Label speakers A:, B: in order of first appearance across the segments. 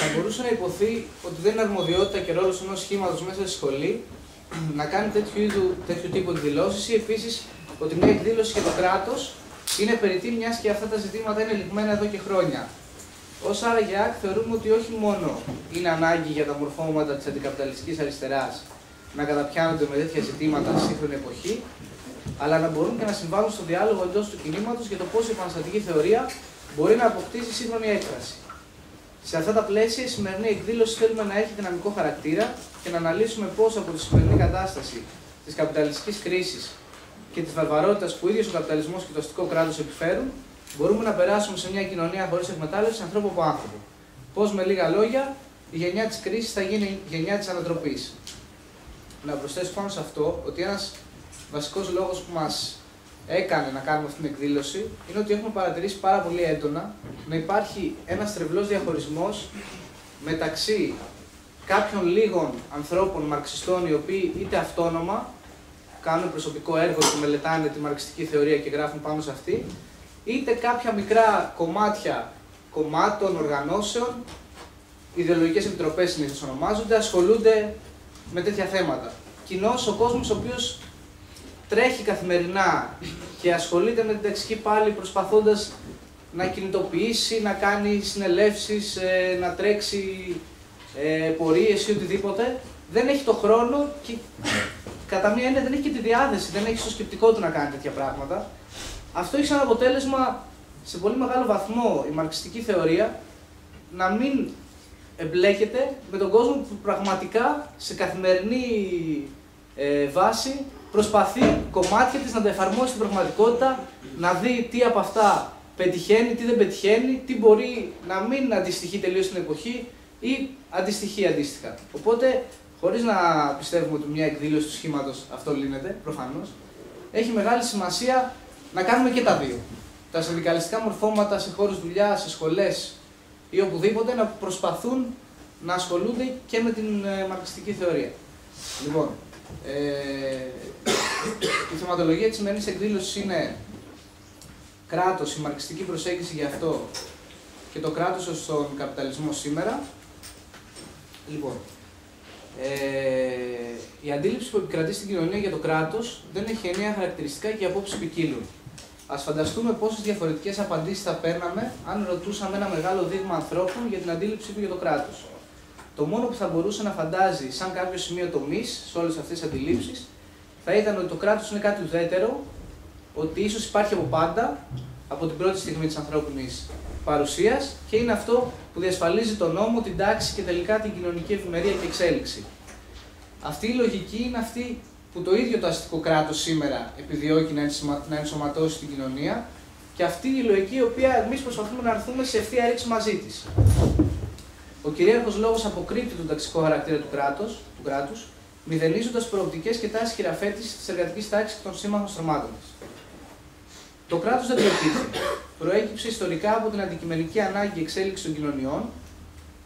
A: θα μπορούσε να υποθεί ότι δεν είναι αρμοδιότητα και ρόλος ενός σχήματος μέσα στη σχολή να κάνει τέτοιου τύπου εκδηλώσεις ή επίσης ότι μια εκδήλωση για το κράτος είναι περιττή, μιας και αυτά τα ζητήματα είναι λιγμένα εδώ και χρόνια. Ως άραγε ΑΚ θεωρούμε ότι όχι μόνο είναι ανάγκη για τα μορφώματα της αντικαπιταλιστικής αριστεράς να καταπιάνονται με τέτοια ζητήματα στη σύγχρονη εποχή, αλλά να μπορούν και να συμβάλλουν στο διάλογο εντός του κινήματος για το πώς η επαναστατική θεωρία μπορεί να αποκτήσει σύγχρονη έκφραση. Σε αυτά τα πλαίσια, η σημερινή εκδήλωση θέλουμε να έχει δυναμικό χαρακτήρα και να αναλύσουμε πώς από τη σημερινή κατάσταση της καπιταλιστικής κρίσης και της βαρβαρότητας που ο ίδιος ο καπιταλισμός και το αστικό κράτος επιφέρουν, μπορούμε να περάσουμε σε μια κοινωνία χωρίς εκμετάλλευση ανθρώπου από άνθρωπο. Πώς, με λίγα λόγια, η γενιά της κρίσης θα γίνει η γενιά της ανατροπής. Να προσθέσω πάνω σε αυτό ότι ένας βασικός λόγος που μας έκανε να κάνουμε αυτή την εκδήλωση είναι ότι έχουμε παρατηρήσει πάρα πολύ έντονα να υπάρχει ένας τρευλός διαχωρισμός μεταξύ κάποιων λίγων ανθρώπων μαρξιστών οι οποίοι είτε αυτόνομα κάνουν προσωπικό έργο και μελετάνε τη μαρξιστική θεωρία και γράφουν πάνω σε αυτή, είτε κάποια μικρά κομμάτια κομμάτων, οργανώσεων, ιδεολογικές επιτροπές συνήθως ονομάζονται, ασχολούνται με τέτοια θέματα. Κοινώς ο κόσμος ο οποίος τρέχει καθημερινά και ασχολείται με την ταξική πάλι προσπαθώντας να κινητοποιήσει, να κάνει συνελεύσεις, να τρέξει πορείες ή οτιδήποτε, δεν έχει το χρόνο και κατά μία έννοια δεν έχει και τη διάθεση, δεν έχει στο σκεπτικό του να κάνει τέτοια πράγματα. Αυτό έχει σαν αποτέλεσμα σε πολύ μεγάλο βαθμό η μαρξιστική θεωρία να μην εμπλέκεται με τον κόσμο που πραγματικά σε καθημερινή βάση προσπαθεί κομμάτια της να τα εφαρμόσει στην πραγματικότητα, να δει τι από αυτά πετυχαίνει, τι δεν πετυχαίνει, τι μπορεί να μην αντιστοιχεί τελείως στην εποχή ή αντιστοιχεί αντίστοιχα. Οπότε, χωρίς να πιστεύουμε ότι μια εκδήλωση του σχήματος αυτό λύνεται, προφανώς, έχει μεγάλη σημασία να κάνουμε και τα δύο. Τα συνδικαλιστικά μορφώματα σε χώρους δουλειάς, σε σχολές ή οπουδήποτε να προσπαθούν να ασχολούνται και με την μαρξιστική θεωρία. Λοιπόν, η θεματολογία της σημερινής εκδήλωσης είναι κράτος, η μαρξιστική προσέγγιση γι' αυτό και το κράτος στον καπιταλισμό σήμερα. Λοιπόν, η αντίληψη που επικρατεί στην κοινωνία για το κράτος δεν έχει ενιαία χαρακτηριστικά και οι απόψεις ποικίλουν. Ας φανταστούμε πόσες διαφορετικές απαντήσεις θα παίρναμε αν ρωτούσαμε ένα μεγάλο δείγμα ανθρώπων για την αντίληψή του για το κράτος. Το μόνο που θα μπορούσε να φαντάζει σαν κάποιο σημείο τομής σε όλες αυτές τις αντιλήψεις θα ήταν ότι το κράτος είναι κάτι ουδέτερο, ότι ίσως υπάρχει από πάντα, από την πρώτη στιγμή της ανθρώπινης παρουσίας και είναι αυτό που διασφαλίζει τον νόμο, την τάξη και τελικά την κοινωνική ευημερία και εξέλιξη. Αυτή η λογική είναι αυτή που το ίδιο το αστικό κράτος σήμερα επιδιώκει να ενσωματώσει στην κοινωνία και αυτή η λογική η οποία εμείς προσπαθούμε να έρθουμε σε ευθεία ρήξη μαζί της. Ο κυρίαρχος λόγος αποκρύπτει τον ταξικό χαρακτήρα του κράτους, μηδενίζοντας προοπτικές και τάσεις χειραφέτησης της εργατικής τάξης και των σύμμαχων στρωμάτων της. Το κράτος δεν προκύπτει. Προέκυψε ιστορικά από την αντικειμενική ανάγκη εξέλιξη των κοινωνιών,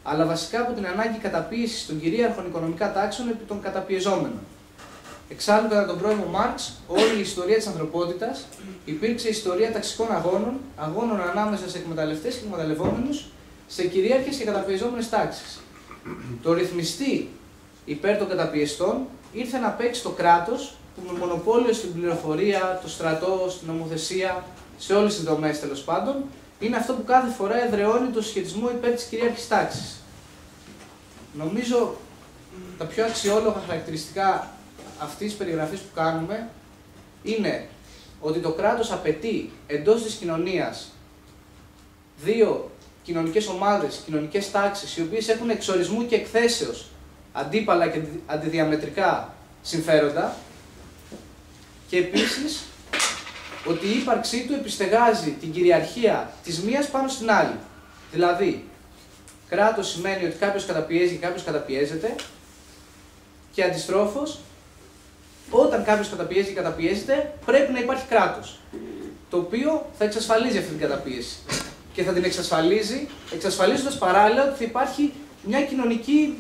A: αλλά βασικά από την ανάγκη καταπίεσης των κυρίαρχων οικονομικά τάξεων επί των καταπιεζόμενων. Εξάλλου, κατά τον πρώιμο Μάρξ, όλη η ιστορία της ανθρωπότητας υπήρξε ιστορία ταξικών αγώνων ανάμεσα σε εκμεταλλευτές και εκμεταλλευόμενους, σε κυρίαρχες και καταπιεζόμενες τάξεις. Το ρυθμιστή υπέρ των καταπιεστών ήρθε να παίξει το κράτος που με μονοπόλιο στην πληροφορία, το στρατό, στην νομοθεσία, σε όλες τις δομές τέλος πάντων, είναι αυτό που κάθε φορά εδραιώνει το συσχετισμό υπέρ της κυρίαρχης τάξης. Νομίζω τα πιο αξιόλογα χαρακτηριστικά αυτής της περιγραφής που κάνουμε είναι ότι το κράτος απαιτεί εντός της κοινωνίας δύο κοινωνικές ομάδες, κοινωνικές τάξεις, οι οποίες έχουν εξορισμού και εκθέσεως αντίπαλα και αντιδιαμετρικά συμφέροντα και επίσης ότι η ύπαρξή του επιστεγάζει την κυριαρχία της μίας πάνω στην άλλη. Δηλαδή, κράτος σημαίνει ότι κάποιος καταπιέζει και κάποιος καταπιέζεται και αντιστρόφως, όταν κάποιος καταπιέζει και καταπιέζεται, πρέπει να υπάρχει κράτος, το οποίο θα εξασφαλίζει αυτή την καταπίεση. Και θα την εξασφαλίζει, εξασφαλίζοντας παράλληλα ότι θα υπάρχει μια κοινωνική,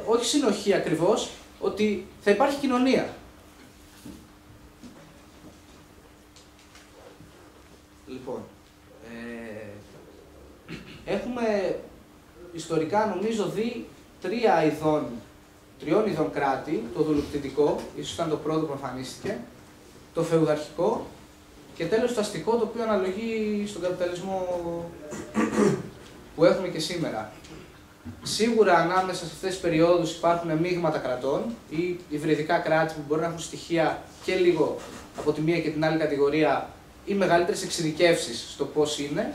A: όχι συνοχή ακριβώς, ότι θα υπάρχει κοινωνία. Λοιπόν, έχουμε ιστορικά νομίζω δει τριών ειδών κράτη, το δουλοκτητικό, ίσως ήταν το πρώτο που εμφανίστηκε, το φεουδαρχικό και τέλος το αστικό, το οποίο αναλογεί στον καπιταλισμό που έχουμε και σήμερα. Σίγουρα ανάμεσα σε αυτές τις περιόδους υπάρχουν μείγματα κρατών ή υβριδικά κράτη που μπορεί να έχουν στοιχεία και λίγο από τη μία και την άλλη κατηγορία ή μεγαλύτερες εξειδικεύσεις στο πώς είναι.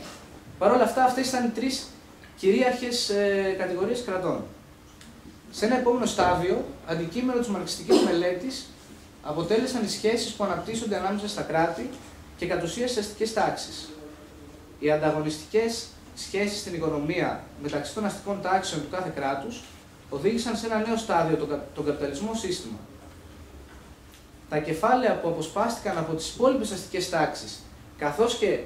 A: Παρ' όλα αυτά, αυτές ήταν οι τρεις κυρίαρχες κατηγορίες κρατών. Σε ένα επόμενο στάδιο, αντικείμενο της μαρξιστικής μελέτης αποτέλεσαν οι σχέσεις που αναπτύσσονται ανάμεσα στα κράτη και κατ' ουσία στις αστικές τάξεις. Οι ανταγωνιστικές σχέσεις στην οικονομία μεταξύ των αστικών τάξεων του κάθε κράτους οδήγησαν σε ένα νέο στάδιο, τον καπιταλισμό σύστημα. Τα κεφάλαια που αποσπάστηκαν από τις υπόλοιπες αστικές τάξεις, καθώς και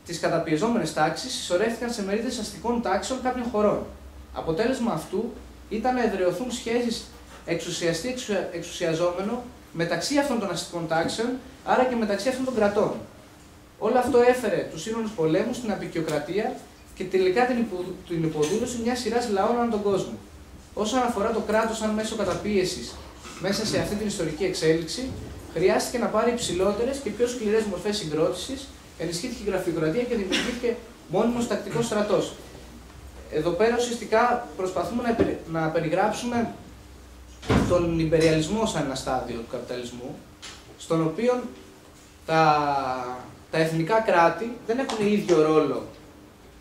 A: τις καταπιεζόμενες τάξεις, συσσωρεύτηκαν σε μερίδες αστικών τάξεων κάποιων χωρών. Αποτέλεσμα αυτού ήταν να εδραιωθούν σχέσεις εξουσιαστή-εξουσιαζόμενο μεταξύ αυτών των αστικών τάξεων, άρα και μεταξύ αυτών των κρατών. Όλο αυτό έφερε τους σύγχρονους πολέμους στην αποικιοκρατία και τελικά την υποδούλωση μιας σειράς λαών ανά τον κόσμο. Όσον αφορά το κράτος σαν μέσο καταπίεσης μέσα σε αυτή την ιστορική εξέλιξη, χρειάστηκε να πάρει υψηλότερες και πιο σκληρές μορφές συγκρότησης, ενισχύθηκε η γραφειοκρατία και δημιουργήθηκε μόνιμος τακτικός στρατός. Εδώ πέρα ουσιαστικά προσπαθούμε να περιγράψουμε τον ιμπεριαλισμό σαν ένα στάδιο του καπιταλισμού, στον οποίο τα εθνικά κράτη δεν έχουν ίδιο ρόλο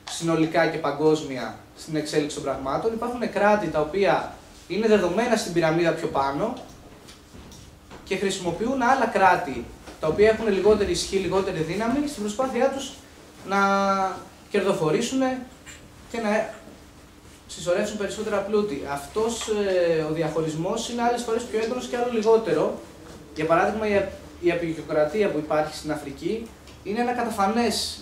A: συνολικά και παγκόσμια στην εξέλιξη των πραγμάτων. Υπάρχουν κράτη τα οποία είναι δεδομένα στην πυραμίδα πιο πάνω και χρησιμοποιούν άλλα κράτη τα οποία έχουν λιγότερη ισχύ, λιγότερη δύναμη στην προσπάθειά τους να κερδοφορήσουν και να συσσωρεύσουν περισσότερα πλούτη. Αυτός ο διαχωρισμός είναι άλλες φορές πιο έντονος και άλλο λιγότερο. Για παράδειγμα, η αποικιοκρατία που υπάρχει στην Αφρική είναι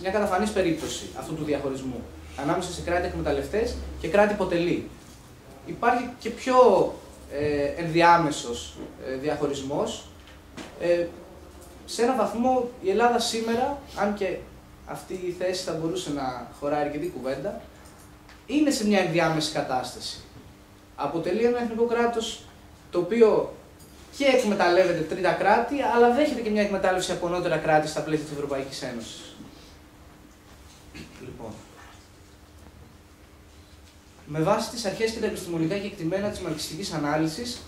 A: μια καταφανής περίπτωση αυτού του διαχωρισμού ανάμεσα σε κράτη εκμεταλλευτές και κράτη υποτελή. Υπάρχει και πιο ενδιάμεσος διαχωρισμός. Σε έναν βαθμό η Ελλάδα σήμερα, αν και αυτή η θέση θα μπορούσε να χωράει αρκετή κουβέντα, είναι σε μια ενδιάμεση κατάσταση. Αποτελεί ένα εθνικό κράτος το οποίο και εκμεταλλεύεται τρίτα κράτη, αλλά δέχεται και μια εκμετάλλευση από νότερα κράτη στα πλαίσια της Ευρωπαϊκής Ένωσης. Λοιπόν, με βάση τις αρχές και τα επιστημονικά κεκτημένα της μαρξιστικής ανάλυσης,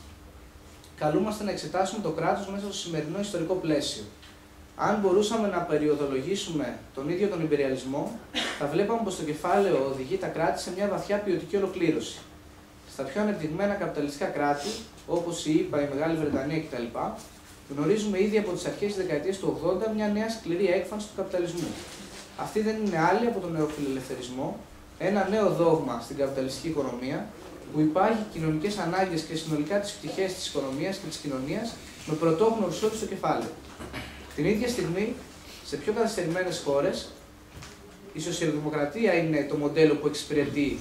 A: καλούμαστε να εξετάσουμε το κράτος μέσα στο σημερινό ιστορικό πλαίσιο. Αν μπορούσαμε να περιοδολογήσουμε τον ίδιο τον ιμπεριαλισμό, θα βλέπαμε πως το κεφάλαιο οδηγεί τα κράτη σε μια βαθιά ποιοτική ολοκλήρωση. Στα πιο ανεπτυγμένα καπιταλιστικά κράτη, όπως η ΗΠΑ, η Μεγάλη Βρετανία κτλ., γνωρίζουμε ήδη από τις αρχές της δεκαετίας του 80 μια νέα σκληρή έκφανση του καπιταλισμού. Αυτή δεν είναι άλλη από τον νεοφιλελευθερισμό, ένα νέο δόγμα στην καπιταλιστική οικονομία που υπάγει κοινωνικές ανάγκες και συνολικά τις πτυχές της οικονομίας και της κοινωνίας με πρωτόγνωρο όρους στο κεφάλαιο. Την ίδια στιγμή, σε πιο καθυστερημένες χώρες, η σοσιαλδημοκρατία είναι το μοντέλο που εξυπηρετεί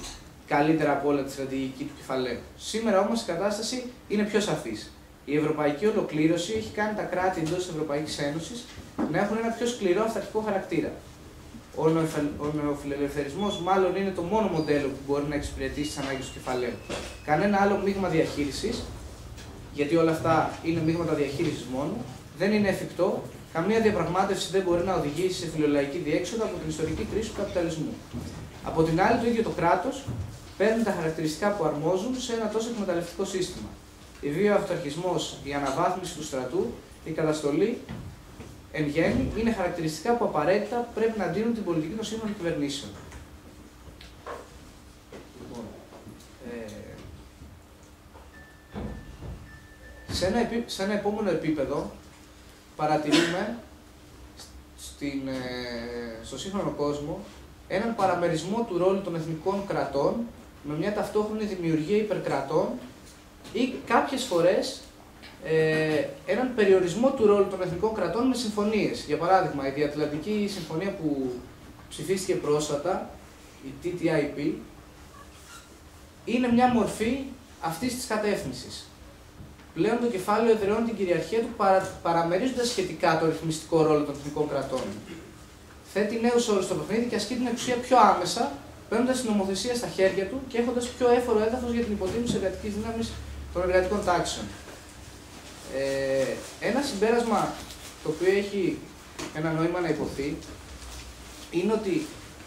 A: καλύτερα από όλα τη στρατηγική του κεφαλαίου. Σήμερα όμως η κατάσταση είναι πιο σαφής. Η ευρωπαϊκή ολοκλήρωση έχει κάνει τα κράτη εντός της Ευρωπαϊκής Ένωσης να έχουν ένα πιο σκληρό αυταρχικό χαρακτήρα. Ο νεοφιλελευθερισμός μάλλον είναι το μόνο μοντέλο που μπορεί να εξυπηρετήσει τις ανάγκες του κεφαλαίου. Κανένα άλλο μείγμα διαχείρισης, γιατί όλα αυτά είναι μείγματα διαχείρισης μόνο, δεν είναι εφικτό. Καμία διαπραγμάτευση δεν μπορεί να οδηγήσει σε φιλολαϊκή διέξοδο από την ιστορική κρίση του καπιταλισμού. Από την άλλη, το ίδιο το κράτος παίρνει τα χαρακτηριστικά που αρμόζουν σε ένα τόσο εκμεταλλευτικό σύστημα. Η βιοαυταρχισμός, η αναβάθμιση του στρατού, η καταστολή εν γέννη είναι χαρακτηριστικά που απαραίτητα πρέπει να δίνουν την πολιτική των σύγχρονων κυβερνήσεων. Λοιπόν, σε ένα επόμενο επίπεδο παρατηρούμε στο σύγχρονο κόσμο έναν παραμερισμό του ρόλου των εθνικών κρατών με μια ταυτόχρονη δημιουργία υπερκρατών ή κάποιες φορές έναν περιορισμό του ρόλου των εθνικών κρατών με συμφωνίες. Για παράδειγμα, η Διατλαντική Συμφωνία που ψηφίστηκε πρόσφατα, η TTIP, είναι μια μορφή αυτής της κατεύθυνσης. Πλέον το κεφάλαιο εδραιώνει την κυριαρχία του παραμερίζοντας σχετικά το ρυθμιστικό ρόλο των εθνικών κρατών. Θέτει νέους όρους στο παιχνίδι και ασκεί την εξουσία πιο άμεσα παίρνοντας την νομοθεσία στα χέρια του και έχοντας πιο έφορο έδαφος για την υποτίμηση της εργατικής δύναμης των εργατικών τάξεων. Ένα συμπέρασμα το οποίο έχει ένα νόημα να υποθεί είναι ότι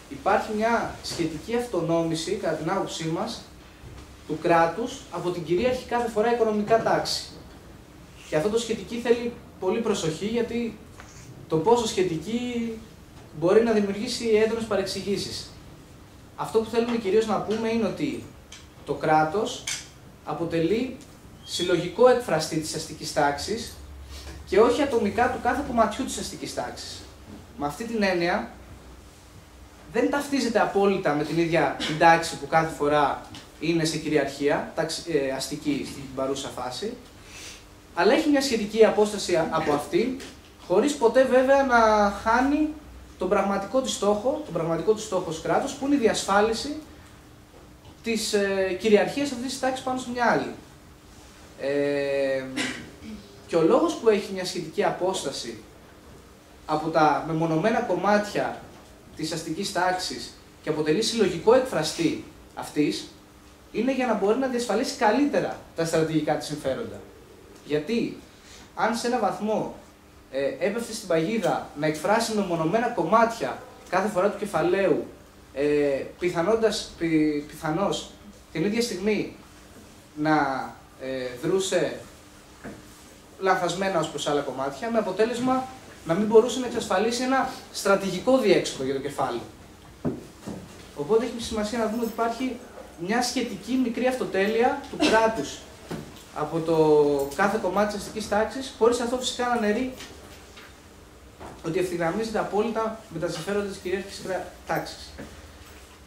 A: υπάρχει μια σχετική αυτονόμηση, κατά την άποψή μας, του κράτους από την κυρίαρχη κάθε φορά οικονομικά τάξη. Και αυτό το σχετική θέλει πολύ προσοχή, γιατί το πόσο σχετική μπορεί να δημιουργήσει έντονες παρεξηγήσεις. Αυτό που θέλουμε κυρίως να πούμε είναι ότι το κράτος αποτελεί συλλογικό εκφραστή της αστικής τάξης και όχι ατομικά του κάθε κομματιού της αστικής τάξης. Με αυτή την έννοια δεν ταυτίζεται απόλυτα με την ίδια την τάξη που κάθε φορά είναι σε κυριαρχία, αστική στην παρούσα φάση, αλλά έχει μια σχετική απόσταση από αυτή, χωρίς ποτέ βέβαια να χάνει τον πραγματικό της στόχο ως κράτος, που είναι η διασφάλιση της κυριαρχίας αυτής της τάξης πάνω σε μια άλλη. Και ο λόγος που έχει μια σχετική απόσταση από τα μεμονωμένα κομμάτια της αστικής τάξης και αποτελεί συλλογικό εκφραστή αυτής, είναι για να μπορεί να διασφαλίσει καλύτερα τα στρατηγικά της συμφέροντα. Γιατί αν σε ένα βαθμό έπεφτε στην παγίδα να εκφράσει μεμονωμένα κομμάτια κάθε φορά του κεφαλαίου, πιθανώς την ίδια στιγμή να δρούσε λανθασμένα ως προς άλλα κομμάτια, με αποτέλεσμα να μην μπορούσε να εξασφαλίσει ένα στρατηγικό διέξοδο για το κεφάλαιο. Οπότε έχει σημασία να δούμε ότι υπάρχει μια σχετική μικρή αυτοτέλεια του κράτους από το κάθε κομμάτι της αστικής τάξης, χωρίς αυτό φυσικά να αναιρεί ότι ευθυγραμμίζεται απόλυτα με τα συμφέροντα της κυρίαρχης τάξης.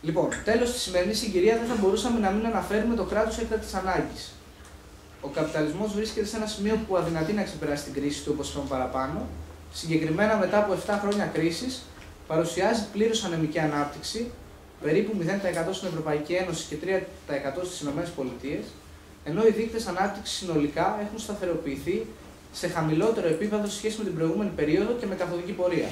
A: Λοιπόν, τέλος, στη σημερινή συγκυρία δεν θα μπορούσαμε να μην αναφέρουμε το κράτος έκτακτης ανάγκης. Ο καπιταλισμός βρίσκεται σε ένα σημείο που αδυνατεί να ξεπεράσει την κρίση του, όπως είπαμε παραπάνω. Συγκεκριμένα, μετά από 7 χρόνια κρίσης, παρουσιάζει πλήρως ανεμική ανάπτυξη, περίπου 0% στην Ευρωπαϊκή Ένωση και 3% στις ΗΠΑ, ενώ οι δείκτες ανάπτυξης συνολικά έχουν σταθεροποιηθεί σε χαμηλότερο επίπεδο σε σχέση με την προηγούμενη περίοδο και με καθοδική πορεία.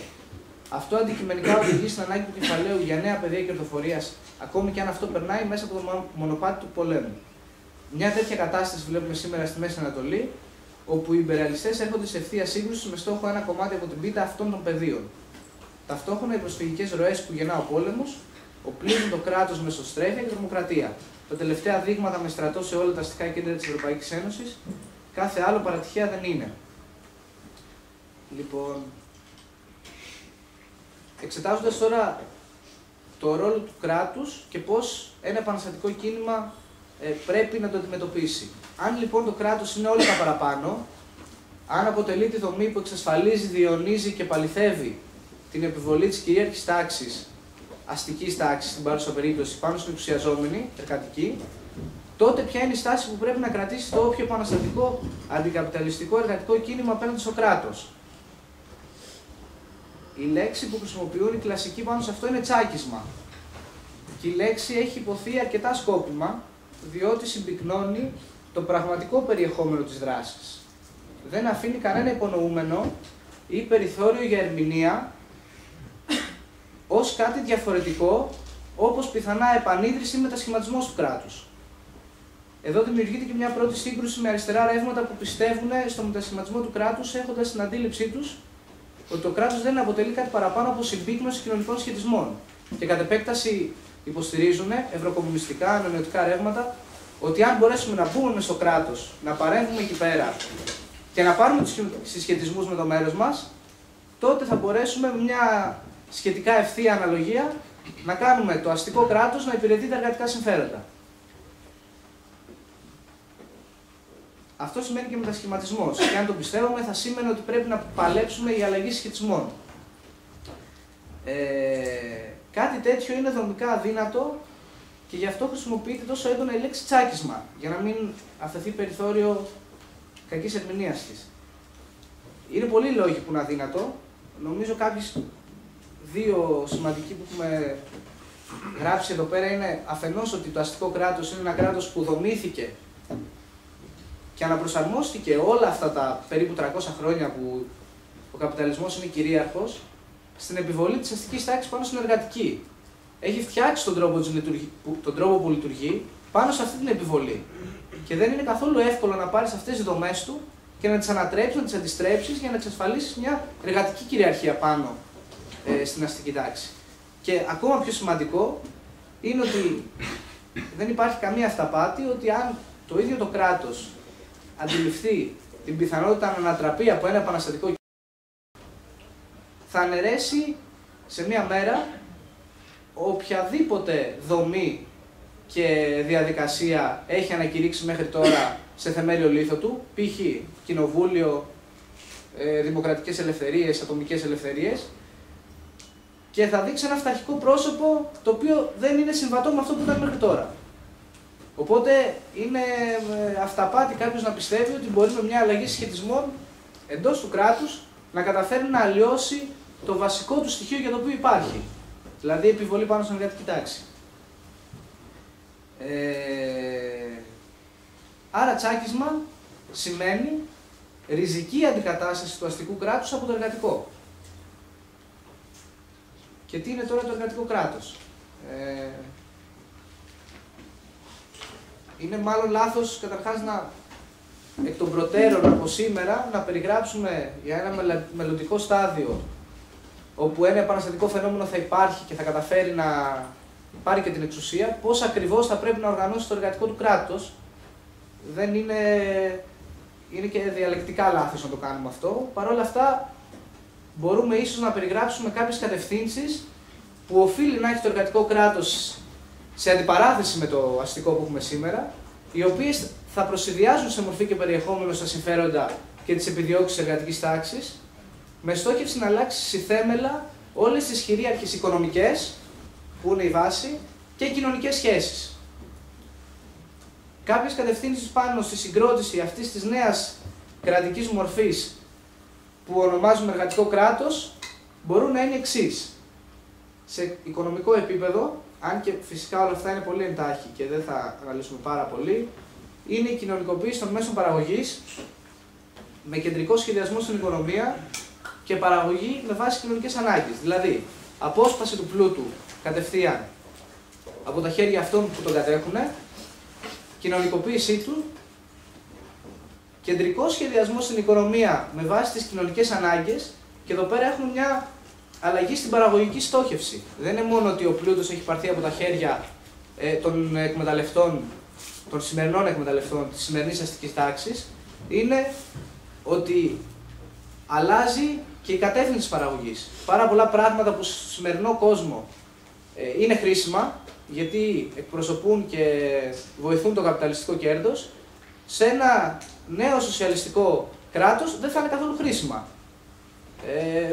A: Αυτό αντικειμενικά οδηγεί στην ανάγκη του κεφαλαίου για νέα πεδία κερδοφορίας, ακόμη και αν αυτό περνάει μέσα από το μονοπάτι του πολέμου. Μια τέτοια κατάσταση βλέπουμε σήμερα στη Μέση Ανατολή, όπου οι ιμπεραλιστές έρχονται σε ευθεία σύγκρουση με στόχο ένα κομμάτι από την πίτα αυτών των πεδίων. Ταυτόχρονα, οι προσφυγικές ροές που γεννά ο πόλεμος οπλίζουν το κράτος με εσωστρέφεια και τρομοκρατία. Τα τελευταία δείγματα με στρατό σε όλα τα αστικά κέντρα της Ευρωπαϊκής Ένωσης, κάθε άλλο παρατυχαία δεν είναι. Λοιπόν, εξετάζοντας τώρα το ρόλο του κράτους και πώς ένα επαναστατικό κίνημα πρέπει να το αντιμετωπίσει. Αν λοιπόν το κράτος είναι όλα τα παραπάνω, αν αποτελεί τη δομή που εξασφαλίζει, διαιωνίζει και παληθεύει την επιβολή της κυρίαρχης τάξης, αστικής τάξης στην παρούσα περίπτωση, πάνω στην εξουσιαζόμενη, εργατική, τότε ποια είναι η στάση που πρέπει να κρατήσει το όποιο επαναστατικό αντικαπιταλιστικό εργατικό κίνημα απέναντι στο κράτος. Η λέξη που χρησιμοποιούν οι κλασικοί πάνω σε αυτό είναι τσάκισμα. Και η λέξη έχει υποθεί αρκετά σκόπιμα, διότι συμπυκνώνει το πραγματικό περιεχόμενο της δράσης. Δεν αφήνει κανένα υπονοούμενο ή περιθώριο για ερμηνεία ως κάτι διαφορετικό, όπως πιθανά επανίδρυση ή μετασχηματισμός του κράτους. Εδώ δημιουργείται και μια πρώτη σύγκρουση με αριστερά ρεύματα που πιστεύουν στο μετασχηματισμό του κράτους, έχοντας την αντίληψή τους ότι το κράτος δεν αποτελεί κάτι παραπάνω από συμπύκνωση κοινωνικών σχετισμών. Και κατ' επέκταση υποστηρίζουν ευρωκομμουνιστικά, ανανεωτικά ρεύματα, ότι αν μπορέσουμε να μπούμε στο κράτος, να παρέμβουμε εκεί πέρα και να πάρουμε τους συσχετισμούς με το μέρος μας, τότε θα μπορέσουμε με μια σχετικά ευθεία αναλογία να κάνουμε το αστικό κράτος να υπηρετεί τα εργατικά συμφέροντα. Αυτό σημαίνει και μετασχηματισμός. Και αν το πιστεύουμε, θα σήμαινε ότι πρέπει να παλέψουμε η αλλαγή συσχετισμών. Κάτι τέτοιο είναι δομικά αδύνατο και γι' αυτό χρησιμοποιείται τόσο έντονα η λέξη τσάκισμα, για να μην αφαιθεί περιθώριο κακής ερμηνείας της. Είναι πολλοί λόγοι που είναι αδύνατο. Νομίζω κάποιοι δύο σημαντικοί που έχουμε γράψει εδώ πέρα είναι αφενός ότι το αστικό κράτος είναι ένα κράτος που δομήθηκε και αναπροσαρμόστηκε όλα αυτά τα περίπου 300 χρόνια που ο καπιταλισμός είναι κυρίαρχος στην επιβολή της αστικής τάξης πάνω στην εργατική. έχει φτιάξει τον τρόπο που λειτουργεί πάνω σε αυτή την επιβολή. Και δεν είναι καθόλου εύκολο να πάρεις αυτές τις δομές του και να τις ανατρέψεις, να τις αντιστρέψεις για να εξασφαλίσεις μια εργατική κυριαρχία πάνω στην αστική τάξη. Και ακόμα πιο σημαντικό είναι ότι δεν υπάρχει καμία αυταπάτη ότι αν το ίδιο το κράτος αντιληφθεί την πιθανότητα να ανατραπεί από ένα επαναστατικό θα αναιρέσει σε μία μέρα οποιαδήποτε δομή και διαδικασία έχει ανακηρύξει μέχρι τώρα σε θεμέλιο λίθο του, π.χ. κοινοβούλιο, δημοκρατικές ελευθερίες, ατομικές ελευθερίες, και θα δείξει ένα αυταρχικό πρόσωπο το οποίο δεν είναι συμβατό με αυτό που ήταν μέχρι τώρα. Οπότε είναι αυταπάτη κάποιος να πιστεύει ότι μπορεί με μια αλλαγή συσχετισμών εντός του κράτους να καταφέρει να αλλοιώσει το βασικό του στοιχείο για το οποίο υπάρχει. Δηλαδή επιβολή πάνω στην εργατική τάξη. Άρα τσάκισμα σημαίνει ριζική αντικατάσταση του αστικού κράτους από το εργατικό. Και τι είναι τώρα το εργατικό κράτος? Είναι μάλλον λάθος καταρχάς εκ των προτέρων από σήμερα να περιγράψουμε για ένα μελλοντικό στάδιο όπου ένα επαναστατικό φαινόμενο θα υπάρχει και θα καταφέρει να πάρει και την εξουσία, πώς ακριβώς θα πρέπει να οργανώσει το εργατικό του κράτος. Δεν είναι και διαλεκτικά λάθος να το κάνουμε αυτό. Παρ' όλα αυτά μπορούμε ίσως να περιγράψουμε κάποιες κατευθύνσεις που οφείλει να έχει το εργατικό κράτος σε αντιπαράθεση με το αστικό που έχουμε σήμερα, οι οποίες θα προσυδειάζουν σε μορφή και περιεχόμενο στα συμφέροντα και τις επιδιώξεις της εργατικής τάξης, με στόχευση να αλλάξει στη θέμελα όλες τις κυρίαρχες οικονομικές, που είναι η βάση, και κοινωνικές σχέσεις. Κάποιες κατευθύνσεις πάνω στη συγκρότηση αυτής της νέας κρατικής μορφής που ονομάζουμε εργατικό κράτος μπορούν να είναι εξής. Σε οικονομικό επίπεδο, αν και φυσικά όλα αυτά είναι πολύ εντάχει και δεν θα αναλύσουμε πάρα πολύ, είναι η κοινωνικοποίηση των μέσων παραγωγής με κεντρικό σχεδιασμό στην οικονομία και παραγωγή με βάση κοινωνικές ανάγκες. Δηλαδή, απόσπαση του πλούτου κατευθείαν από τα χέρια αυτών που τον κατέχουν, κοινωνικοποίησή του, κεντρικό σχεδιασμό στην οικονομία με βάση τις κοινωνικές ανάγκες, και εδώ πέρα έχουμε μια αλλαγή στην παραγωγική στόχευση. Δεν είναι μόνο ότι ο πλούτος έχει πάρθει από τα χέρια των εκμεταλλευτών, των σημερινών εκμεταλλευτών της σημερινής αστικής τάξης, είναι ότι αλλάζει και η κατεύθυνση της παραγωγής. Πάρα πολλά πράγματα που στο σημερινό κόσμο είναι χρήσιμα, γιατί εκπροσωπούν και βοηθούν το καπιταλιστικό κέρδος, σε ένα νέο σοσιαλιστικό κράτος δεν θα είναι καθόλου χρήσιμα.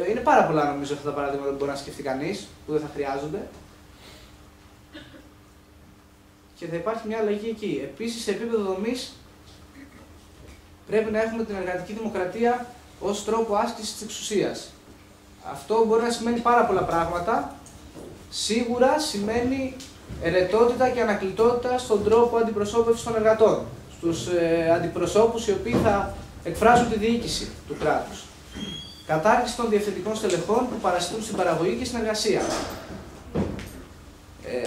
A: Είναι πάρα πολλά νομίζω αυτά τα παραδείγματα που μπορεί να σκεφτεί κανείς, που δεν θα χρειάζονται. Και θα υπάρχει μια αλλαγή εκεί. Επίσης, σε επίπεδο δομής, πρέπει να έχουμε την εργατική δημοκρατία ως τρόπο άσκησης της εξουσίας. Αυτό μπορεί να σημαίνει πάρα πολλά πράγματα. Σίγουρα σημαίνει ερετότητα και ανακλητότητα στον τρόπο αντιπροσώπευσης των εργατών. Στους αντιπροσώπους οι οποίοι θα εκφράζουν τη διοίκηση του κράτους. Κατάργηση των διευθυντικών στελεχών που παρασιτούν στην παραγωγή και στην εργασία.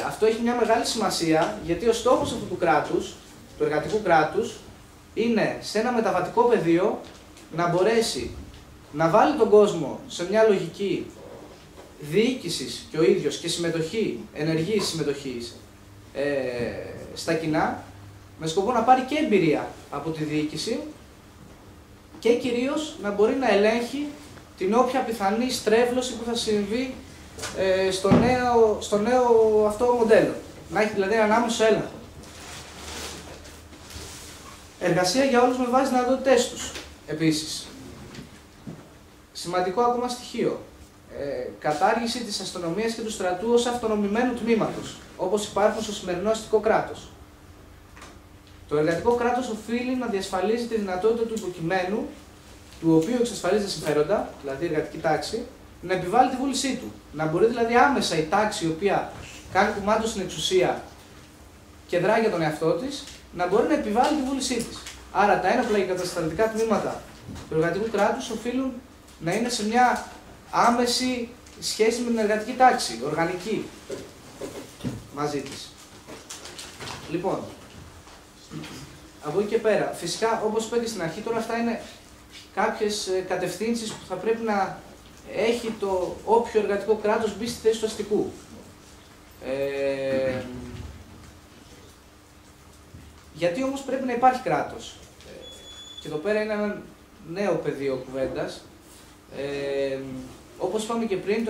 A: Αυτό έχει μια μεγάλη σημασία, γιατί ο στόχος αυτού του κράτους, του εργατικού κράτους, είναι σε ένα μεταβατικό πεδίο να μπορέσει να βάλει τον κόσμο σε μια λογική διοίκησης και ο ίδιος και συμμετοχή, ενεργής συμμετοχής στα κοινά, με σκοπό να πάρει και εμπειρία από τη διοίκηση και κυρίως να μπορεί να ελέγχει την όποια πιθανή στρέβλωση που θα συμβεί στο νέο αυτό μοντέλο. Να έχει δηλαδή έναν άμεσο έλεγχο. Εργασία για όλους με βάση τις δυνατότητές τους. Επίσης, σημαντικό ακόμα στοιχείο. Κατάργηση της αστυνομίας και του στρατού ως αυτονομημένου τμήματος, όπως υπάρχουν στο σημερινό αστικό κράτος. Το εργατικό κράτος οφείλει να διασφαλίζει τη δυνατότητα του υποκειμένου, του οποίου εξασφαλίζει τα συμφέροντα, δηλαδή η εργατική τάξη, να επιβάλλει τη βούλησή του. Να μπορεί δηλαδή άμεσα η τάξη, η οποία κάνει κουμάντο στην εξουσία και δράει για τον εαυτό της, να μπορεί να επιβάλλει τη βούλησή της. Άρα τα ένοπλα και κατασταλτικά τμήματα του εργατικού κράτους οφείλουν να είναι σε μια άμεση σχέση με την εργατική τάξη, οργανική. μαζί της. Λοιπόν, από εκεί και πέρα, φυσικά όπως είπα και στην αρχή, τώρα αυτά είναι κάποιες κατευθύνσεις που θα πρέπει να έχει το όποιο εργατικό κράτος μπει στη θέση του αστικού. Γιατί όμως πρέπει να υπάρχει κράτος. Και εδώ πέρα είναι ένα νέο πεδίο κουβέντας. Όπως είπαμε και πριν,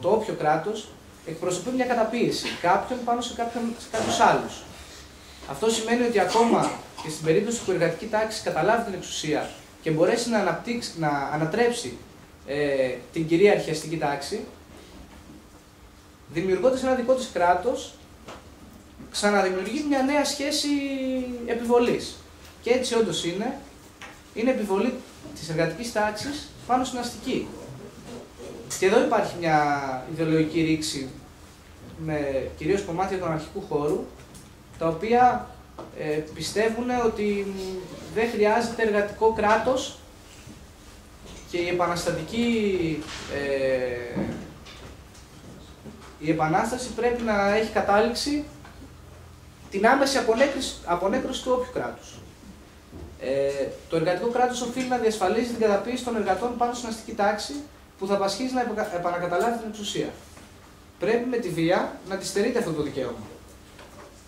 A: το όποιο κράτος εκπροσωπεί μια καταπίεση κάποιον πάνω σε κάποιους άλλους. Αυτό σημαίνει ότι ακόμα και στην περίπτωση που η εργατική τάξη καταλάβει την εξουσία και μπορέσει να ανατρέψει την κυρίαρχη αστική τάξη, δημιουργώντας ένα δικό της κράτος, ξαναδημιουργεί μια νέα σχέση επιβολής. Και έτσι όντως είναι επιβολή της εργατικής τάξης πάνω στην αστική. Και εδώ υπάρχει μια ιδεολογική ρήξη με κυρίως κομμάτια του αναρχικού χώρου, τα οποία πιστεύουν ότι δεν χρειάζεται εργατικό κράτος και η επανάσταση πρέπει να έχει κατάληξη την άμεση απονέκρωση του όποιου κράτους. Το εργατικό κράτος οφείλει να διασφαλίζει την καταπίεση των εργατών πάνω στην αστική τάξη που θα πασχίζει να επανακαταλάβει την εξουσία. Πρέπει με τη βία να τη στερείται αυτό το δικαίωμα.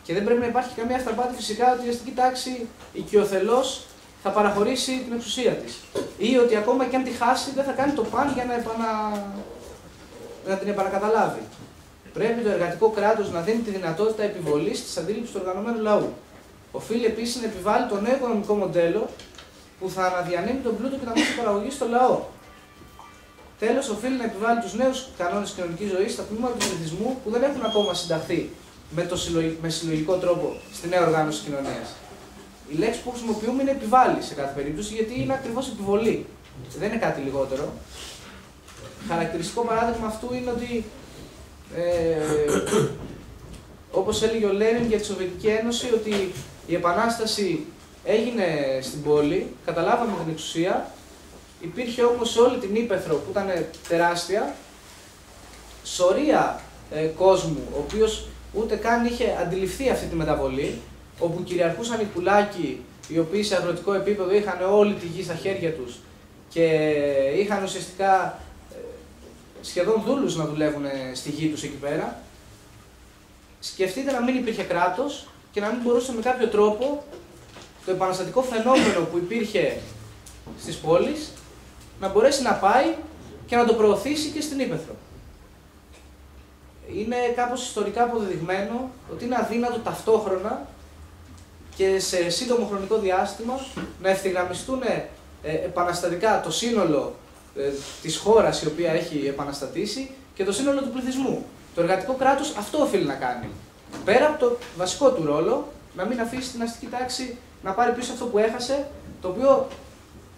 A: Και δεν πρέπει να υπάρχει καμία αυταπάτη φυσικά ότι η αστική τάξη οικειοθελώς θα παραχωρήσει την εξουσία της. Ή ότι ακόμα και αν τη χάσει δεν θα κάνει το παν για να την επανακαταλάβει. Πρέπει το εργατικό κράτος να δίνει τη δυνατότητα επιβολής της αντίληψης του οργανωμένου λαού. Οφείλει επίσης να επιβάλλει το νέο οικονομικό μοντέλο που θα αναδιανύμει τον πλούτο και τα μέσα παραγωγής στο λαό. Τέλος, οφείλει να επιβάλλει τους νέους κανόνες κοινωνικής ζωής στα τμήματα του πληθυσμού που δεν έχουν ακόμα συνταχθεί με συλλογικό τρόπο στη νέα οργάνωση της κοινωνίας. Η λέξη που χρησιμοποιούμε είναι επιβάλλει σε κάθε περίπτωση, γιατί είναι ακριβώς επιβολή. Δεν είναι κάτι λιγότερο. Χαρακτηριστικό παράδειγμα αυτού είναι ότι, όπως έλεγε ο Λένιν για τη Σοβιετική Ένωση, ότι η Επανάσταση έγινε στην πόλη, καταλάβαμε την εξουσία, υπήρχε όμως σε όλη την ύπαιθρο που ήταν τεράστια, σωρία κόσμου, ο οποίος ούτε καν είχε αντιληφθεί αυτή τη μεταβολή, όπου κυριαρχούσαν οι κουλάκοι, οι οποίοι σε αγροτικό επίπεδο είχαν όλη τη γη στα χέρια τους και είχαν ουσιαστικά σχεδόν δούλους να δουλεύουν στη γη τους εκεί πέρα. Σκεφτείτε να μην υπήρχε κράτος και να μην μπορούσε με κάποιο τρόπο το επαναστατικό φαινόμενο που υπήρχε στις πόλεις να μπορέσει να πάει και να το προωθήσει και στην ύπαιθρο. Είναι κάπως ιστορικά αποδεδειγμένο ότι είναι αδύνατο ταυτόχρονα και σε σύντομο χρονικό διάστημα να ευθυγραμμιστούν επαναστατικά το σύνολο της χώρας η οποία έχει επαναστατήσει και το σύνολο του πληθυσμού. Το εργατικό κράτος αυτό οφείλει να κάνει. Πέρα από το βασικό του ρόλο, να μην αφήσει την αστική τάξη να πάρει πίσω αυτό που έχασε, το οποίο,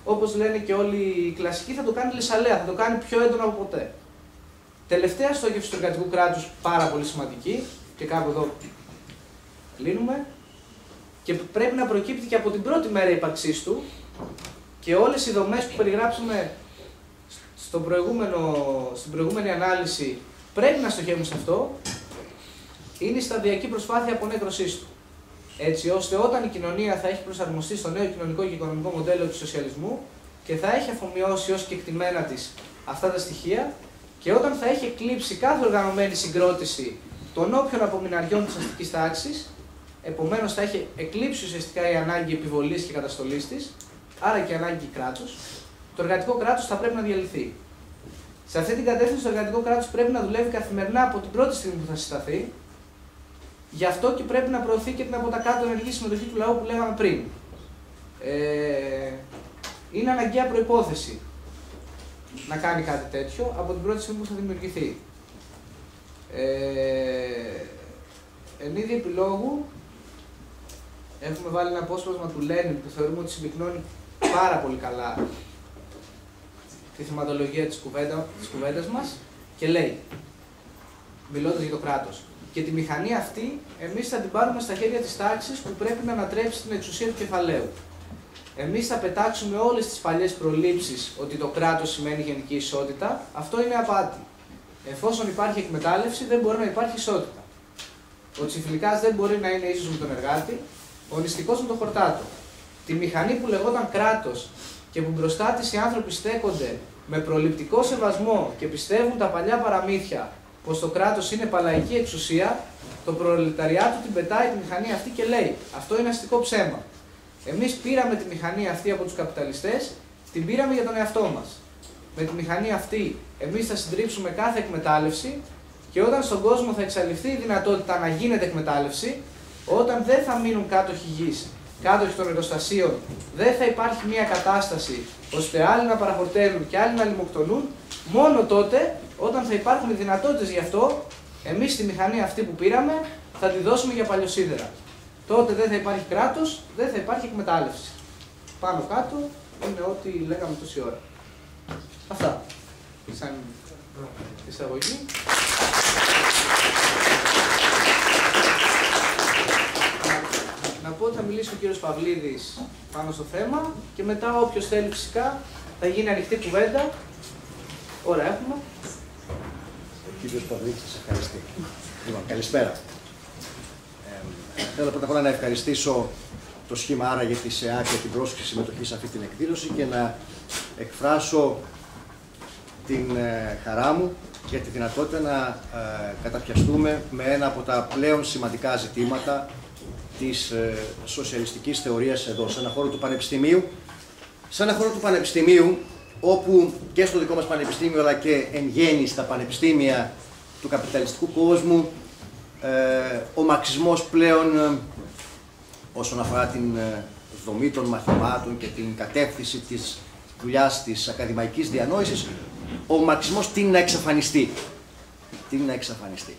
A: όπως λένε και όλοι οι κλασικοί, θα το κάνει λεσσαλέα, θα το κάνει πιο έντονο από ποτέ. Τελευταία στόχευση του εργατικού κράτους, πάρα πολύ σημαντική, και κάπου εδώ κλείνουμε, και πρέπει να προκύπτει και από την πρώτη μέρα ύπαρξής του, και όλες οι δομές που περιγράψαμε στην προηγούμενη ανάλυση πρέπει να στοχεύουν σε αυτό, είναι η σταδιακή προσπάθεια απονέκρωσής του. Έτσι ώστε όταν η κοινωνία θα έχει προσαρμοστεί στο νέο κοινωνικό και οικονομικό μοντέλο του σοσιαλισμού και θα έχει αφομοιώσει ως κεκτημένα της αυτά τα στοιχεία, και όταν θα έχει εκλείψει κάθε οργανωμένη συγκρότηση των όποιων απομειναριών της αστικής τάξης, επομένως θα έχει εκλείψει ουσιαστικά η ανάγκη επιβολής και καταστολής της, άρα και η ανάγκη κράτους, το εργατικό κράτος θα πρέπει να διαλυθεί. Σε αυτή την κατεύθυνση το εργατικό κράτος πρέπει να δουλεύει καθημερινά από την πρώτη στιγμή που θα συσταθεί. Γι' αυτό και πρέπει να προωθεί και την από τα κάτω ενεργή συμμετοχή του λαού που λέγαμε πριν. Είναι αναγκαία προϋπόθεση να κάνει κάτι τέτοιο από την πρώτη στιγμή που θα δημιουργηθεί. Εν είδη επιλόγου, έχουμε βάλει ένα απόσπασμα του Λένιν που θεωρούμε ότι συμπυκνώνει πάρα πολύ καλά τη θεματολογία της κουβέντας μας και λέει, μιλώντας για το κράτος, και τη μηχανή αυτή εμείς θα την πάρουμε στα χέρια της τάξης που πρέπει να ανατρέψει την εξουσία του κεφαλαίου. Εμείς θα πετάξουμε όλες τις παλιές προλήψεις ότι το κράτος σημαίνει γενική ισότητα, αυτό είναι απάτη. Εφόσον υπάρχει εκμετάλλευση δεν μπορεί να υπάρχει ισότητα. Ο Τσιφλικάς δεν μπορεί να είναι ίσος με τον εργάτη, ο νηστικός με τον χορτάτο. Τη μηχανή που λεγόταν κράτος και που μπροστά της οι άνθρωποι στέκονται με προληπτικό σεβασμό και πιστεύουν τα παλιά παραμύθια πως το κράτος είναι παλαϊκή εξουσία, το προλεταριάτο την πετάει τη μηχανή αυτή και λέει: αυτό είναι αστικό ψέμα. Εμείς πήραμε τη μηχανή αυτή από τους καπιταλιστές, την πήραμε για τον εαυτό μας. Με τη μηχανή αυτή εμείς θα συντρίψουμε κάθε εκμετάλλευση και όταν στον κόσμο θα εξαλειφθεί η δυνατότητα να γίνεται εκμετάλλευση, όταν δεν θα μείνουν κάτοχοι γης, κάτοχοι των εργοστασίων, δεν θα υπάρχει μια κατάσταση ώστε άλλοι να παραχορταίνουν και άλλοι να λιμοκτονούν, μόνο τότε, όταν θα υπάρχουν οι δυνατότητες γι' αυτό, εμείς τη μηχανή αυτή που πήραμε θα τη δώσουμε για παλιοσίδερα. Τότε δεν θα υπάρχει κράτος, δεν θα υπάρχει εκμετάλλευση. Πάνω κάτω είναι ό,τι λέγαμε τόση ώρα. Αυτά. Σαν εισαγωγή. Να πω ότι θα μιλήσει ο κύριος Παυλίδης πάνω στο θέμα και μετά όποιος θέλει φυσικά θα γίνει ανοιχτή κουβέντα. Ώρα έχουμε.
B: Ο κύριος Παυλίδης, σας ευχαριστεί. Λοιπόν, καλησπέρα. Θέλω πρώτα απ' όλα να ευχαριστήσω το σχήμα Άρα για τη ΣΕΑ και την πρόσκληση συμμετοχή σε αυτή την εκδήλωση και να εκφράσω την χαρά μου για τη δυνατότητα να καταπιαστούμε με ένα από τα πλέον σημαντικά ζητήματα της σοσιαλιστικής θεωρίας εδώ, σε ένα χώρο του Πανεπιστημίου. Σε ένα χώρο του Πανεπιστημίου, όπου και στο δικό μας πανεπιστήμιο, αλλά και εν γέννη στα πανεπιστήμια του καπιταλιστικού κόσμου, ο μαρξισμός πλέον, όσον αφορά την δομή των μαθημάτων και την κατεύθυνση της δουλειάς της ακαδημαϊκής διανόησης, ο μαρξισμός τείνει να εξαφανιστεί.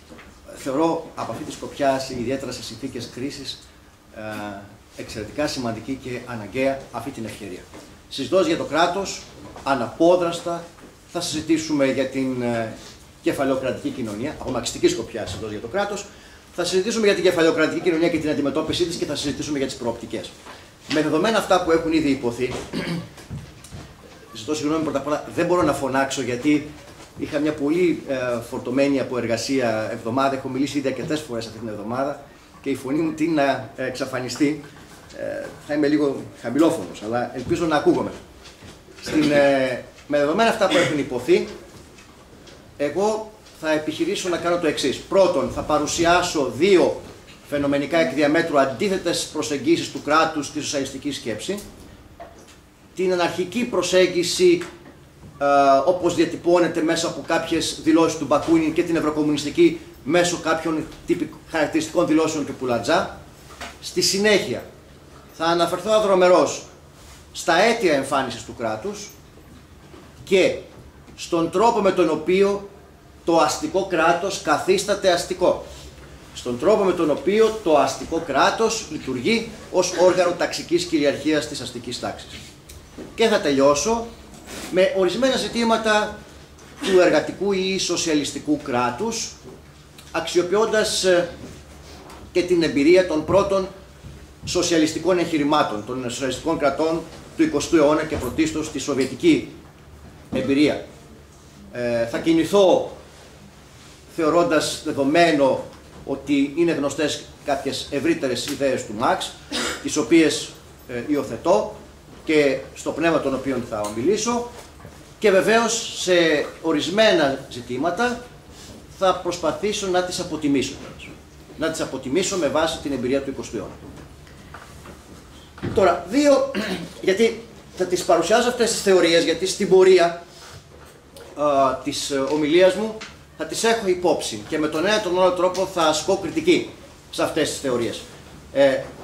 B: Θεωρώ από αυτή τη σκοπιά, ιδιαίτερα σε συνθήκες κρίσης, εξαιρετικά σημαντική και αναγκαία αυτή την ευκαιρία. Συζητώντας για το κράτος, αναπόδραστα θα συζητήσουμε για την κεφαλαιοκρατική κοινωνία, από μαρξιστική σκοπιά συζητώντας για το κράτος, θα συζητήσουμε για την κεφαλαιοκρατική κοινωνία και την αντιμετώπιση της και θα συζητήσουμε για τις προοπτικές. Με δεδομένα αυτά που έχουν ήδη υποθεί, ζητώ συγγνώμη πρώτα απ' όλα, δεν μπορώ να φωνάξω γιατί είχα μια πολύ φορτωμένη από εργασία εβδομάδα. Έχω μιλήσει ήδη αρκετές φορές αυτή την εβδομάδα και η φωνή μου τείνει να εξαφανιστεί. Θα είμαι λίγο χαμηλόφωνος, αλλά ελπίζω να ακούγομαι. Με δεδομένα αυτά που έχουν υποθεί, εγώ θα επιχειρήσω να κάνω το εξής. Πρώτον, θα παρουσιάσω δύο φαινομενικά εκ διαμέτρου αντίθετες προσεγγίσεις του κράτους στη σοσιαλιστική σκέψη. Την αναρχική προσέγγιση, όπως διατυπώνεται μέσα από κάποιες δηλώσεις του Μπακούνιν, και την ευρωκομμουνιστική μέσω κάποιων χαρακτηριστικών δηλώσεων του Πουλατζά. Στη συνέχεια θα αναφερθώ αδρομερώς στα αίτια εμφάνισης του κράτους και στον τρόπο με τον οποίο το αστικό κράτος καθίσταται αστικό. Στον τρόπο με τον οποίο το αστικό κράτος λειτουργεί ως όργανο ταξικής κυριαρχίας της αστικής τάξης. Και θα τελειώσω με ορισμένα ζητήματα του εργατικού ή σοσιαλιστικού κράτους, αξιοποιώντας και την εμπειρία των πρώτων σοσιαλιστικών εγχειρημάτων, των σοσιαλιστικών κρατών του 20ου αιώνα και πρωτίστως τη σοβιετική εμπειρία. Θα κινηθώ θεωρώντας δεδομένο ότι είναι γνωστές κάποιες ευρύτερες ιδέες του Μάρξ, τις οποίες υιοθετώ και στο πνεύμα των οποίων θα ομιλήσω, και βεβαίως σε ορισμένα ζητήματα θα προσπαθήσω να τις αποτιμήσω. Να τις αποτιμήσω με βάση την εμπειρία του 20ου αιώνα. Τώρα, γιατί θα τις παρουσιάσω αυτές τις θεωρίες, γιατί στην πορεία της ομιλίας μου θα τις έχω υπόψη και με τον ένα τον άλλο τρόπο θα ασκώ κριτική σε αυτές τις θεωρίες.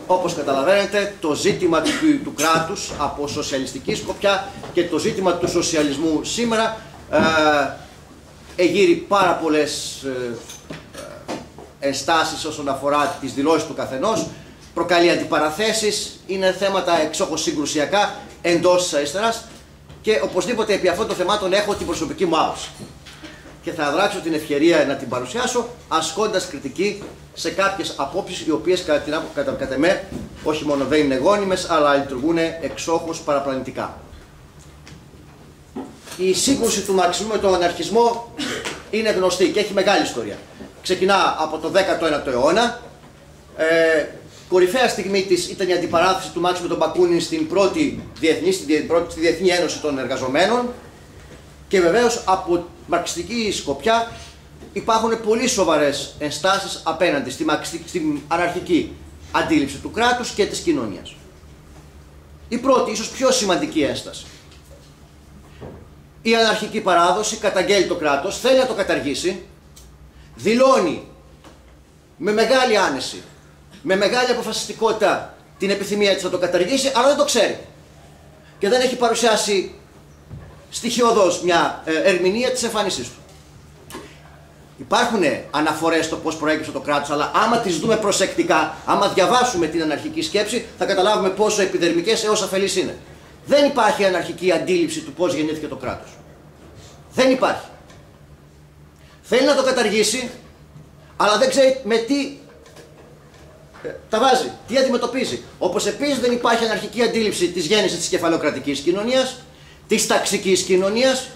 B: Όπως καταλαβαίνετε, το ζήτημα του κράτους από σοσιαλιστική σκοπιά και το ζήτημα του σοσιαλισμού σήμερα εγείρει πάρα πολλές ενστάσεις όσον αφορά τις δηλώσεις του καθενός, προκαλεί αντιπαραθέσεις, είναι θέματα εξόχως συγκρουσιακά εντός της αριστεράς και οπωσδήποτε επί αυτών των θεμάτων έχω την προσωπική μου άποψη. Και θα δράξω την ευκαιρία να την παρουσιάσω ασκώντας κριτική σε κάποιες απόψεις οι οποίες κατά εμέ όχι μόνο δεν είναι γόνιμες αλλά λειτουργούν εξόχως παραπλανητικά. Η σύγκρουση του μαρξισμού με τον αναρχισμό είναι γνωστή και έχει μεγάλη ιστορία. ξεκινά από το 19ο αιώνα. Κορυφαία στιγμή της ήταν η αντιπαράθεση του Μάρξ με τον Μπακούνιν στην πρώτη στη Διεθνή Ένωση των Εργαζομένων, και βεβαίως από μαρξιστική σκοπιά υπάρχουν πολύ σοβαρές ενστάσεις απέναντι στην αναρχική αντίληψη του κράτους και της κοινωνίας. Η πρώτη, ίσως πιο σημαντική ένσταση. Η αναρχική παράδοση καταγγέλει το κράτος, θέλει να το καταργήσει, δηλώνει με μεγάλη άνεση, με μεγάλη αποφασιστικότητα την επιθυμία της να το καταργήσει, αλλά δεν το ξέρει. Και δεν έχει παρουσιάσει στοιχειοδός μια ερμηνεία της εμφάνισής του. Υπάρχουν αναφορές στο πώς προέκυψε το κράτος, αλλά άμα τις δούμε προσεκτικά, άμα διαβάσουμε την αναρχική σκέψη, θα καταλάβουμε πόσο επιδερμικές έως αφελείς είναι. Δεν υπάρχει αναρχική αντίληψη του πώς γεννήθηκε το κράτος. Δεν υπάρχει. Θέλει να το καταργήσει, αλλά δεν ξέρει με τι τα βάζει, τι αντιμετωπίζει. Όπως επίσης δεν υπάρχει αναρχική αντίληψη της γέννησης της κεφαλαιοκρατικής κοινωνίας, της ταξικής κοινωνίας.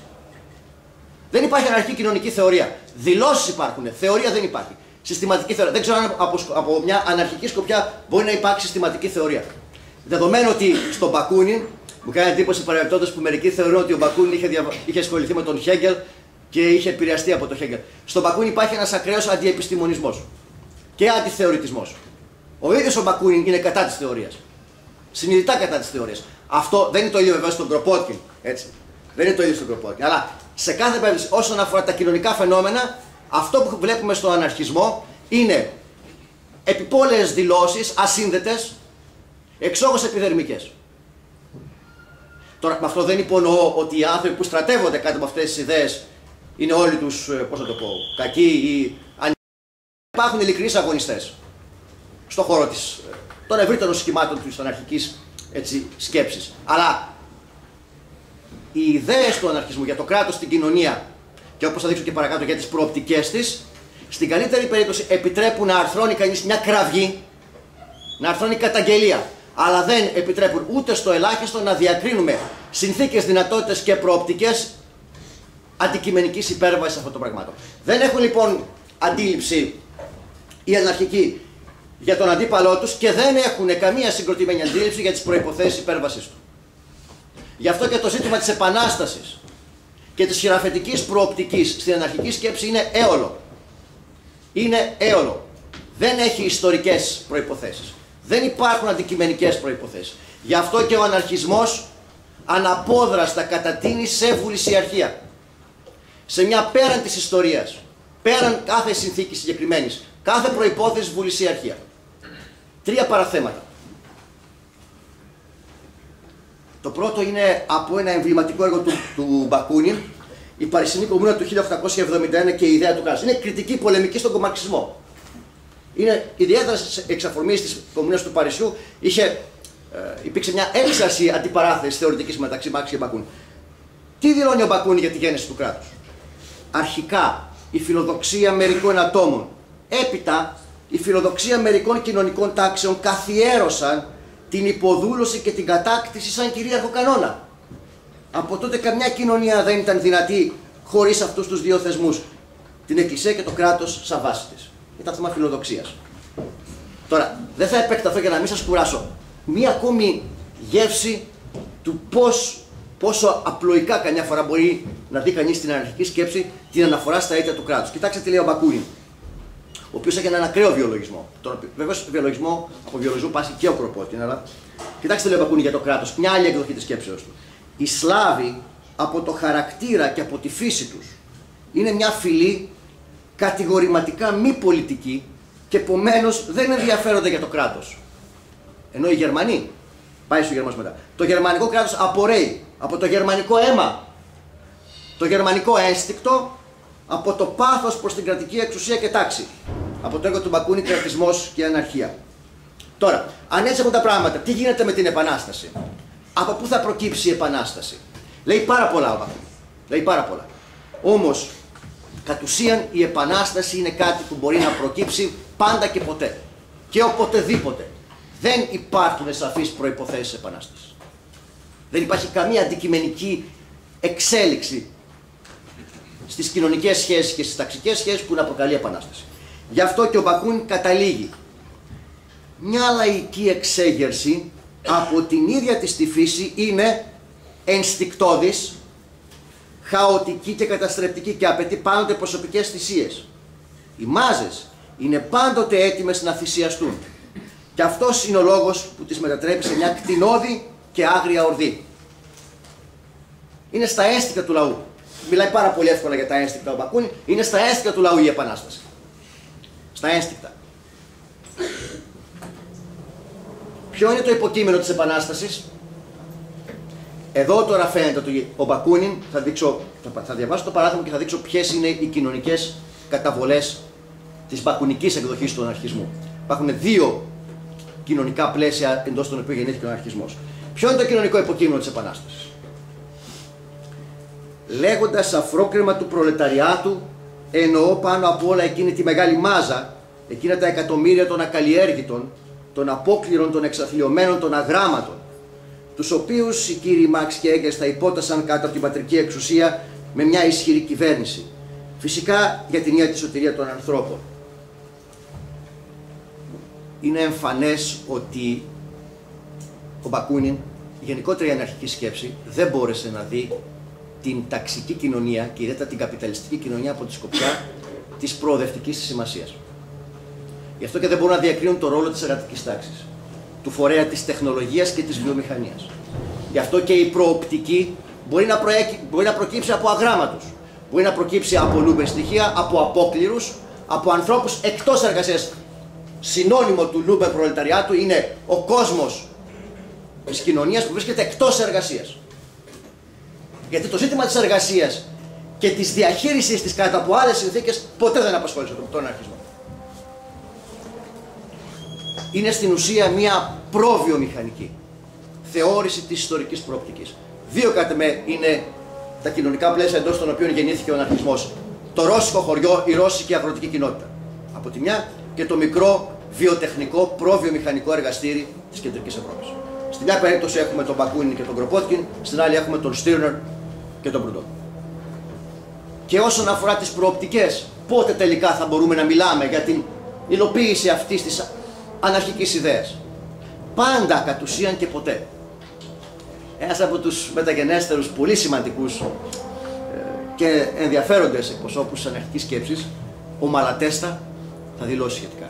B: Δεν υπάρχει αναρχική κοινωνική θεωρία. Δηλώσεις υπάρχουν, θεωρία δεν υπάρχει. Συστηματική θεωρία. Δεν ξέρω αν από μια αναρχική σκοπιά μπορεί να υπάρξει συστηματική θεωρία. Δεδομένου ότι στον Μπακούνιν, μου κάνει εντύπωση παρεμπιπτόντως που μερικοί θεωρούν ότι ο Μπακούνιν είχε ασχοληθεί με τον Χέγκελ και είχε επηρεαστεί από τον Χέγκελ. Στον Μπακούνιν υπάρχει ένας ακραίος αντιεπιστημονισμός και αντιθεωρητισμός. Ο ίδιος ο Μπακούνιν είναι κατά της θεωρίας. Συνειδητά κατά της θεωρίας. Αυτό δεν είναι το ίδιο βέβαια στον Κροπότκιν. Έτσι. Δεν είναι το ίδιο στον Κροπότκιν. Αλλά σε κάθε περίπτωση, όσον αφορά τα κοινωνικά φαινόμενα, αυτό που βλέπουμε στον αναρχισμό είναι επιπόλαιες δηλώσεις, ασύνδετες, εξόχως επιδερμικές. Τώρα, με αυτό δεν υπονοώ ότι οι άνθρωποι που στρατεύονται κάτω από αυτές τις ιδέες είναι όλοι τους, πώς θα το πω, κακοί ή αν υπάρχουν ειλικρινείς αγωνιστές στον χώρο των ευρύτερων σχημάτων της αναρχικής σκέψης. Αλλά οι ιδέες του αναρχισμού για το κράτος στην κοινωνία και όπως θα δείξω και παρακάτω για τις προοπτικές της, στην καλύτερη περίπτωση επιτρέπουν να αρθρώνει κανείς μια κραυγή, να αρθρώνει καταγγελία, αλλά δεν επιτρέπουν ούτε στο ελάχιστο να διακρίνουμε συνθήκες, δυνατότητες και προοπτικές αντικειμενικής υπέρβασης αυτών των πραγμάτων. Δεν έχουν λοιπόν αντίληψη οι αναρχικοί για τον αντίπαλό τους και δεν έχουν καμία συγκροτημένη αντίληψη για τις προϋποθέσεις υπέρβασης του. Γι' αυτό και το ζήτημα της επανάστασης και της χειραφετικής προοπτικής στην αναρχική σκέψη είναι έολο. Είναι έολο. Δεν έχει ιστορικές προϋποθέσεις. Δεν υπάρχουν αντικειμενικές προϋποθέσεις. Γι' αυτό και ο αναρχισμός αναπόδραστα κατατείνει σε βουλησιαρχία. Σε μια πέραν της ιστορίας, πέραν κάθε συνθήκης συγκεκριμένης, κάθε προϋπόθεση βουλησιαρχία. Τρία παραθέματα. Το πρώτο είναι από ένα εμβληματικό έργο του Μπακούνιν, η Παρισινή Κομμούνα του 1871 και η ιδέα του κράτους. Είναι κριτική πολεμική στον κομμαρξισμό. Είναι ιδιαίτερα εξ αφορμής της Κομμούνας του Παρισιού, υπήρξε μια έξαρση αντιπαράθεσης θεωρητικής μεταξύ Μάρξ και Μπακούνιν. Τι δηλώνει ο Μπακούνιν για τη γέννηση του κράτους? Αρχικά, η φιλοδοξία μερικών ατόμων. Έπειτα, η φιλοδοξία μερικών κοινωνικών τάξεων καθιέρωσαν την υποδούλωση και την κατάκτηση σαν κυρίαρχο κανόνα. Από τότε καμιά κοινωνία δεν ήταν δυνατή χωρίς αυτούς τους δύο θεσμούς, την Εκκλησία και το κράτος σαν βάση της. Ήταν θέμα φιλοδοξίας. Τώρα, δεν θα επεκταθώ για να μην σας κουράσω. Μία ακόμη γεύση του πόσο απλοϊκά καμιά φορά μπορεί να δει κανείς στην αναρχική σκέψη την αναφορά στα αίτια του κράτους. Κοιτάξτε τι λέει ο Μπακούνιν, ο οποίος έχει έναν ακραίο βιολογισμό. Βεβαίως, από βιολογισμό πάσχει και ο Κροπότκιν, αλλά κοιτάξτε τι λέει ο Μπακούνιν για το κράτος, μια άλλη εκδοχή της σκέψεως του. Οι Σλάβοι από το χαρακτήρα και από τη φύση τους είναι μια φυλή κατηγορηματικά μη πολιτική και επομένως δεν ενδιαφέρονται για το κράτος. Ενώ οι Γερμανοί, πάει στους Γερμανούς μετά, το γερμανικό κράτος απορρέει από το γερμανικό αίμα, το γερμανικό ένστικτο, από το πάθος προς την κρατική εξουσία και τάξη. Από το έργο του Μπακούνιν, κρατισμός και αναρχία. Τώρα, αν έτσι έχουν τα πράγματα, τι γίνεται με την Επανάσταση? Από πού θα προκύψει η Επανάσταση? Λέει πάρα πολλά ο Μπακούνιν. Λέει πάρα πολλά. Όμως, κατ' ουσίαν η Επανάσταση είναι κάτι που μπορεί να προκύψει πάντα και ποτέ. Και οποτεδήποτε. Δεν υπάρχουν σαφείς προϋποθέσεις Επανάστασης. Δεν υπάρχει καμία αντικειμενική εξέλιξη στις κοινωνικές σχέσεις και στις ταξικές σχέσεις που να προκαλεί Επανάσταση. Γι' αυτό και ο Μπακούνιν καταλήγει. Μια λαϊκή εξέγερση από την ίδια της τη φύση είναι ενστικτώδης, χαοτική και καταστρεπτική και απαιτεί πάντοτε προσωπικές θυσίες. Οι μάζες είναι πάντοτε έτοιμες να θυσιαστούν. Και αυτός είναι ο λόγος που τις μετατρέπει σε μια κτηνώδη και άγρια ορδή. Είναι στα ένστικτα του λαού. Μιλάει πάρα πολύ εύκολα για τα ένστικτα ο Μπακούνιν. Είναι στα ένστικτα του λαού η Επανάσταση. Στα ένστικτα. Ποιο είναι το υποκείμενο της Επανάστασης? Εδώ τώρα φαίνεται ότι ο Μπακούνιν, θα διαβάσω το παράδειγμα και θα δείξω ποιες είναι οι κοινωνικές καταβολές της μπακουνικής εκδοχής του αναρχισμού. Υπάρχουν δύο κοινωνικά πλαίσια εντός των οποίων γεννήθηκε ο αναρχισμός. Ποιο είναι το κοινωνικό υποκείμενο της Επανάστασης? Λέγοντας αφρόκρεμα του προλεταριάτου, εννοώ πάνω απ' όλα εκείνη τη μεγάλη μάζα, εκείνα τα εκατομμύρια των ακαλλιέργητων, των απόκληρων, των εξαθλιωμένων, των αγράμματων, τους οποίους οι κύριοι Μάρξ και Έγκελς θα υπότασαν κάτω από την πατρική εξουσία με μια ισχυρή κυβέρνηση. Φυσικά για την ίδια τη σωτηρία των ανθρώπων. Είναι εμφανές ότι ο Μπακούνιν, γενικότερα η αναρχική σκέψη, δεν μπόρεσε να δει την ταξική κοινωνία και ιδιαίτερα την καπιταλιστική κοινωνία από τη σκοπιά της προοδευτικής της σημασίας. Γι' αυτό και δεν μπορούν να διακρίνουν το ρόλο της εργατικής τάξης, του φορέα της τεχνολογίας και της βιομηχανίας. Γι' αυτό και η προοπτική μπορεί να προκύψει από αγράμματους, μπορεί να προκύψει από λούμπερ στοιχεία, από απόκληρους, από ανθρώπους εκτός εργασίας. Συνώνυμο του λούμπερ προλεταριάτου είναι ο κόσμος της κοινωνίας που βρίσκεται εκτός εργασίας. Γιατί το ζήτημα της εργασίας και της διαχείρισης της κάτω από άλλες συνθήκες ποτέ δεν απασχόλησε τον αναρχισμό. Είναι στην ουσία μια προβιομηχανική θεώρηση της ιστορικής προοπτικής. Δύο κατά με είναι τα κοινωνικά πλαίσια εντός των οποίων γεννήθηκε ο αναρχισμός. Το ρώσικο χωριό, η ρώσικη αγροτική κοινότητα από τη μια και το μικρό βιοτεχνικό προβιομηχανικό εργαστήρι της κεντρικής Ευρώπης. Στην μια περίπτωση έχουμε τον Μπακούνιν και τον Κροπότκιν, στην άλλη έχουμε τον Στίρνερ και τον Προυντό. Και όσον αφορά τις προοπτικές, πότε τελικά θα μπορούμε να μιλάμε για την υλοποίηση αυτής της αναρχικής ιδέας? Πάντα, κατ' ουσίαν και ποτέ. Ένας από τους μεταγενέστερους πολύ σημαντικούς και ενδιαφέροντες εκπροσώπους της αναρχικής σκέψης, ο Μαλατέστα, θα δηλώσει σχετικά.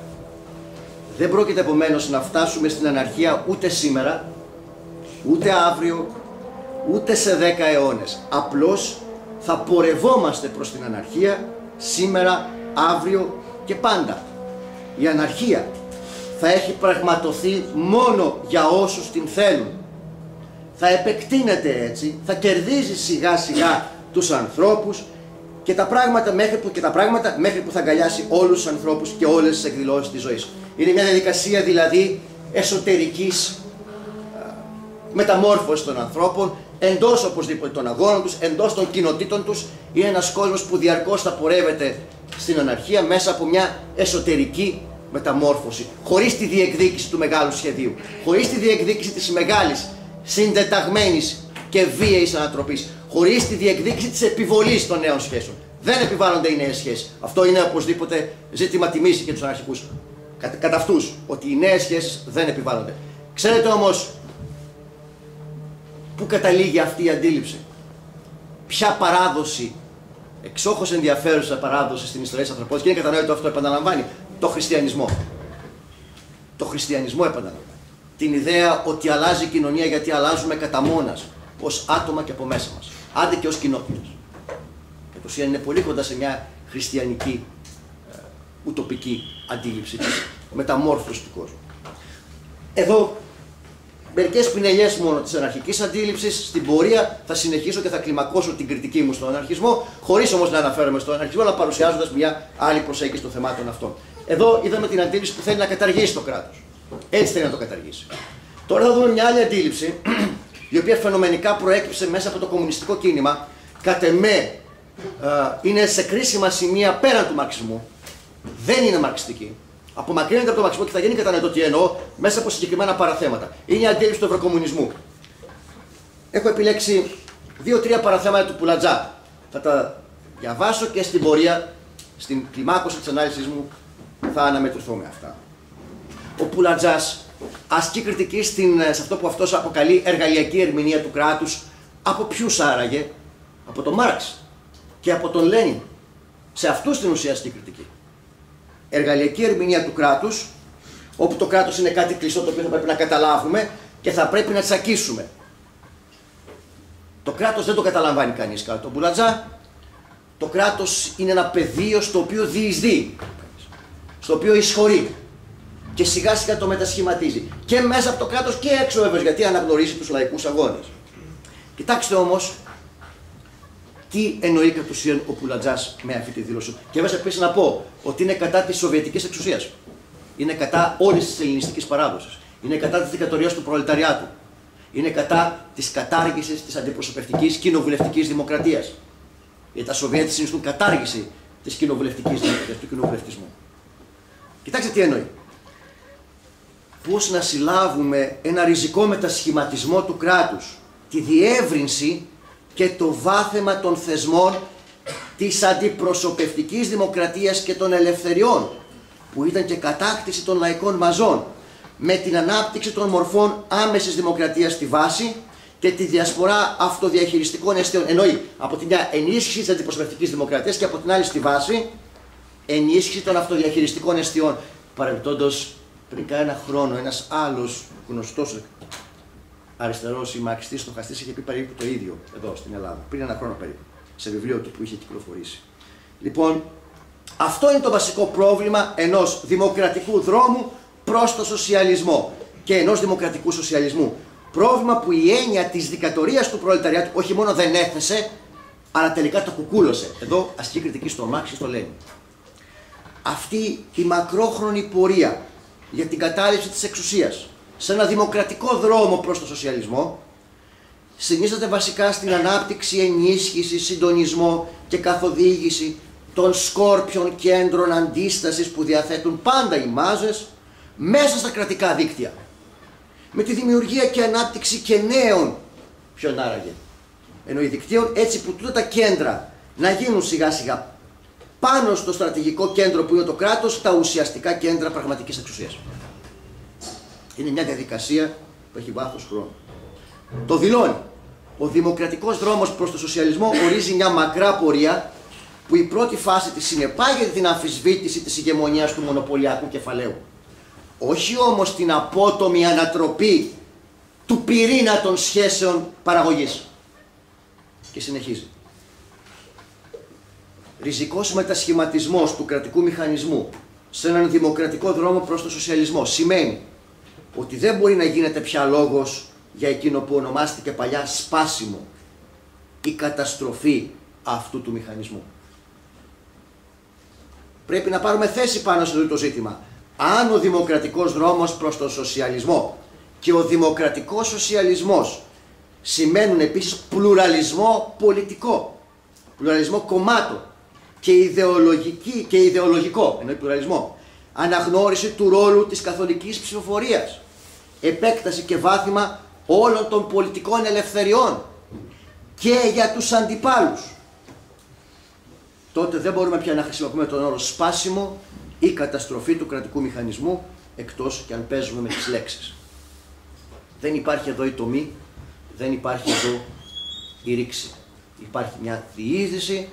B: Δεν πρόκειται επομένως να φτάσουμε στην αναρχία ούτε σήμερα, ούτε αύριο, ούτε σε 10 αιώνες. Απλώς θα πορευόμαστε προς την αναρχία σήμερα, αύριο και πάντα. Η αναρχία θα έχει πραγματοθεί μόνο για όσους την θέλουν. Θα επεκτείνεται έτσι, θα κερδίζει σιγά σιγά τους ανθρώπους και τα πράγματα μέχρι που θα αγκαλιάσει όλους τους ανθρώπους και όλες τις εκδηλώσεις της ζωής. Είναι μια διαδικασία δηλαδή εσωτερικής μεταμόρφωσης των ανθρώπων, εντός οπωσδήποτε των αγώνων τους, εντός των κοινοτήτων τους. Είναι ένας κόσμος που διαρκώς θα πορεύεται στην αναρχία μέσα από μια εσωτερική μεταμόρφωση, χωρίς τη διεκδίκηση του μεγάλου σχεδίου, χωρίς τη διεκδίκηση της μεγάλης, συντεταγμένης και βίαιης ανατροπής, χωρίς τη διεκδίκηση της επιβολής των νέων σχέσεων. Δεν επιβάλλονται οι νέες σχέσεις. Αυτό είναι οπωσδήποτε ζήτημα τιμής και τους αναρχικούς. Κατά αυτούς, ότι οι νέες σχέσεις δεν επιβάλλονται. Ξέρετε όμως πού καταλήγει αυτή η αντίληψη? Ποια παράδοση, εξόχως ενδιαφέρουσα παράδοση στην ιστορία της ανθρωπότητας, και είναι κατανοητό αυτό, επαναλαμβάνει το χριστιανισμό. Το χριστιανισμό επαναλαμβάνει την ιδέα ότι αλλάζει η κοινωνία γιατί αλλάζουμε κατά μόνας, ως άτομα και από μέσα μας, άντε και ως κοινότητες. Και το είναι πολύ κοντά σε μια χριστιανική ουτοπική αντίληψη της μεταμόρφωσης του κόσμου. Εδώ μερικές πινελιές μόνο της αναρχικής αντίληψης. Στην πορεία θα συνεχίσω και θα κλιμακώσω την κριτική μου στον αναρχισμό, χωρίς όμως να αναφέρομαι στον αναρχισμό, αλλά παρουσιάζοντας μια άλλη προσέγγιση των θεμάτων αυτών. Εδώ είδαμε την αντίληψη που θέλει να καταργήσει το κράτος. Έτσι θέλει να το καταργήσει. Τώρα θα δούμε μια άλλη αντίληψη, η οποία φαινομενικά προέκυψε μέσα από το κομμουνιστικό κίνημα. Κατ' εμέ είναι σε κρίσιμα σημεία πέραν του μαρξισμού. Δεν είναι μαρξιστική. Απομακρύνεται από το μαρξισμό και θα γίνει κατανοητό τι εννοώ μέσα από συγκεκριμένα παραθέματα. Είναι η αντίληψη του ευρωκομμουνισμού. Έχω επιλέξει 2-3 παραθέματα του Πουλατζά. Θα τα διαβάσω και στην πορεία, στην κλιμάκωση της ανάλυσης μου, θα αναμετρηθώ με αυτά. Ο Πουλατζάς ασκεί κριτική σε αυτό που αυτός αποκαλεί εργαλειακή ερμηνεία του κράτους. Από ποιους άραγε? Από τον Μάρξ και από τον Λένιν. Σε αυτούς στην ουσία ασκεί κριτική. Εργαλειακή ερμηνεία του κράτους, όπου το κράτος είναι κάτι κλειστό το οποίο θα πρέπει να καταλάβουμε και θα πρέπει να τσακίσουμε. Το κράτος δεν το καταλαμβάνει κανείς κατά τον Πουλατζά. Το κράτος είναι ένα πεδίο στο οποίο διεισδύει, στο οποίο εισχωρεί και σιγά σιγά το μετασχηματίζει. Και μέσα από το κράτος και έξω βέβαια, γιατί αναγνωρίζει τους λαϊκούς αγώνες. Κοιτάξτε όμως τι εννοεί κατ' ουσίαν ο Πουλατζάς με αυτή τη δήλωση. Και βέβαια επίσης να πω ότι είναι κατά της σοβιετικής εξουσίας. Είναι κατά όλης της ελληνιστικής παράδοσης. Είναι κατά της δικτατορίας του προλεταριάτου. Είναι κατά της κατάργησης της αντιπροσωπευτικής κοινοβουλευτικής δημοκρατίας. Γιατί τα Σοβιέτια συνιστούν κατάργηση της κοινοβουλευτικής δημοκρατίας, του κοινοβουλευτισμού. Κοιτάξτε τι εννοεί. Πώς να συλλάβουμε ένα ριζικό μετασχηματισμό του κράτους, τη διεύρυνση και το βάθεμα των θεσμών της αντιπροσωπευτικής δημοκρατίας και των ελευθεριών, που ήταν και κατάκτηση των λαϊκών μαζών, με την ανάπτυξη των μορφών άμεσης δημοκρατίας στη βάση και τη διασπορά αυτοδιαχειριστικών αισθιών. Εννοεί από τη μια ενίσχυση της αντιπροσωπευτικής δημοκρατίας και από την άλλη στη βάση ενίσχυση των αυτοδιαχειριστικών αισθιών. Παρεμπιπτόντως, πριν κάνα χρόνο, ένας άλλος γνωστός αριστερός ή μαρξιστής στοχαστής είχε πει περίπου το ίδιο εδώ στην Ελλάδα, πριν ένα χρόνο περίπου, σε βιβλίο του που είχε κυκλοφορήσει. Λοιπόν, αυτό είναι το βασικό πρόβλημα ενός δημοκρατικού δρόμου προς το σοσιαλισμό και ενός δημοκρατικού σοσιαλισμού. Πρόβλημα που η έννοια της δικτατορίας του προλεταριάτου όχι μόνο δεν έθεσε, αλλά τελικά το κουκούλωσε. Εδώ ασκεί κριτική στο Μάρξ και στο Λένιν. Αυτή η μακρόχρονη πορεία για την κατάληψη της εξουσίας σε ένα δημοκρατικό δρόμο προς το σοσιαλισμό συνίσταται βασικά στην ανάπτυξη, ενίσχυση, συντονισμό και καθοδήγηση των σκόρπιων κέντρων αντίστασης που διαθέτουν πάντα οι μάζες μέσα στα κρατικά δίκτυα. Με τη δημιουργία και ανάπτυξη και νέων, ποιον άραγε, εννοεί δικτύων, έτσι που τούτα τα κέντρα να γίνουν σιγά σιγά πάνω στο στρατηγικό κέντρο που είναι το κράτος, τα ουσιαστικά κέντρα πραγματικής εξουσίας. Είναι μια διαδικασία που έχει βάθος χρόνου. Το δηλώνει. Ο δημοκρατικός δρόμος προς το σοσιαλισμό ορίζει μια μακρά πορεία που η πρώτη φάση της συνεπάγεται την αμφισβήτηση της ηγεμονίας του μονοπωλιακού κεφαλαίου. Όχι όμως την απότομη ανατροπή του πυρήνα των σχέσεων παραγωγής. Και συνεχίζει. Ριζικός μετασχηματισμός του κρατικού μηχανισμού σε έναν δημοκρατικό δρόμο προς το σοσιαλισμό σημαίνει ότι δεν μπορεί να γίνεται πια λόγος για εκείνο που ονομάστηκε παλιά σπάσιμο, η καταστροφή αυτού του μηχανισμού. Πρέπει να πάρουμε θέση πάνω σε αυτό το ζήτημα. Αν ο δημοκρατικός δρόμος προς τον σοσιαλισμό και ο δημοκρατικός σοσιαλισμός σημαίνουν επίσης πλουραλισμό πολιτικό, πλουραλισμό κομμάτων και ιδεολογικό, εννοεί πλουραλισμό, αναγνώριση του ρόλου της καθολικής ψηφοφορίας, επέκταση και βάθημα όλων των πολιτικών ελευθεριών και για τους αντιπάλους, τότε δεν μπορούμε πια να χρησιμοποιούμε τον όρο σπάσιμο ή καταστροφή του κρατικού μηχανισμού, εκτός και αν παίζουμε με τις λέξεις. Δεν υπάρχει εδώ η τομή, δεν υπάρχει εδώ η ρήξη. Υπάρχει μια διείσδυση,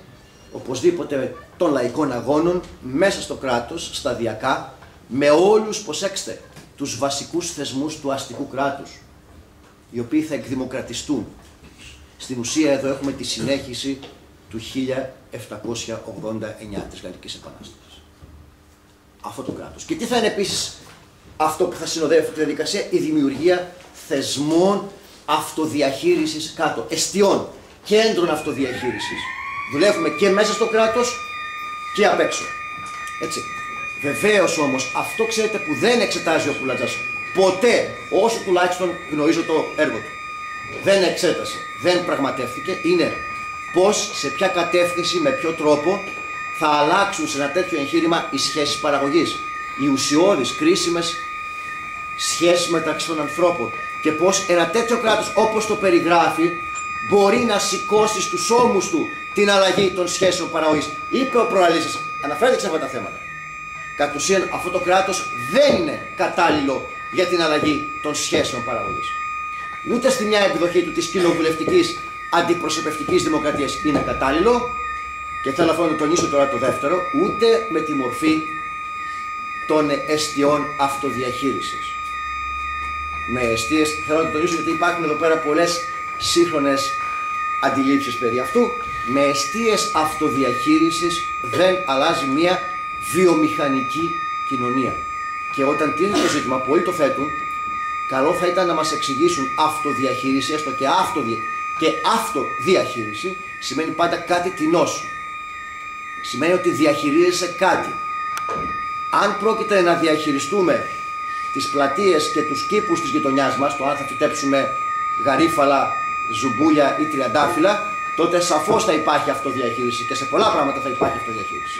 B: οπωσδήποτε, των λαϊκών αγώνων μέσα στο κράτος, σταδιακά, με όλους, προσέξτε, τους βασικούς θεσμούς του αστικού κράτους, οι οποίοι θα εκδημοκρατιστούν. Στην ουσία εδώ έχουμε τη συνέχιση του 1789 της Γαλλικής Επανάστασης. Αυτό το κράτος. Και τι θα είναι επίσης αυτό που θα συνοδεύει αυτή τη διαδικασία? Η δημιουργία θεσμών αυτοδιαχείρισης κάτω, εστιών, κέντρων αυτοδιαχείρισης. Δουλεύουμε και μέσα στο κράτος και απ' έξω. Έτσι. Βεβαίως όμως, αυτό ξέρετε που δεν εξετάζει ο Πουλατζάς ποτέ, όσο τουλάχιστον γνωρίζω το έργο του. Δεν εξέτασε, δεν πραγματεύτηκε, είναι πώς, σε ποια κατεύθυνση, με ποιο τρόπο θα αλλάξουν σε ένα τέτοιο εγχείρημα οι σχέσεις παραγωγής, οι ουσιώδεις, κρίσιμες σχέσεις μεταξύ των ανθρώπων και πώς ένα τέτοιο κράτος όπως το περιγράφει μπορεί να σηκώσει στους ώμους του την αλλαγή των σχέσεων παραγωγής. Είπε ο προαλής σας, αναφέρεται σε αυτά τα θέματα. κατ' ουσίαν αυτό το κράτος δεν είναι κατάλληλο για την αλλαγή των σχέσεων παραγωγής. Ούτε στη μια εκδοχή του της κοινοβουλευτικής αντιπροσωπευτικής δημοκρατίας είναι κατάλληλο, και θέλω αυτό να το τονίσω τώρα το δεύτερο, ούτε με τη μορφή των εστιών αυτοδιαχείρισης. Με εστίες, θέλω να το τονίσω γιατί υπάρχουν εδώ πέρα πολλές σύγχρονες αντιλήψεις περί αυτού. Με εστίες αυτοδιαχείρισης δεν αλλάζει μια βιομηχανική κοινωνία. Και όταν τίθεται το ζήτημα, πολλοί το θέτουν, καλό θα ήταν να μας εξηγήσουν αυτοδιαχείριση, έστω και αυτοδιαχείριση, σημαίνει πάντα κάτι τεινός. Σημαίνει ότι διαχειρίζεσαι κάτι. Αν πρόκειται να διαχειριστούμε τις πλατείες και τους κήπους της γειτονιάς μας, το αν θα φυτέψουμε γαρίφαλα, ζουμπούλια ή τριαντάφυλλα, τότε σαφώς θα υπάρχει αυτοδιαχείριση και σε πολλά πράγματα θα υπάρχει αυτοδιαχείριση.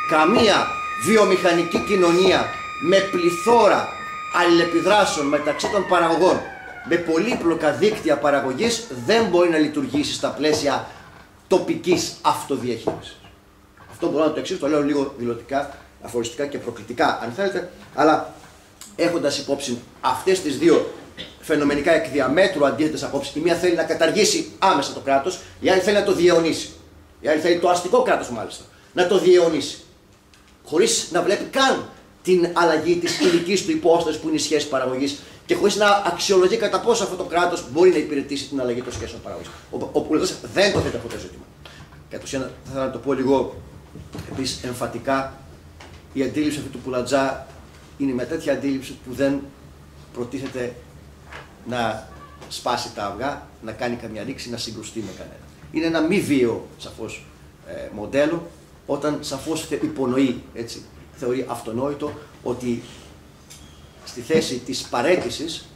B: Καμία βιομηχανική κοινωνία με πληθώρα αλληλεπιδράσεων μεταξύ των παραγωγών, με πολύπλοκα δίκτυα παραγωγής, δεν μπορεί να λειτουργήσει στα πλαίσια τοπικής αυτοδιαχείρισης. Αυτό μπορώ να το εξηγήσω, το λέω λίγο δηλωτικά, αφοριστικά και προκλητικά αν θέλετε, αλλά έχοντας υπόψη αυτές τις δύο φαινομενικά εκ διαμέτρου αντίθετες απόψεις, η μία θέλει να καταργήσει άμεσα το κράτος, η άλλη θέλει να το διαιωνίσει. Η άλλη θέλει το αστικό κράτος μάλιστα να το διαιωνίσει. Χωρίς να βλέπει καν την αλλαγή της υλικής του υπόστασης που είναι η σχέση παραγωγής και χωρίς να αξιολογεί κατά πόσο αυτό το κράτος μπορεί να υπηρετήσει την αλλαγή των σχέσεων παραγωγής. Ο Πουλατζάς δεν το θέτει αυτό το ζήτημα. Κατ' ουσίαν θα ήθελα να το πω λίγο επίσης εμφατικά, η αντίληψη αυτή του Πουλατζά είναι με τέτοια αντίληψη που δεν προτίθεται να σπάσει τα αυγά, να κάνει καμιά ρήξη, να συγκρουστεί με κανένα. Είναι ένα μη βίαιο σαφώς μοντέλο, όταν σαφώς υπονοεί, έτσι, θεωρεί αυτονόητο ότι στη θέση της παραίτησης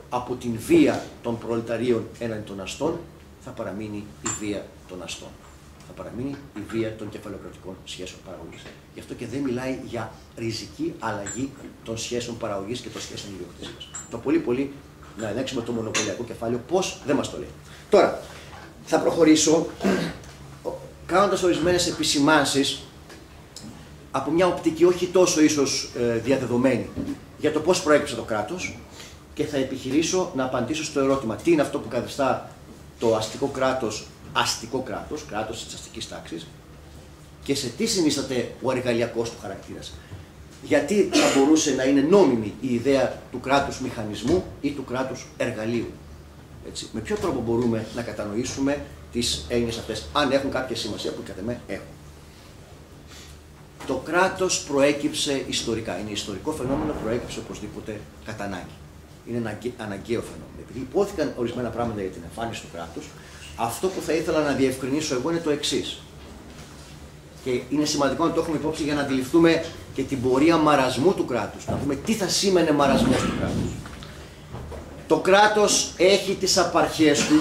B: από την βία των προλεταρίων έναντι των αστών θα παραμείνει η βία των αστών. Θα παραμείνει η βία των κεφαλοκρατικών σχέσεων παραγωγής. Γι' αυτό και δεν μιλάει για ριζική αλλαγή των σχέσεων παραγωγής και των σχέσεων ιδιοκτησίας. Το πολύ να ελέγξουμε το μονοπωλιακό κεφάλαιο, πώς δεν μας το λέει. Τώρα, θα προχωρήσω κάνοντας ορισμένες επισημάνσεις από μια οπτική όχι τόσο ίσως διαδεδομένη για το πώς προέκυψε το κράτος και θα επιχειρήσω να απαντήσω στο ερώτημα τι είναι αυτό που καθιστά το αστικό κράτος αστικό κράτος, κράτος της αστικής τάξης και σε τι συνίσταται ο εργαλειακός του χαρακτήρας. Γιατί θα μπορούσε να είναι νόμιμη η ιδέα του κράτους μηχανισμού ή του κράτους εργαλείου. Έτσι. Με ποιο τρόπο μπορούμε να κατανοήσουμε τις έννοιες αυτές, αν έχουν κάποια σημασία που κατά με έχουν. Το κράτος προέκυψε ιστορικά. Είναι ιστορικό φαινόμενο, προέκυψε οπωσδήποτε κατά ανάγκη. Είναι ένα αναγκαίο φαινόμενο. Επειδή υπόθηκαν ορισμένα πράγματα για την εμφάνιση του κράτους, αυτό που θα ήθελα να διευκρινίσω εγώ είναι το εξής. Και είναι σημαντικό να το έχουμε υπόψη για να αντιληφθούμε και την πορεία μαρασμού του κράτους. Να δούμε τι θα σήμαινε μαρασμός του κράτους. Το κράτος έχει τις απαρχές του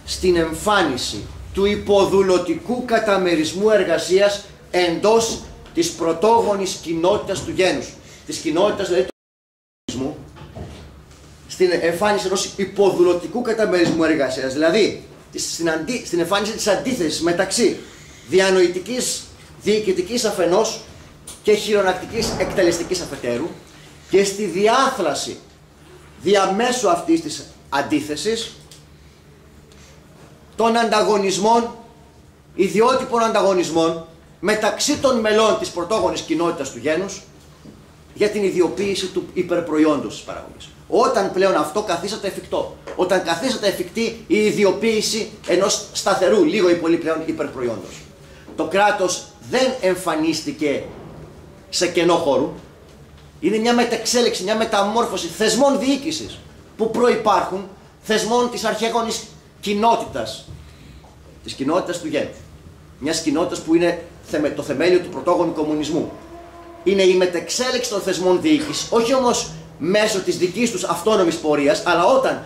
B: στην εμφάνιση του υποδουλωτικού καταμερισμού εργασίας εντός της πρωτόγονης κοινότητας του γένους. Της κοινότητας δηλαδή του καταμερισμού, στην εμφάνιση ενός υποδουλωτικού καταμερισμού εργασίας. Δηλαδή, στην εμφάνιση της αντίθεσης μεταξύ διανοητικής διοικητικής αφενός και χειρονακτικής εκτελεστικής αφετέρου και στη διάθλαση διαμέσου αυτής της αντίθεσης των ανταγωνισμών, ιδιότυπων ανταγωνισμών μεταξύ των μελών της πρωτόγονης κοινότητας του γένους για την ιδιοποίηση του υπερπροϊόντος της παραγωγής. Όταν πλέον αυτό καθίσταται εφικτό, όταν καθίσταται εφικτή η ιδιοποίηση ενός σταθερού, λίγο ή πολύ πλέον υπερπροϊόντος. Το κράτος δεν εμφανίστηκε σε κενό χώρου, είναι μια μεταξέλιξη, μια μεταμόρφωση θεσμών διοίκησης που προϋπάρχουν, θεσμών της αρχαίγονης κοινότητας, της κοινότητας του γένου. Μιας κοινότητας που είναι το θεμέλιο του πρωτόγονου κομμουνισμού. Είναι η μετεξέλιξη των θεσμών διοίκησης, όχι όμως μέσω της δικής τους αυτόνομης πορείας, αλλά όταν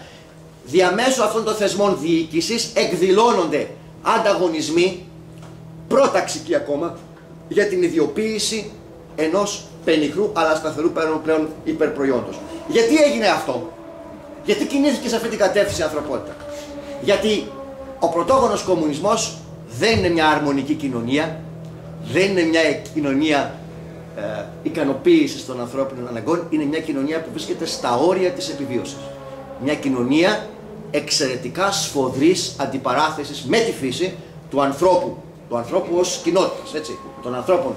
B: διαμέσου αυτών των θεσμών διοίκησης εκδηλώνονται ανταγωνισμοί, πρόταξικοι ακόμα, για την ιδιοποίηση ενός πενιχρού αλλά σταθερού πλέον υπερπροϊόντος. Γιατί έγινε αυτό? Γιατί κινήθηκε σε αυτή την κατεύθυνση η ανθρωπότητα? Γιατί ο πρωτόγονος κομμουνισμός δεν είναι μια αρμονική κοινωνία, δεν είναι μια κοινωνία ικανοποίησης των ανθρώπινων αναγκών, είναι μια κοινωνία που βρίσκεται στα όρια της επιβίωσης. Μια κοινωνία εξαιρετικά σφοδρής αντιπαράθεσης με τη φύση του ανθρώπου ως κοινότητας, έτσι, των ανθρώπων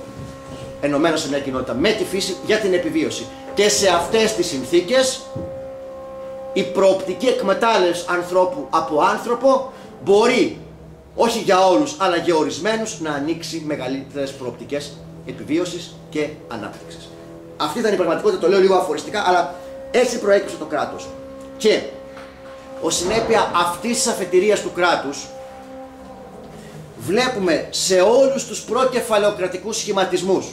B: ενωμένος σε μια κοινότητα με τη φύση για την επιβίωση. Και σε αυτές τις συνθήκες η προοπτική εκμετάλλευση ανθρώπου από άνθρωπο μπορεί, όχι για όλους, αλλά για ορισμένους, να ανοίξει μεγαλύτερες προοπτικές επιβίωσης και ανάπτυξης. Αυτή ήταν η πραγματικότητα, το λέω λίγο αφοριστικά, αλλά έτσι προέκυψε το κράτος. Και ως συνέπεια αυτής της αφετηρίας του κράτους, βλέπουμε σε όλους τους προκεφαλαιοκρατικούς σχηματισμούς,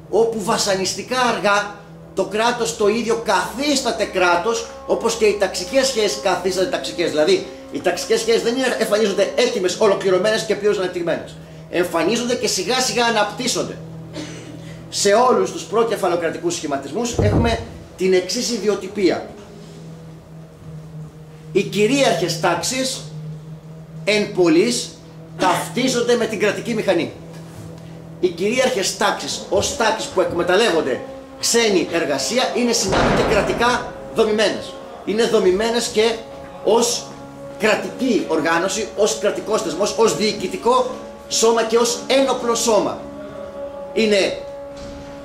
B: όπου βασανιστικά αργά το κράτος το ίδιο καθίσταται κράτος, όπως και οι ταξικές σχέσεις καθίσταται ταξικές. Δηλαδή, οι ταξικές σχέσεις δεν εμφανίζονται έτοιμες, ολοκληρωμένες και πλήρως αναπτυγμένες. Εμφανίζονται και σιγά σιγά αναπτύσσονται. Σε όλους τους προκεφαλαιοκρατικούς σχηματισμούς έχουμε την εξής ιδιοτυπία. Οι κυρίαρχες τάξεις εν πολλοίς ταυτίζονται με την κρατική μηχανή. Οι κυρίαρχες τάξεις ως τάξεις που εκμεταλλεύονται ξένη εργασία είναι συνάλληλα και κρατικά δομημένες. Είναι δομημένες και ως κρατική οργάνωση, ως κρατικός θεσμός, ως διοικητικό σώμα και ως ένοπλο σώμα. Είναι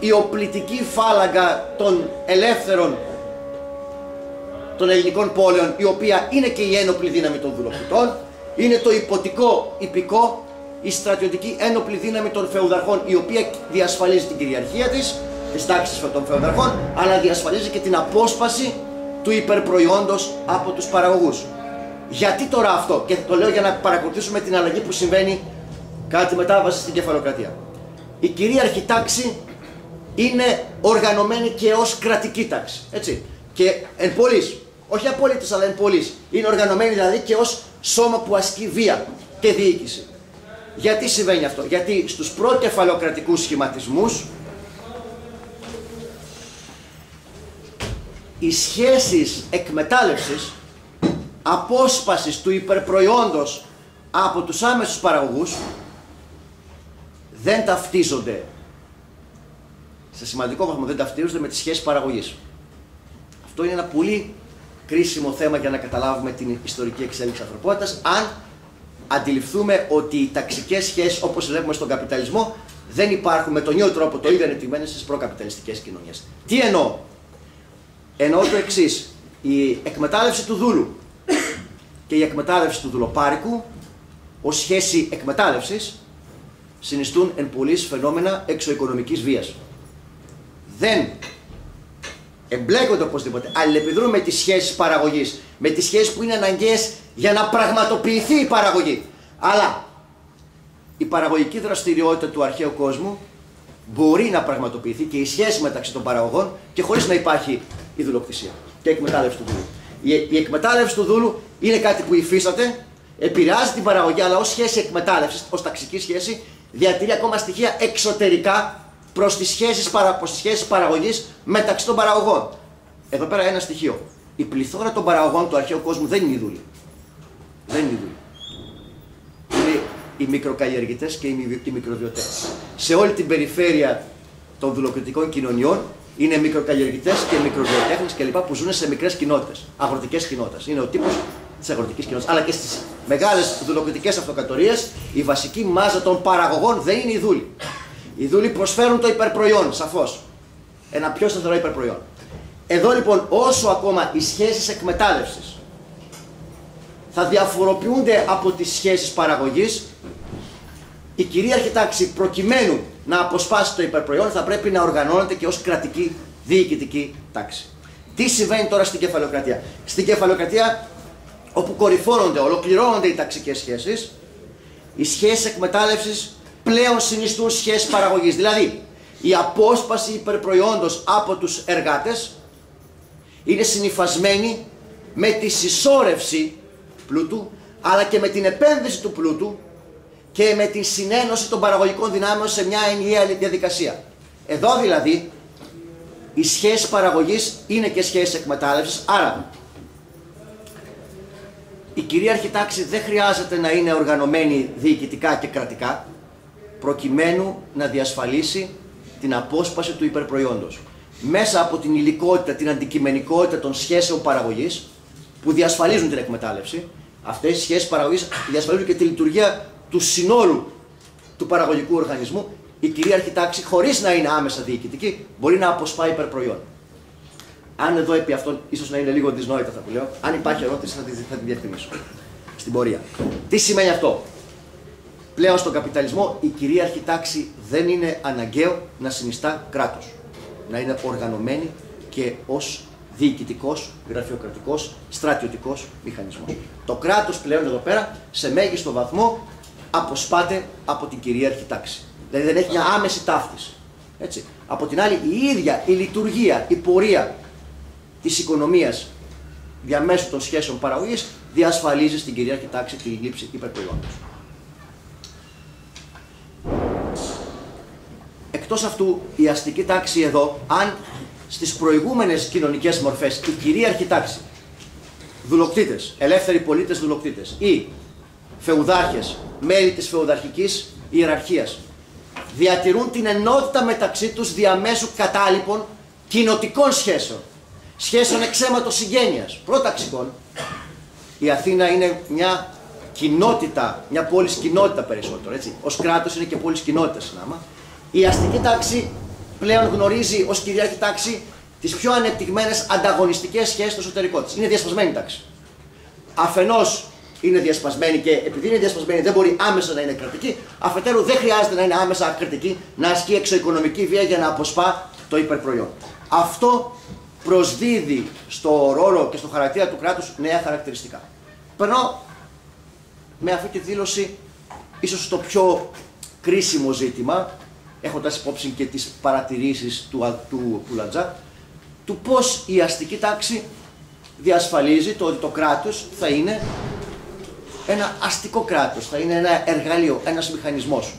B: η οπλιτική φάλαγγα των ελεύθερων των ελληνικών πόλεων, η οποία είναι και η ένοπλη δύναμη των δουλοπιτών. Είναι το υποτικό υπηκό, η στρατιωτική ένοπλη δύναμη των φεουδαρχών, η οποία διασφαλίζει την κυριαρχία της τάξης των φεουδαρχών, αλλά διασφαλίζει και την απόσπαση του υπερπροϊόντος από τους παραγωγούς. Γιατί τώρα αυτό? Και το λέω για να παρακολουθήσουμε την αλλαγή που συμβαίνει κατά τη μετάβαση στην κεφαλοκρατία. Η κυρίαρχη τάξη είναι οργανωμένη και ως κρατική τάξη. Έτσι. Και εν πολλοίς, όχι απόλυτος, αλλά εν πολλοίς, είναι οργανωμένη δηλαδή και ως σώμα που ασκεί βία και διοίκηση. Γιατί συμβαίνει αυτό? Γιατί στους προκεφαλοκρατικούς σχηματισμούς οι σχέσεις εκμετάλλευσης, απόσπασης του υπερπροϊόντος από τους άμεσους παραγωγούς δεν ταυτίζονται, σε σημαντικό βαθμό δεν ταυτίζονται με τις σχέσεις παραγωγής. Αυτό είναι ένα πολύ κρίσιμο θέμα για να καταλάβουμε την ιστορική εξέλιξη της ανθρωπότητας, αν αντιληφθούμε ότι οι ταξικές σχέσεις όπως βλέπουμε στον καπιταλισμό δεν υπάρχουν με τον ίδιο τρόπο, το ίδιο ανεπτυγμένες στις προκαπιταλιστικές κοινωνίες. Τι εννοώ? Εννοώ το εξής: η εκμετάλλευση του δούλου και η εκμετάλλευση του δουλοπάρικου ως σχέση εκμετάλλευσης συνιστούν εν πολλοίς φαινόμενα εξωοικονομικής βίας. Δεν εμπλέκονται οπωσδήποτε, αλληλεπιδρούν με τις σχέσεις παραγωγής, με τις σχέσεις που είναι αναγκαίες για να πραγματοποιηθεί η παραγωγή. Αλλά η παραγωγική δραστηριότητα του αρχαίου κόσμου μπορεί να πραγματοποιηθεί και η σχέση μεταξύ των παραγωγών και χωρίς να υπάρχει η δουλοκτησία και η εκμετάλλευση του δούλου. Η εκμετάλλευση του δούλου είναι κάτι που υφίσταται, επηρεάζει την παραγωγή, αλλά ως σχέση εκμετάλλευσης, ως ταξική σχέση, διατηρεί ακόμα στοιχεία εξωτερικά προς τις σχέσεις παραγωγής μεταξύ των παραγωγών. Εδώ πέρα ένα στοιχείο. Η πληθώρα των παραγωγών του αρχαίου κόσμου δεν είναι οι δούλοι. Δεν είναι οι δούλοι. Είναι οι μικροκαλλιεργητές και οι μικροβιωτές. Σε όλη την περιφέρεια των δουλοκριτικών κοινωνιών είναι μικροκαλλιεργητές και μικροβιοτέχνες κλπ. Που ζουν σε μικρές κοινότητες, αγροτικές κοινότητες. Είναι ο τύπος της αγροτικής κοινότητας. Αλλά και στις μεγάλες δουλοκριτικές αυτοκρατορίες η βασική μάζα των παραγωγών δεν είναι οι δούλοι. Οι δούλοι προσφέρουν το υπερπροϊόν, σαφώς. Ένα πιο σταθερό υπερπροϊόν. Εδώ λοιπόν, όσο ακόμα οι σχέσεις εκμετάλλευσης θα διαφοροποιούνται από τις σχέσεις παραγωγής, η κυρίαρχη τάξη προκειμένου να αποσπάσει το υπερπροϊόν θα πρέπει να οργανώνεται και ως κρατική διοικητική τάξη. Τι συμβαίνει τώρα στην κεφαλοκρατία? Στην κεφαλοκρατία, όπου κορυφώνονται, ολοκληρώνονται οι ταξικές σχέσεις, οι σχέσεις εκμετάλλευσης πλέον συνιστούν σχέσεις παραγωγής. Δηλαδή, η απόσπαση υπερπροϊόντος από τους εργάτες είναι συνυφασμένη με τη συσσόρευση πλούτου, αλλά και με την επένδυση του πλούτου και με την συνένωση των παραγωγικών δυνάμεων σε μια ενιαία διαδικασία. Εδώ δηλαδή, οι σχέσεις παραγωγής είναι και σχέσεις εκμετάλλευσης, άρα η κυρίαρχη τάξη δεν χρειάζεται να είναι οργανωμένη διοικητικά και κρατικά, προκειμένου να διασφαλίσει την απόσπαση του υπερπροϊόντος μέσα από την υλικότητα, την αντικειμενικότητα των σχέσεων παραγωγής που διασφαλίζουν την εκμετάλλευση. Αυτές οι σχέσεις παραγωγής διασφαλίζουν και τη λειτουργία του συνόλου του παραγωγικού οργανισμού. Η κυρίαρχη τάξη, χωρίς να είναι άμεσα διοικητική, μπορεί να αποσπάει υπερπροϊόν. Αν εδώ επί αυτόν, ίσως να είναι λίγο δυσνόητα αυτά που λέω, αν υπάρχει ερώτηση θα τη διευκρινίσω στην πορεία. Τι σημαίνει αυτό? Πλέον στον καπιταλισμό η κυρίαρχη τάξη δεν είναι αναγκαίο να συνιστά κράτος. Να είναι οργανωμένη και ως διοικητικός, γραφειοκρατικός, στρατιωτικός μηχανισμός. Το κράτος πλέον εδώ πέρα σε μέγιστο βαθμό αποσπάται από την κυρίαρχη τάξη. Δηλαδή δεν έχει μια άμεση ταύτιση. Έτσι. Από την άλλη η ίδια η λειτουργία, η πορεία της οικονομίας διαμέσου των σχέσεων παραγωγής διασφαλίζει στην κυρίαρχη τάξη τη λήψη υπερπροϊόντος. Εκτός αυτού, η αστική τάξη εδώ, αν στις προηγούμενες κοινωνικές μορφές η κυρίαρχη τάξη, δουλοκτήτες, ελεύθεροι πολίτες δουλοκτήτες ή φεουδάρχες, μέλη της φεουδαρχικής ιεραρχίας, διατηρούν την ενότητα μεταξύ τους διαμέσου κατάλοιπων κοινοτικών σχέσεων, σχέσεων εξαίματος συγγένειας, προταξικών. Η Αθήνα είναι μια κοινότητα, μια πόλης κοινότητα περισσότερο, έτσι. Ως κράτος είναι και πόλης κοινότητα συνάμα. Η αστική τάξη πλέον γνωρίζει ως κυρίαρχη τάξη τις πιο ανεπτυγμένες ανταγωνιστικές σχέσεις στο εσωτερικό της. Είναι διασπασμένη τάξη. Αφενός είναι διασπασμένη και επειδή είναι διασπασμένη δεν μπορεί άμεσα να είναι κρατική, αφετέρου δεν χρειάζεται να είναι άμεσα κρατική, να ασκεί εξωοικονομική βία για να αποσπά το υπερπροϊόν. Αυτό προσδίδει στο ρόλο και στο χαρακτήρα του κράτους νέα χαρακτηριστικά. Περνώ με αυτή τη δήλωση ίσως το πιο κρίσιμο ζήτημα, έχοντας υπόψη και τις παρατηρήσεις του Πουλατζά, του πώς η αστική τάξη διασφαλίζει το ότι το κράτος θα είναι ένα αστικό κράτος, θα είναι ένα εργαλείο, ένας μηχανισμός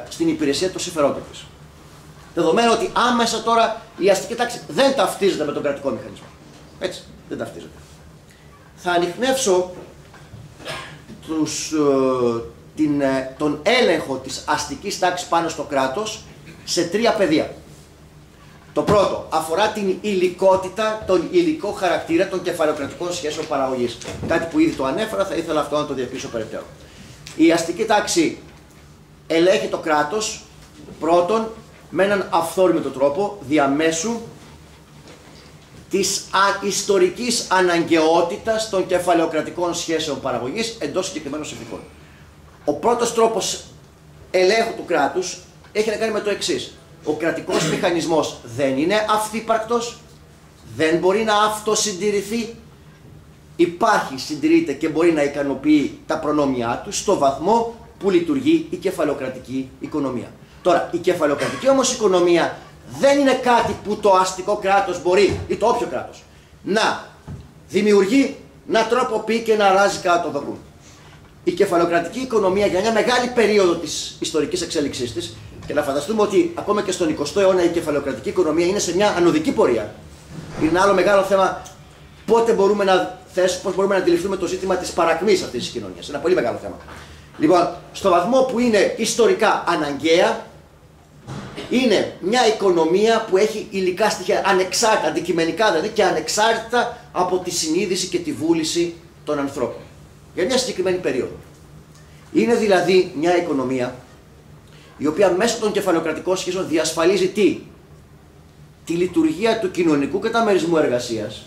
B: στην υπηρεσία των συμφερόντων της. Δεδομένου ότι άμεσα τώρα η αστική τάξη δεν ταυτίζεται με τον κρατικό μηχανισμό. Έτσι, δεν ταυτίζεται. Θα ανιχνεύσω τον έλεγχο της αστικής τάξης πάνω στο κράτος σε τρία πεδία. Το πρώτο αφορά την υλικότητα, τον υλικό χαρακτήρα των κεφαλαιοκρατικών σχέσεων παραγωγής. Κάτι που ήδη το ανέφερα, θα ήθελα αυτό να το διαπίσω περαιτέρω. Η αστική τάξη ελέγχει το κράτος πρώτον με έναν αυθόρμητο τρόπο διαμέσου της ιστορικής αναγκαιότητας των κεφαλαιοκρατικών σχέσεων παραγωγής εντός συγκεκριμένων συνθηκών. Ο πρώτος τρόπος ελέγχου του κράτους έχει να κάνει με το εξής. Ο κρατικός μηχανισμός δεν είναι αυθύπαρκτος, δεν μπορεί να αυτοσυντηρηθεί, υπάρχει, συντηρείται και μπορεί να ικανοποιεί τα προνόμια του στο βαθμό που λειτουργεί η κεφαλαιοκρατική οικονομία. Τώρα, η κεφαλαιοκρατική όμως οικονομία δεν είναι κάτι που το αστικό κράτος μπορεί, ή το όποιο κράτος, να δημιουργεί, να τροποποιεί και να αλλάζει κάτω το δοκούν. Η κεφαλαιοκρατική οικονομία για μια μεγάλη περίοδο της ιστορικής εξέλιξής της, και να φανταστούμε ότι ακόμα και στον 20ο αιώνα η κεφαλαιοκρατική οικονομία είναι σε μια ανωδική πορεία. Είναι ένα άλλο μεγάλο θέμα πώς μπορούμε να αντιληφθούμε το ζήτημα της παρακμής αυτής της κοινωνίας. Ένα πολύ μεγάλο θέμα. Λοιπόν, στο βαθμό που είναι ιστορικά αναγκαία, είναι μια οικονομία που έχει υλικά στοιχεία ανεξάρτητα, αντικειμενικά δηλαδή και ανεξάρτητα από τη συνείδηση και τη βούληση των ανθρώπων. Για μια συγκεκριμένη περίοδο. Είναι δηλαδή μια οικονομία η οποία μέσω των κεφαλαιοκρατικών σχέσεων διασφαλίζει τι? Τη λειτουργία του κοινωνικού καταμερισμού εργασίας,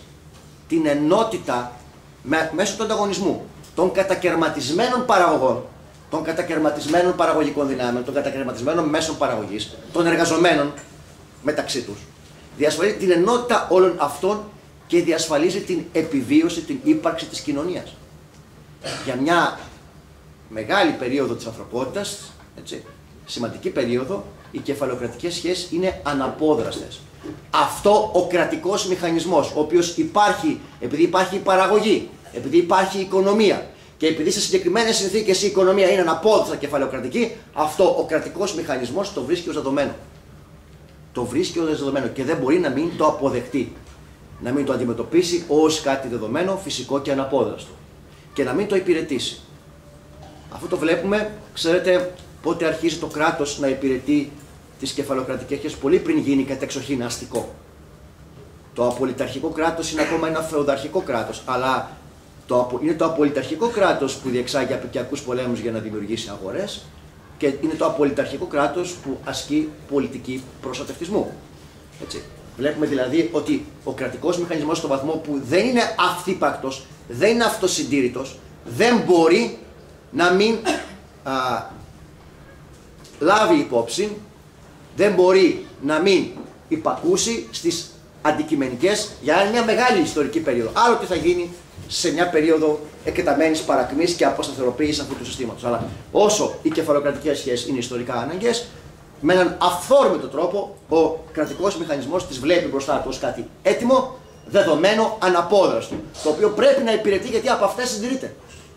B: την ενότητα μέσω του ανταγωνισμού, των κατακερματισμένων παραγωγών, των κατακερματισμένων παραγωγικών δυνάμεων, των κατακερματισμένων μέσων παραγωγής, των εργαζομένων μεταξύ τους. Διασφαλίζει την ενότητα όλων αυτών και διασφαλίζει την επιβίωση, την ύπαρξη της κοινωνίας. Για μια μεγάλη περίοδο της ανθρωπότητας, έτσι, σημαντική περίοδο, οι κεφαλαιοκρατικές σχέσεις είναι αναπόδραστες. Αυτό ο κρατικός μηχανισμός, ο οποίος υπάρχει επειδή υπάρχει η παραγωγή, επειδή υπάρχει η οικονομία και επειδή σε συγκεκριμένες συνθήκες η οικονομία είναι αναπόδραστα κεφαλαιοκρατική, αυτό ο κρατικός μηχανισμός το βρίσκει ως δεδομένο. Το βρίσκει ως δεδομένο και δεν μπορεί να μην το αποδεχτεί. Να μην το αντιμετωπίσει ως κάτι δεδομένο, φυσικό και αναπόδραστο. Και να μην το υπηρετήσει. Αυτό το βλέπουμε, ξέρετε, πότε αρχίζει το κράτος να υπηρετεί τις κεφαλοκρατικές σχέσεις πολύ πριν γίνει κατεξοχήν αστικό. Το απολυταρχικό κράτος είναι ακόμα ένα φεουδαρχικό κράτος, αλλά είναι το απολυταρχικό κράτος που διεξάγει απικιακούς πολέμους για να δημιουργήσει αγορές και είναι το απολυταρχικό κράτος που ασκεί πολιτική προστατευτισμού. Έτσι. Βλέπουμε δηλαδή ότι ο κρατικός μηχανισμός στον βαθμό που δεν είναι αυθύπακτος, δεν είναι αυτοσυντήρητος, δεν μπορεί να μην λάβει υπόψη, δεν μπορεί να μην υπακούσει στις αντικειμενικές για μια μεγάλη ιστορική περίοδο. Άλλο τι θα γίνει σε μια περίοδο εκτεταμένης παρακμής και αποσταθεροποίησης αυτού του συστήματος. Αλλά όσο οι κεφαλοκρατικές σχέσεις είναι ιστορικά αναγκαίες, με έναν αυθόρμητο τρόπο ο κρατικός μηχανισμός τις βλέπει μπροστά του ως κάτι έτοιμο, δεδομένο, αναπόδραστο, το οποίο πρέπει να υπηρετεί γιατί από αυτές συντηρείται.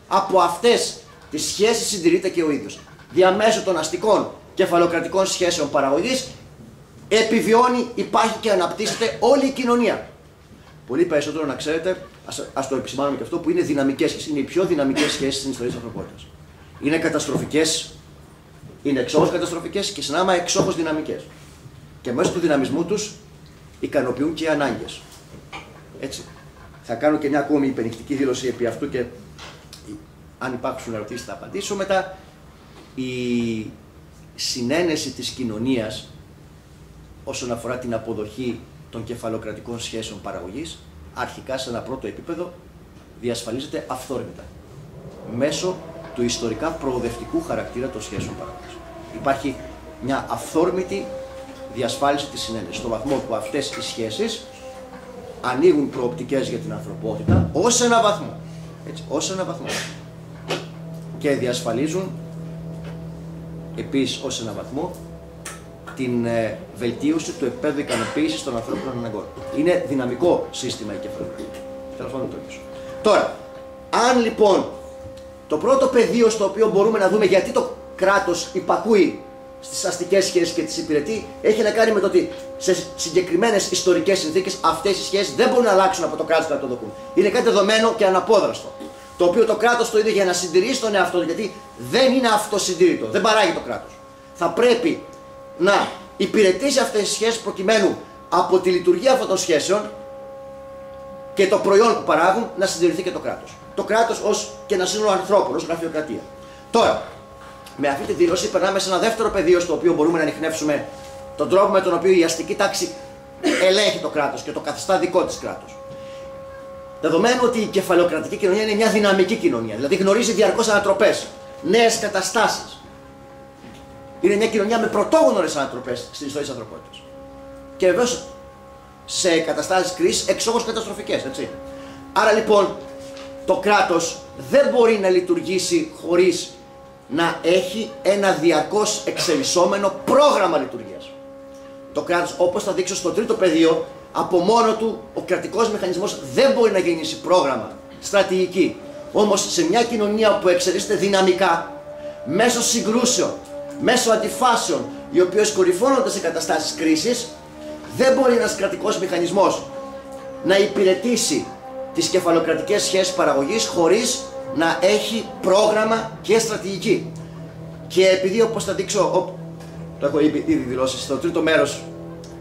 B: Από αυτές τις σχέσεις συντηρείται και ο ίδιος. Διαμέσου των αστικών κεφαλοκρατικών σχέσεων παραγωγής επιβιώνει, υπάρχει και αναπτύσσεται όλη η κοινωνία. Πολύ περισσότερο να ξέρετε, ας το επισημάνουμε και αυτό, που είναι δυναμικές σχέσεις. Είναι οι πιο δυναμικές σχέσεις στην ιστορία της ανθρωπότητας. Είναι καταστροφικές, είναι εξόχως καταστροφικές και συνάμα εξόχως δυναμικές. Και μέσω του δυναμισμού τους ικανοποιούν και οι ανάγκες. Έτσι. Θα κάνω και μια ακόμη υπενικτική δήλωση επί αυτού και αν υπάρξουν ερωτήσεις θα απαντήσω μετά. Η συνένεση της κοινωνίας όσον αφορά την αποδοχή των κεφαλοκρατικών σχέσεων παραγωγής, αρχικά σε ένα πρώτο επίπεδο διασφαλίζεται αυθόρμητα μέσω του ιστορικά προοδευτικού χαρακτήρα των σχέσεων παραγωγής. Υπάρχει μια αυθόρμητη διασφάλιση της συνένεσης, στο βαθμό που αυτές οι σχέσεις ανοίγουν προοπτικές για την ανθρωπότητα ως ένα βαθμό. Έτσι, ως ένα βαθμό. Και διασφαλίζουν επίσης ως ένα βαθμό την βελτίωση του επίπεδου ικανοποίησης των ανθρώπινων αναγκών. Είναι δυναμικό σύστημα η κεφαλοκρατία. Τέλος πάντων το ίσω. Τώρα, αν λοιπόν το πρώτο πεδίο στο οποίο μπορούμε να δούμε γιατί το κράτος υπακούει στις αστικές σχέσεις και τις υπηρετεί, έχει να κάνει με το ότι σε συγκεκριμένες ιστορικές συνθήκες αυτές οι σχέσεις δεν μπορούν να αλλάξουν από το κράτος να το δοκούν. Είναι κάτι δεδομένο και αναπόδραστο. Το οποίο το κράτος το ίδιο για να συντηρήσει τον εαυτό του, γιατί δεν είναι αυτοσυντηρητό, δεν παράγει το κράτος. Θα πρέπει να υπηρετήσει αυτές τις σχέσεις προκειμένου από τη λειτουργία αυτών των σχέσεων και το προϊόν που παράγουν να συντηρηθεί και το κράτος. Το κράτος ως και ένα σύνολο ανθρώπων, ως γραφειοκρατία. Τώρα, με αυτή τη δήλωση περνάμε σε ένα δεύτερο πεδίο στο οποίο μπορούμε να ανιχνεύσουμε τον τρόπο με τον οποίο η αστική τάξη ελέγχει το κράτος και το καθιστά δικό της κράτος. Δεδομένου ότι η κεφαλαιοκρατική κοινωνία είναι μια δυναμική κοινωνία, δηλαδή γνωρίζει διαρκώς ανατροπές, νέες καταστάσεις. Είναι μια κοινωνία με πρωτόγνωρες ανατροπές στην ιστορία της ανθρωπότητας. Και βεβαίως σε καταστάσεις κρίσης εξόχως καταστροφικές, έτσι. Άρα λοιπόν το κράτος δεν μπορεί να λειτουργήσει χωρίς να έχει ένα διαρκώς εξελισσόμενο πρόγραμμα λειτουργίας. Το κράτος, όπως θα δείξω στο τρίτο πεδίο, από μόνο του ο κρατικός μηχανισμός δεν μπορεί να γεννήσει πρόγραμμα, στρατηγική. Όμως σε μια κοινωνία που εξελίσσεται δυναμικά, μέσω συγκρούσεων, μέσω αντιφάσεων, οι οποίες κορυφώνονται σε καταστάσεις κρίσης, δεν μπορεί ένας κρατικός μηχανισμός να υπηρετήσει τις κεφαλοκρατικές σχέσεις παραγωγής χωρίς να έχει πρόγραμμα και στρατηγική. Και επειδή, όπως θα δείξω, το έχω ήδη δηλώσει στο τρίτο μέρος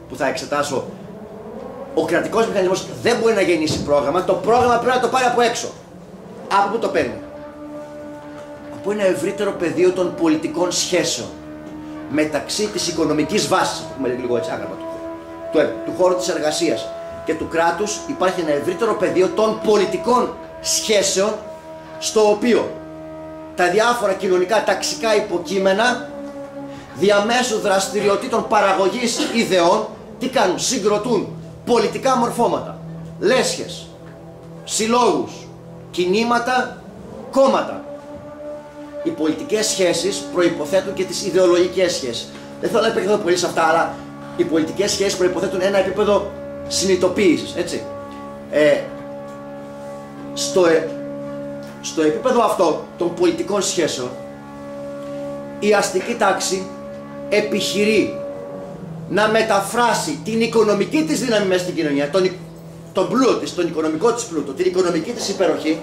B: που θα εξετάσω, ο κρατικός μηχανισμός δεν μπορεί να γεννήσει πρόγραμμα, το πρόγραμμα πρέπει να το πάρει από έξω. Από πού το παίρνει? Από ένα ευρύτερο πεδίο των πολιτικών σχέσεων μεταξύ της οικονομικής βάσης, θα πούμε λίγο έτσι άγραφα, του χώρου της εργασίας και του κράτους. Υπάρχει ένα ευρύτερο πεδίο των πολιτικών σχέσεων, στο οποίο τα διάφορα κοινωνικά ταξικά υποκείμενα διαμέσου δραστηριοτήτων παραγωγής ιδεών τι κάνουν? Συγκροτούν πολιτικά μορφώματα, λέσχες, συλλόγους, κινήματα, κόμματα. Οι πολιτικές σχέσεις προϋποθέτουν και τις ιδεολογικές σχέσεις. Δεν θέλω να επεκταθώ πολύ σε αυτά, αλλά οι πολιτικές σχέσεις προϋποθέτουν ένα επίπεδο συνειδητοποίησης, έτσι. Στο επίπεδο αυτό των πολιτικών σχέσεων, η αστική τάξη επιχειρεί να μεταφράσει την οικονομική της δύναμη μέσα στην κοινωνία, τον πλούτο της, τον οικονομικό της πλούτο, την οικονομική της υπεροχή,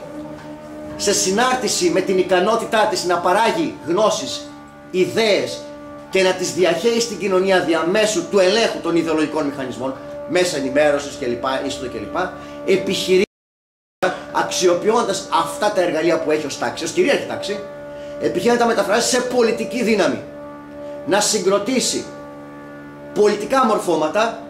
B: σε συνάρτηση με την ικανότητά της να παράγει γνώσεις, ιδέες και να τις διαχέει στην κοινωνία διαμέσου του ελέγχου των ιδεολογικών μηχανισμών, μέσα ενημέρωσης κλπ, είσοδο κλπ, επιχειρεί, αξιοποιώντας αυτά τα εργαλεία που έχει ως τάξη, ως κυρίαρχη τάξη, επιχειρεί να τα μεταφράσει σε πολιτική δύναμη. Να συγκροτήσει πολιτικά μορφώματα,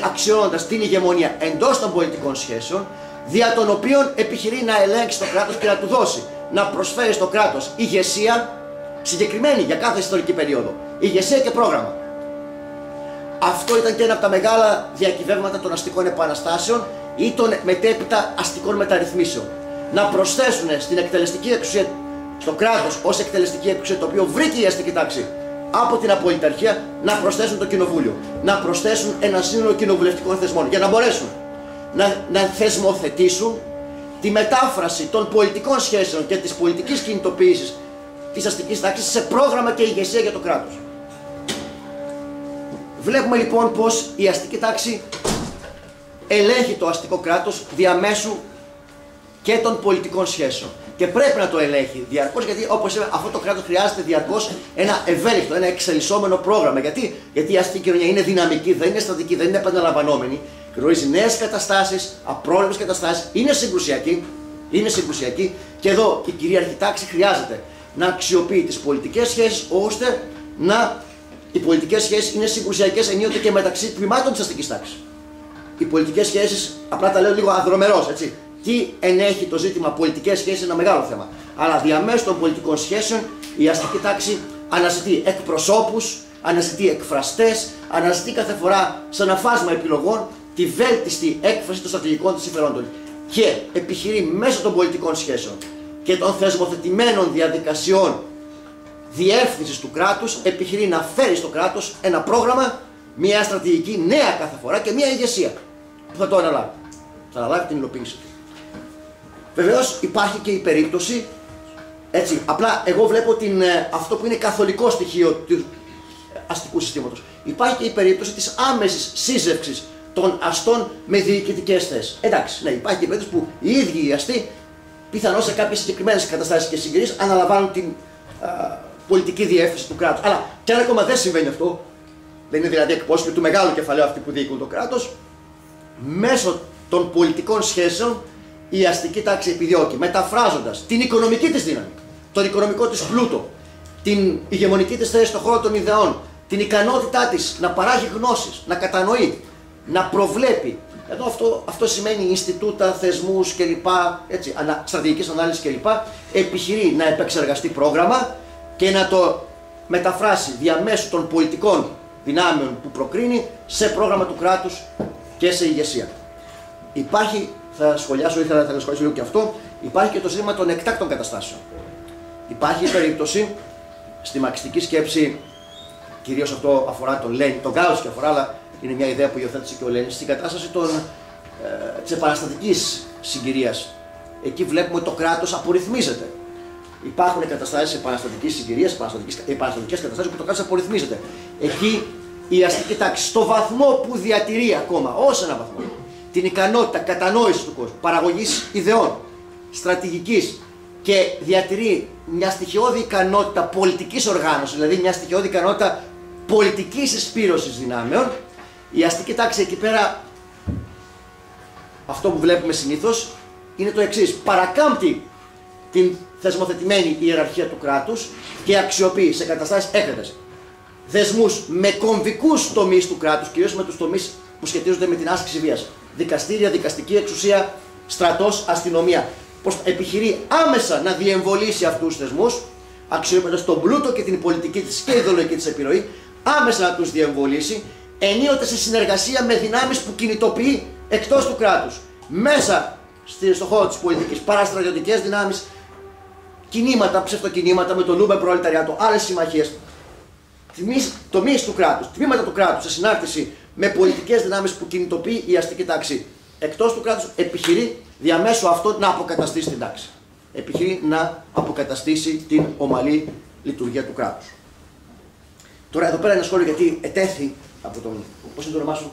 B: αξιώνοντας την ηγεμονία εντός των πολιτικών σχέσεων, δια των οποίων επιχειρεί να ελέγξει το κράτος και να του δώσει, να προσφέρει στο κράτος ηγεσία συγκεκριμένη για κάθε ιστορική περίοδο. Ηγεσία και πρόγραμμα. Αυτό ήταν και ένα από τα μεγάλα διακυβεύματα των αστικών επαναστάσεων ή των μετέπειτα αστικών μεταρρυθμίσεων. Να προσθέσουν στην εκτελεστική εξουσία, στο κράτος ως εκτελεστική εξουσία, το οποίο βρήκε η αστική τάξη από την απολυταρχία, να προσθέσουν το κοινοβούλιο. Να προσθέσουν ένα σύνολο κοινοβουλευτικών θεσμών για να μπορέσουν να θεσμοθετήσουν τη μετάφραση των πολιτικών σχέσεων και της πολιτικής κινητοποίησης της αστικής τάξης σε πρόγραμμα και ηγεσία για το κράτος. Βλέπουμε λοιπόν πως η αστική τάξη ελέγχει το αστικό κράτος διαμέσου και των πολιτικών σχέσεων. Και πρέπει να το ελέγχει διαρκώς, γιατί όπως είπα, αυτό το κράτος χρειάζεται διαρκώς ένα ευέλικτο, ένα εξελισσόμενο πρόγραμμα. Γιατί η αστική κοινωνία είναι δυναμική, δεν είναι στατική, δεν είναι επαναλαμβανόμενη. Γνωρίζει νέες καταστάσεις, απρόβλεπτες καταστάσεις, είναι συγκρουσιακή και εδώ η κυρίαρχη τάξη χρειάζεται να αξιοποιεί τις πολιτικές σχέσεις, ώστε οι πολιτικές σχέσεις είναι συγκρουσιακές ενίοτε και μεταξύ τμήματων της αστικής τάξης. Οι πολιτικές σχέσεις, απλά τα λέω λίγο αδρομερώς, έτσι. Τι ενέχει το ζήτημα πολιτικές σχέσεις είναι ένα μεγάλο θέμα. Αλλά διαμέσου των πολιτικών σχέσεων η αστική τάξη αναζητεί εκπροσώπους, αναζητεί εκφραστές, αναζητεί κάθε φορά σε ένα φάσμα επιλογών τη βέλτιστη έκφραση των στρατηγικών της συμφερόντων. Και επιχειρεί μέσω των πολιτικών σχέσεων και των θεσμοθετημένων διαδικασιών διεύθυνσης του κράτους, επιχειρεί να φέρει στο κράτος ένα πρόγραμμα, μια στρατηγική νέα κάθε φορά και μια ηγεσία που θα το αναλάβει. Θα αναλάβει την υλοποίηση. Βεβαίως υπάρχει και η περίπτωση, έτσι, απλά εγώ βλέπω αυτό που είναι καθολικό στοιχείο του αστικού συστήματος. Υπάρχει και η περίπτωση της άμεσης σύζευξης των αστών με διοικητικές θέσεις. Εντάξει, ναι, υπάρχει και η περίπτωση που οι ίδιοι οι αστεί, πιθανώς σε κάποιες συγκεκριμένες καταστάσεις και συγκυρίες, αναλαμβάνουν την πολιτική διεύθυνση του κράτους. Αλλά και αν ακόμα δεν συμβαίνει αυτό, δεν είναι δηλαδή εκπρόσωποι του μεγάλου κεφαλαίου αυτοί που διοικούν το κράτος, μέσω των πολιτικών σχέσεων η αστική τάξη επιδιώκει, μεταφράζοντας την οικονομική της δύναμη, τον οικονομικό της πλούτο, την ηγεμονική της θέση στον χώρο των ιδεών, την ικανότητά της να παράγει γνώσεις, να κατανοεί, να προβλέπει. Εδώ αυτό σημαίνει Ινστιτούτα, θεσμούς κλπ. Στρατηγικής ανάλυσης κλπ. Επιχειρεί να επεξεργαστεί πρόγραμμα και να το μεταφράσει διαμέσου των πολιτικών δυνάμεων που προκρίνει σε πρόγραμμα του κράτους και σε ηγεσία. Υπάρχει, θα σχολιάσω λίγο και αυτό, υπάρχει και το ζήτημα των εκτάκτων καταστάσεων. Υπάρχει η περίπτωση στη μαρξιστική σκέψη, κυρίως αυτό αφορά τον Λένιν, τον Κάουσκι αφορά, αλλά είναι μια ιδέα που υιοθέτησε και ο Λένιν, στην κατάσταση της επαναστατικής συγκυρίας. Εκεί βλέπουμε ότι το κράτος απορριθμίζεται. Υπάρχουν καταστάσεις επαναστατικής συγκυρίας, επαναστατικές καταστάσεις που το κράτος απορριθμίζεται. Εκεί η αστική τάξη, στο βαθμό που διατηρεί ακόμα, ως ένα βαθμό, την ικανότητα κατανόησης του κόσμου, παραγωγής ιδεών, στρατηγικής και διατηρεί μια στοιχειώδη ικανότητα πολιτικής οργάνωσης, δηλαδή μια στοιχειώδη ικανότητα πολιτικής εισπύρωσης δυνάμεων, η αστική τάξη εκεί πέρα, αυτό που βλέπουμε συνήθως, είναι το εξής. Παρακάμπτει την θεσμοθετημένη ιεραρχία του κράτους και αξιοποιεί σε καταστάσεις έκτακτες δεσμούς με κομβικούς τομείς του κράτους, κυρίως με τους τομείς που σχετίζονται με την άσκηση βίας. Δικαστήρια, δικαστική εξουσία, στρατός, αστυνομία. Πως επιχειρεί άμεσα να διεμβολήσει αυτούς τους θεσμούς, αξιοποιώντας τον πλούτο και την πολιτική της και ιδεολογική της επιρροή, άμεσα να τους διεμβολήσει, ενίοτε σε συνεργασία με δυνάμεις που κινητοποιεί εκτός του κράτους. Μέσα στον χώρο της πολιτικής, παραστρατιωτικές δυνάμεις, κινήματα, ψευτοκινήματα με το Λούμπε Προλεταριάτο, άλλες συμμαχίες. Τομείς του κράτους, τμήματα του κράτους σε συνάρτηση με πολιτικές δυνάμεις που κινητοποιεί η αστική τάξη εκτός του κράτους, επιχειρεί διαμέσου αυτό να αποκαταστήσει την τάξη. Επιχειρεί να αποκαταστήσει την ομαλή λειτουργία του κράτους. Τώρα εδώ πέρα ένα σχόλιο γιατί ετέθη από τον. Πώς είναι το όνομά σου?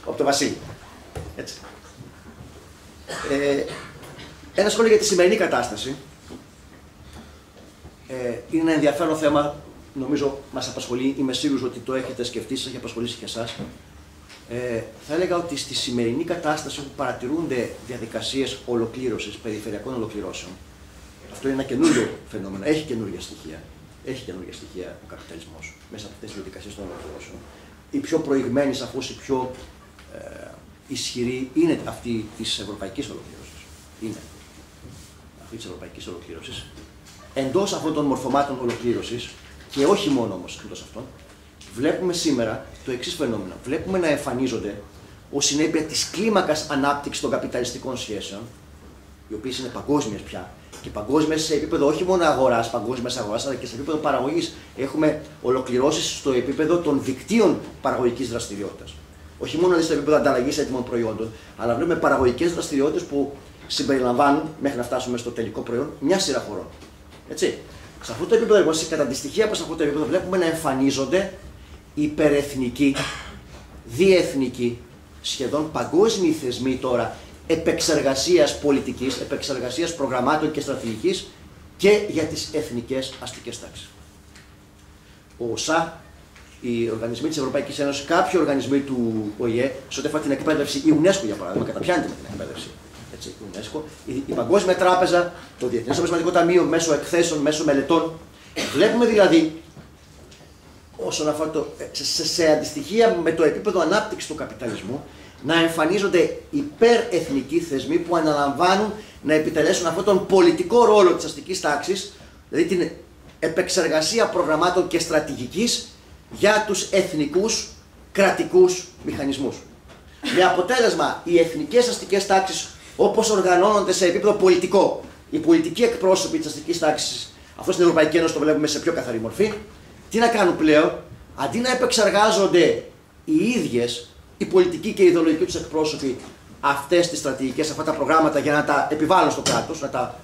B: Από τον Βασίλη. Έτσι. Ένα σχόλιο για τη σημερινή κατάσταση. Είναι ένα ενδιαφέρον θέμα νομίζω μας απασχολεί, είμαι σίγουρος ότι το έχετε σκεφτεί, σας έχει απασχολήσει και εσάς. Θα έλεγα ότι στη σημερινή κατάσταση που παρατηρούνται διαδικασίες ολοκλήρωσης, περιφερειακών ολοκληρώσεων, αυτό είναι ένα καινούριο φαινόμενο, έχει καινούργια στοιχεία. Έχει καινούργια στοιχεία ο καπιταλισμός μέσα από αυτές τις διαδικασίες των ολοκληρώσεων. Η πιο προηγμένη, σαφώς η πιο ισχυρή είναι αυτή της ευρωπαϊκής ολοκλήρωσης. Είναι αυτή της ευρωπαϊκής ολοκλήρωσης. Εντός αυτών των μορφωμάτων ολοκλήρωσης, και όχι μόνο όμως εντός αυτών, βλέπουμε σήμερα το εξής φαινόμενο. Βλέπουμε να εμφανίζονται ως συνέπεια της κλίμακας ανάπτυξης των καπιταλιστικών σχέσεων, οι οποίες είναι παγκόσμιες πια, και παγκόσμιες σε επίπεδο όχι μόνο αγοράς, παγκόσμιας αγοράς, αλλά και σε επίπεδο παραγωγής. Έχουμε ολοκληρώσεις στο επίπεδο των δικτύων παραγωγικής δραστηριότητας. Όχι μόνο δηλαδή στο επίπεδο ανταλλαγής έτοιμων προϊόντων, αλλά βλέπουμε παραγωγικές δραστηριότητες που συμπεριλαμβάνουν, μέχρι να φτάσουμε στο τελικό προϊόν, μια σειρά χωρών. Έτσι. Σε αυτό το επίπεδο, λοιπόν, κατά τη στοιχεία που σε αυτό το επίπεδο βλέπουμε να εμφανίζονται υπερεθνικοί, διεθνικοί, σχεδόν παγκόσμιοι θεσμοί τώρα επεξεργασίας πολιτικής, επεξεργασίας προγραμμάτων και στρατηγικής και για τις εθνικές αστικές τάξεις. Ο ΟΣΑ, οι οργανισμοί της Ευρωπαϊκής Ένωσης, κάποιοι οργανισμοί του ΟΗΕ, σε ό,τι αφορά την εκπαίδευση, η UNESCO για παράδειγμα, καταπιάνεται με την εκπαίδευση. Έτσι, η UNESCO, η Παγκόσμια Τράπεζα, το Διεθνές Νομισματικό Ταμείο, μέσω εκθέσεων, μέσω μελετών. Βλέπουμε δηλαδή, όσον αφορά σε αντιστοιχεία με το επίπεδο ανάπτυξης του καπιταλισμού, να εμφανίζονται υπερεθνικοί θεσμοί που αναλαμβάνουν να επιτελέσουν αυτόν τον πολιτικό ρόλο της αστικής τάξης, δηλαδή την επεξεργασία προγραμμάτων και στρατηγικής για τους εθνικούς κρατικούς μηχανισμούς. Με αποτέλεσμα οι εθνικές αστικές τάξεις, όπως οργανώνονται σε επίπεδο πολιτικό, οι πολιτικοί εκπρόσωποι της αστικής τάξης, αυτό στην Ευρωπαϊκή Ένωση το βλέπουμε σε πιο καθαρή μορφή, τι να κάνουν πλέον, αντί να επεξεργάζονται οι ίδιες οι πολιτικοί και οι ιδεολογικοί τους εκπρόσωποι αυτές τις στρατηγικές, αυτά τα προγράμματα για να τα επιβάλλουν στο κράτος, να τα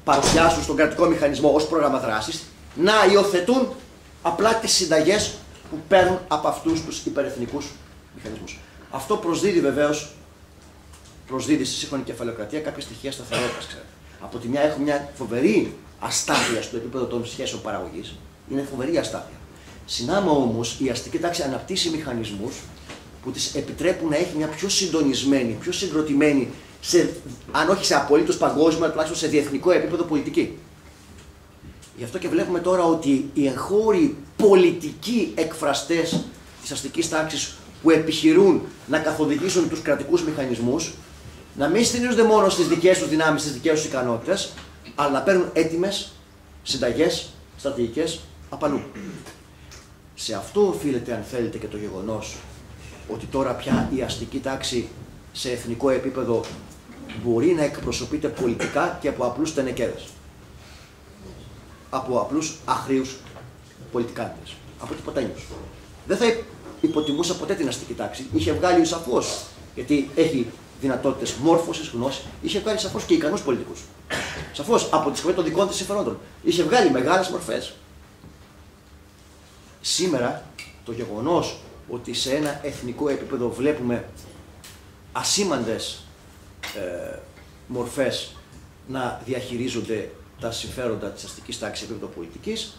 B: παρουσιάσουν στον κρατικό μηχανισμό ως πρόγραμμα δράσης, να υιοθετούν απλά τις συνταγές που παίρνουν από αυτούς τους υπερεθνικούς μηχανισμούς. Αυτό προσδίδει βεβαίως, στη σύγχρονη κεφαλαιοκρατία κάποια στοιχεία σταθερότητας, ξέρετε. Από τη μια έχουμε μια φοβερή αστάθεια στο επίπεδο των σχέσεων παραγωγής, είναι φοβερή αστάθεια. Συνάμα όμως η αστική τάξη αναπτύσσει μηχανισμούς που της επιτρέπουν να έχει μια πιο συντονισμένη, πιο συγκροτημένη, αν όχι σε απολύτως παγκόσμιο, αλλά τουλάχιστον σε διεθνικό επίπεδο πολιτική. Γι' αυτό και βλέπουμε τώρα ότι οι εγχώροι πολιτικοί εκφραστές της αστικής τάξης που επιχειρούν να καθοδηγήσουν τους κρατικούς μηχανισμούς, να μην στηρίζονται μόνο στις δικές τους δυνάμεις, στις δικές τους ικανότητες, αλλά να παίρνουν έτοιμες συνταγές, στρατηγικές απ' αλλού. Σε αυτό οφείλεται, αν θέλετε, και το γεγονός ότι τώρα πια η αστική τάξη σε εθνικό επίπεδο μπορεί να εκπροσωπείται πολιτικά και από απλούς τενεκέδες. Από απλούς αχρήους πολιτικάντες. Από τίποτα. Δεν θα υποτιμούσα ποτέ την αστική τάξη. Είχε βγάλει σαφώς, γιατί έχει δυνατότητες μόρφωσης, γνώσης, είχε βγάλει σαφώς και ικανούς πολιτικούς. Σαφώς από τη σκοπιά των δικών της συμφερόντων. Είχε βγάλει μεγάλες μορφές. Σήμερα το γεγονός ότι σε ένα εθνικό επίπεδο βλέπουμε ασήμαντες μορφές να διαχειρίζονται τα συμφέροντα της αστικής τάξης σε επίπεδο πολιτικής,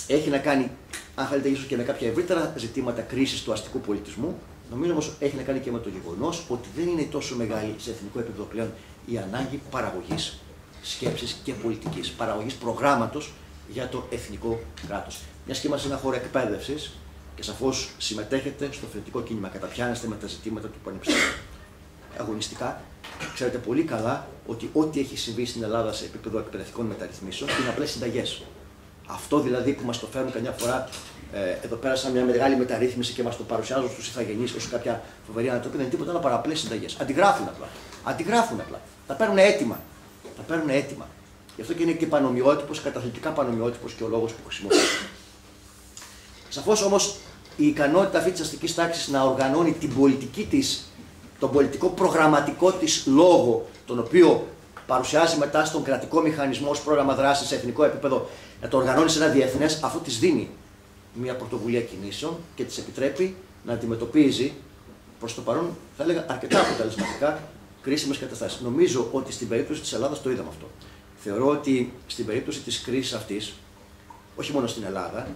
B: έχει να κάνει, αν θέλετε, ίσως και με κάποια ευρύτερα ζητήματα κρίσης του αστικού πολιτισμού. Νομίζω όμως έχει να κάνει και με το γεγονός ότι δεν είναι τόσο μεγάλη σε εθνικό επίπεδο πλέον η ανάγκη παραγωγής σκέψης και πολιτικής, παραγωγής προγράμματος για το εθνικό κράτος. Μιας και είμαστε ένα χώρο εκπαίδευσης και σαφώς συμμετέχετε στο φοιτητικό κίνημα, καταπιάνεστε με τα ζητήματα του πανεπιστημίου. Αγωνιστικά, ξέρετε πολύ καλά ότι ό,τι έχει συμβεί στην Ελλάδα σε επίπεδο εκπαιδευτικών μεταρρυθμίσεων είναι απλές συνταγές. Αυτό δηλαδή που μας το φέρνουν καμιά φορά εδώ πέρα σαν μια μεγάλη μεταρρύθμιση και μας το παρουσιάζουν στους ηθαγενείς ως κάποια φοβερή ανατροπή, δεν είναι τίποτα άλλο παρά απλές συνταγές. Αντιγράφουν απλά. Τα παίρνουν έτοιμα. Γι' αυτό και είναι και πανομοιότυπος, καταθλιπτικά πανομοιότυπος και ο λόγος που χρησιμοποιεί. Σαφώς όμως η ικανότητα αυτή της αστικής τάξης να οργανώνει την πολιτική της, τον πολιτικό προγραμματικό της λόγο, τον οποίο παρουσιάζει μετά στον κρατικό μηχανισμό ως πρόγραμμα δράσης σε εθνικό επίπεδο, να το οργανώνει σε ένα διεθνές, αυτό της δίνει μια πρωτοβουλία κινήσεων και της επιτρέπει να αντιμετωπίζει προς το παρόν, θα έλεγα, αρκετά αποτελεσματικά κρίσιμες καταστάσεις. Νομίζω ότι στην περίπτωση της Ελλάδας το είδαμε αυτό. Θεωρώ ότι στην περίπτωση της κρίσης αυτής, όχι μόνο στην Ελλάδα,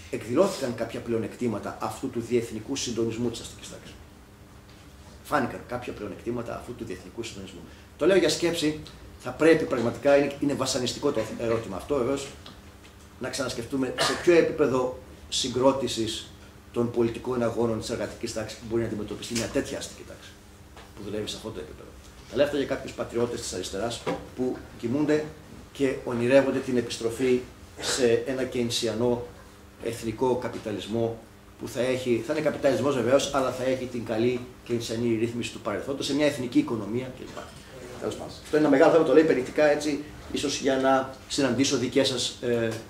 B: εκδηλώθηκαν κάποια πλεονεκτήματα αυτού του διεθνικού συντονισμού της αστικής τάξης. Φάνηκαν κάποια πλεονεκτήματα αυτού του διεθνικού συντονισμού. Το λέω για σκέψη, θα πρέπει πραγματικά, είναι βασανιστικό το ερώτημα αυτό, βεβαίως, να ξανασκεφτούμε σε ποιο επίπεδο συγκρότησης των πολιτικών αγώνων της εργατικής τάξης μπορεί να αντιμετωπιστεί μια τέτοια αστική τάξη που δουλεύει σε αυτό το επίπεδο. Τα λέω αυτά για κάποιους πατριώτες της αριστεράς που κοιμούνται και ονειρεύονται την επιστροφή σε ένα κεινσιανό εθνικό καπιταλισμό που θα είναι καπιταλισμός βεβαίως, αλλά θα έχει την καλή κεινσιανή ρύθμιση του παρελθόντος σε μια εθνική οικονομία κλπ. Τέλος πάντων. Αυτό είναι ένα μεγάλο θέμα, το λέει περιεκτικά έτσι, ίσως για να συναντήσω δικές σας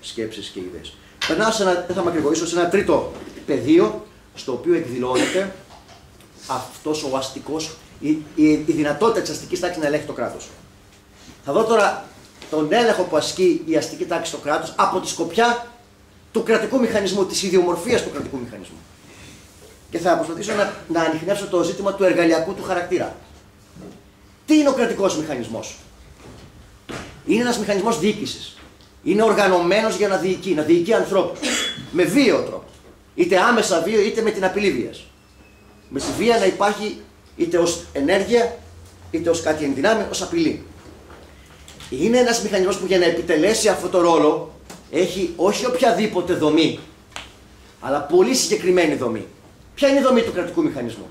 B: σκέψεις και ιδέες. Περνάω δεν θα μακρηγορήσω, σε ένα τρίτο πεδίο, στο οποίο εκδηλώνεται αυτός ο αστικός, η δυνατότητα της αστικής τάξης να ελέγχει το κράτος. Θα δω τώρα τον έλεγχο που ασκεί η αστική τάξη στο κράτος από τη σκοπιά του κρατικού μηχανισμού, της ιδιομορφίας του κρατικού μηχανισμού. Και θα προσπαθήσω να ανιχνεύσω το ζήτημα του εργαλειακού του χαρακτήρα. Τι είναι ο κρατικός μηχανισμός? Είναι ένας μηχανισμός διοίκησης. Είναι οργανωμένος για να διοικεί ανθρώπους. Με βίαιο τρόπο. Είτε άμεσα βίαιο, είτε με την απειλή βίας. Με τη βία να υπάρχει είτε ως ενέργεια, είτε ως κάτι ενδυνάμει, ως απειλή. Είναι ένας μηχανισμός που για να επιτελέσει αυτό το ρόλο έχει όχι οποιαδήποτε δομή, αλλά πολύ συγκεκριμένη δομή. Ποια είναι η δομή του κρατικού μηχανισμού?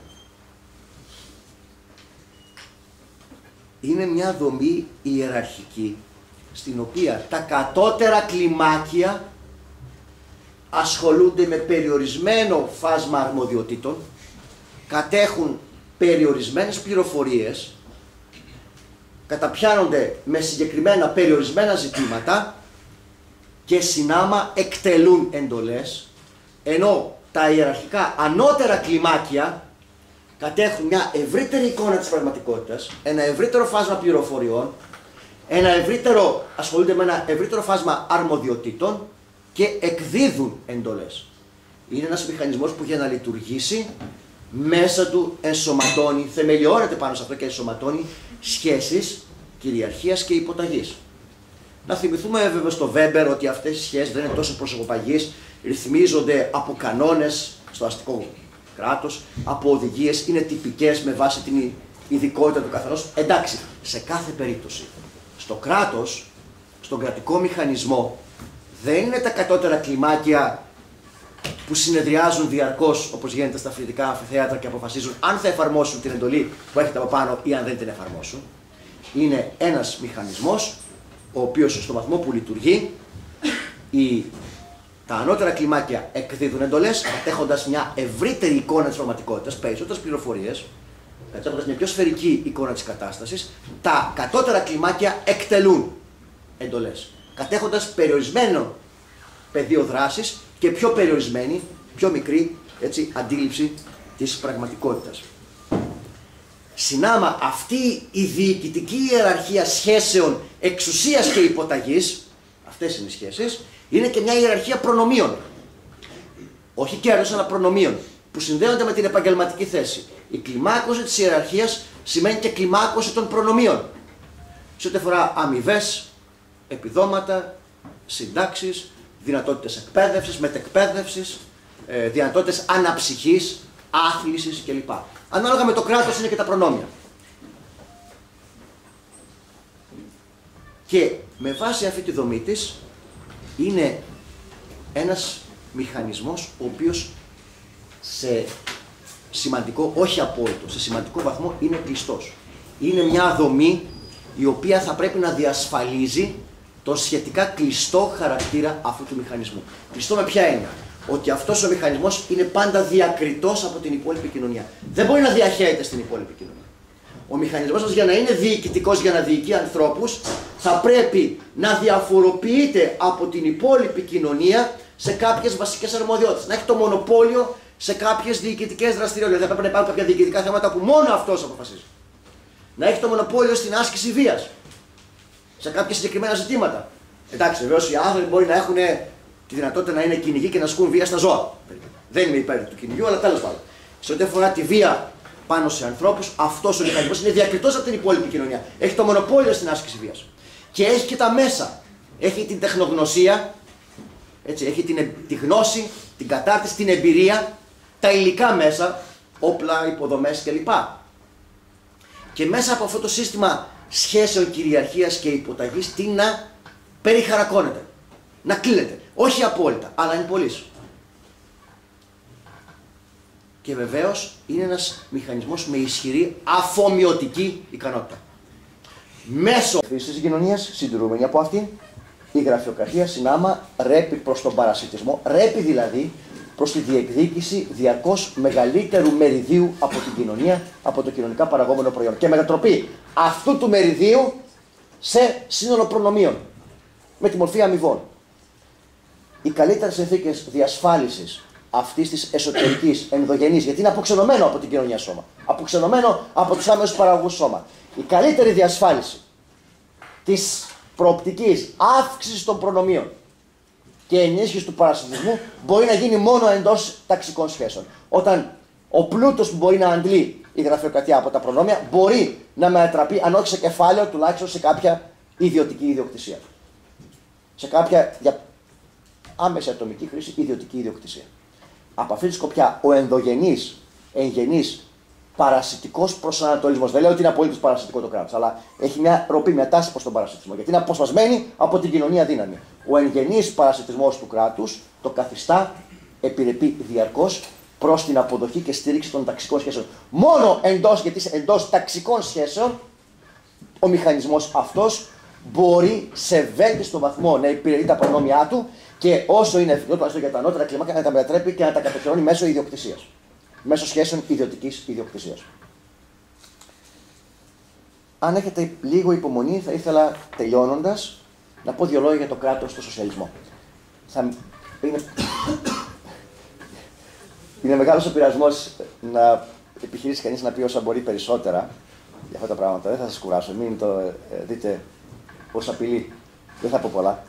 B: Είναι μια δομή ιεραρχική, στην οποία τα κατώτερα κλιμάκια ασχολούνται με περιορισμένο φάσμα αρμοδιοτήτων, κατέχουν περιορισμένες πληροφορίες, καταπιάνονται με συγκεκριμένα περιορισμένα ζητήματα και συνάμα εκτελούν εντολές, ενώ τα ιεραρχικά ανώτερα κλιμάκια κατέχουν ευρύτερη εικόνα της πραγματικότητας, ένα ευρύτερο φάσμα πληροφοριών, ασχολούνται με ένα ευρύτερο φάσμα αρμοδιοτήτων και εκδίδουν εντολές. Είναι ένας μηχανισμός που για να λειτουργήσει μέσα του ενσωματώνει, θεμελιώνεται πάνω σε αυτό και ενσωματώνει σχέσεις κυριαρχίας και υποταγής. Να θυμηθούμε βέβαια στο Βέμπερ ότι αυτές οι σχέσεις δεν είναι τόσο προσωποπαγείς, ρυθμίζονται από κανόνες στο αστικό κράτος, από οδηγίες, είναι τυπικές με βάση την ειδικότητα του καθενός. Εντάξει, σε κάθε περίπτωση, στο κράτος, στον κρατικό μηχανισμό, δεν είναι τα κατώτερα κλιμάκια που συνεδριάζουν διαρκώς, όπως γίνεται στα φοιτητικά αμφιθέατρα και αποφασίζουν αν θα εφαρμόσουν την εντολή που έχετε από πάνω ή αν δεν την εφαρμόσουν. Είναι ένας μηχανισμός, ο οποίος στο βαθμό που λειτουργεί, τα ανώτερα κλιμάκια εκδίδουν εντολές, έχοντας μια ευρύτερη εικόνα της πραγματικότητας, περισσότερες πληροφορίες, έχοντας μια πιο σφαιρική εικόνα της κατάστασης, τα κατώτερα κλιμάκια εκτελούν εντολές, κατέχοντας περιορισμένο πεδίο δράσης και πιο περιορισμένη, πιο μικρή αντίληψη της πραγματικότητας. Συνάμα αυτή η διοικητική ιεραρχία σχέσεων εξουσίας και υποταγής, αυτές είναι οι σχέσεις, είναι και μια ιεραρχία προνομίων. Όχι κέρδος, αλλά προνομίων, που συνδέονται με την επαγγελματική θέση. Η κλιμάκωση της ιεραρχίας σημαίνει και κλιμάκωση των προνομίων. Σε ό,τι αφορά αμοιβές, επιδόματα, συντάξεις, δυνατότητες εκπαίδευσης, μετεκπαίδευσης, δυνατότητες αναψυχής, άθλησης κλπ. Ανάλογα με το κράτος είναι και τα προνόμια. Και με βάση αυτή τη δομή της είναι ένας μηχανισμός ο οποίος σε σημαντικό, όχι απόλυτο, σε σημαντικό βαθμό είναι κλειστός. Είναι μια δομή η οποία θα πρέπει να διασφαλίζει τον σχετικά κλειστό χαρακτήρα αυτού του μηχανισμού. Κλειστό με ποια έννοια? Ότι αυτός ο μηχανισμός είναι πάντα διακριτός από την υπόλοιπη κοινωνία. Δεν μπορεί να διαχέεται στην υπόλοιπη κοινωνία. Ο μηχανισμός μας για να είναι διοικητικός, για να διοικεί ανθρώπους, θα πρέπει να διαφοροποιείται από την υπόλοιπη κοινωνία σε κάποιες βασικές αρμοδιότητες. Να έχει το μονοπόλιο σε κάποιες διοικητικές δραστηριότητες. Θα πρέπει να υπάρχουν κάποια διοικητικά θέματα που μόνο αυτός αποφασίζει. Να έχει το μονοπόλιο στην άσκηση βίας σε κάποια συγκεκριμένα ζητήματα. Εντάξει, βεβαίως οι άνθρωποι μπορεί να έχουν τη δυνατότητα να είναι κυνηγοί και να ασκούν βία στα ζώα. Δεν είμαι υπέρ του κυνηγιού, αλλά τέλος πάντων. Σε ό,τι αφορά τη βία πάνω σε ανθρώπους, αυτός ο μηχανισμός είναι διακριτός από την υπόλοιπη κοινωνία. Έχει το μονοπόλιο στην άσκηση βίας. Και έχει και τα μέσα έχει την τεχνογνωσία, έτσι, έχει τη γνώση, την κατάρτιση, την εμπειρία, τα υλικά μέσα, όπλα, υποδομές κλπ. Και μέσα από αυτό το σύστημα σχέσεων κυριαρχίας και υποταγής τι να περιχαρακώνεται, να κλείνεται. Όχι απόλυτα, αλλά εν πολλοίς. Και βεβαίως είναι ένας μηχανισμός με ισχυρή αφομοιωτική ικανότητα. Μέσω αυτής της κοινωνίας, συντηρούμενη από αυτήν, η γραφειοκρατία συνάμα ρέπει προς τον παρασιτισμό, ρέπει δηλαδή προς τη διεκδίκηση διαρκώς μεγαλύτερου μεριδίου από την κοινωνία, από το κοινωνικά παραγόμενο προϊόν. Και μετατροπή αυτού του μεριδίου σε σύνολο προνομίων, με τη μορφή αμοιβών. Οι καλύτερες συνθήκες διασφάλισης αυτής της εσωτερικής, ενδογενής, γιατί είναι αποξενωμένο από την κοινωνία σώμα, αποξενωμένο από τους άμεσους παραγωγούς σώμα. Η καλύτερη διασφάλιση της προοπτικής αύξησης των προνομίων και ενίσχυση του παρασιτισμού μπορεί να γίνει μόνο εντός ταξικών σχέσεων. Όταν ο πλούτος που μπορεί να αντλεί η γραφειοκρατία από τα προνόμια μπορεί να μετατραπεί, αν όχι σε κεφάλαιο, τουλάχιστον σε κάποια ιδιωτική ιδιοκτησία. Σε κάποια για άμεση ατομική χρήση ιδιωτική ιδιοκτησία. Από αυτή τη σκοπιά, ο ενδογενής, εγγενής, παρασιτικός προσανατολισμός, δεν λέω ότι είναι απολύτως παρασιτικό το κράτος, αλλά έχει μια ροπή, μια τάση προς τον παρασιτισμό, γιατί είναι αποσπασμένη από την κοινωνία δύναμη. Ο εγγενής παρασιτισμός του κράτους το καθιστά, επιρρεπεί διαρκώς προς την αποδοχή και στήριξη των ταξικών σχέσεων. Μόνο εντός ταξικών σχέσεων ο μηχανισμός αυτός μπορεί σε βέλτιστο βαθμό να υπηρετεί τα προνόμια του και όσο είναι εφικτό, τουλάχιστον για τα ανώτερα κλιμάκια, να τα μετατρέπει και να τα κατοχυρώνει μέσω ιδιοκτησίας. Μέσω σχέσεων ιδιωτικής ιδιοκτησίας. Αν έχετε λίγο υπομονή, θα ήθελα τελειώνοντας να πω δύο λόγια για το κράτος στο σοσιαλισμό. Είναι μεγάλος ο πειρασμός να επιχειρήσει κανείς να πει όσα μπορεί περισσότερα για αυτά τα πράγματα. Δεν θα σας κουράσω, μην το δείτε ως απειλή. Δεν θα πω πολλά.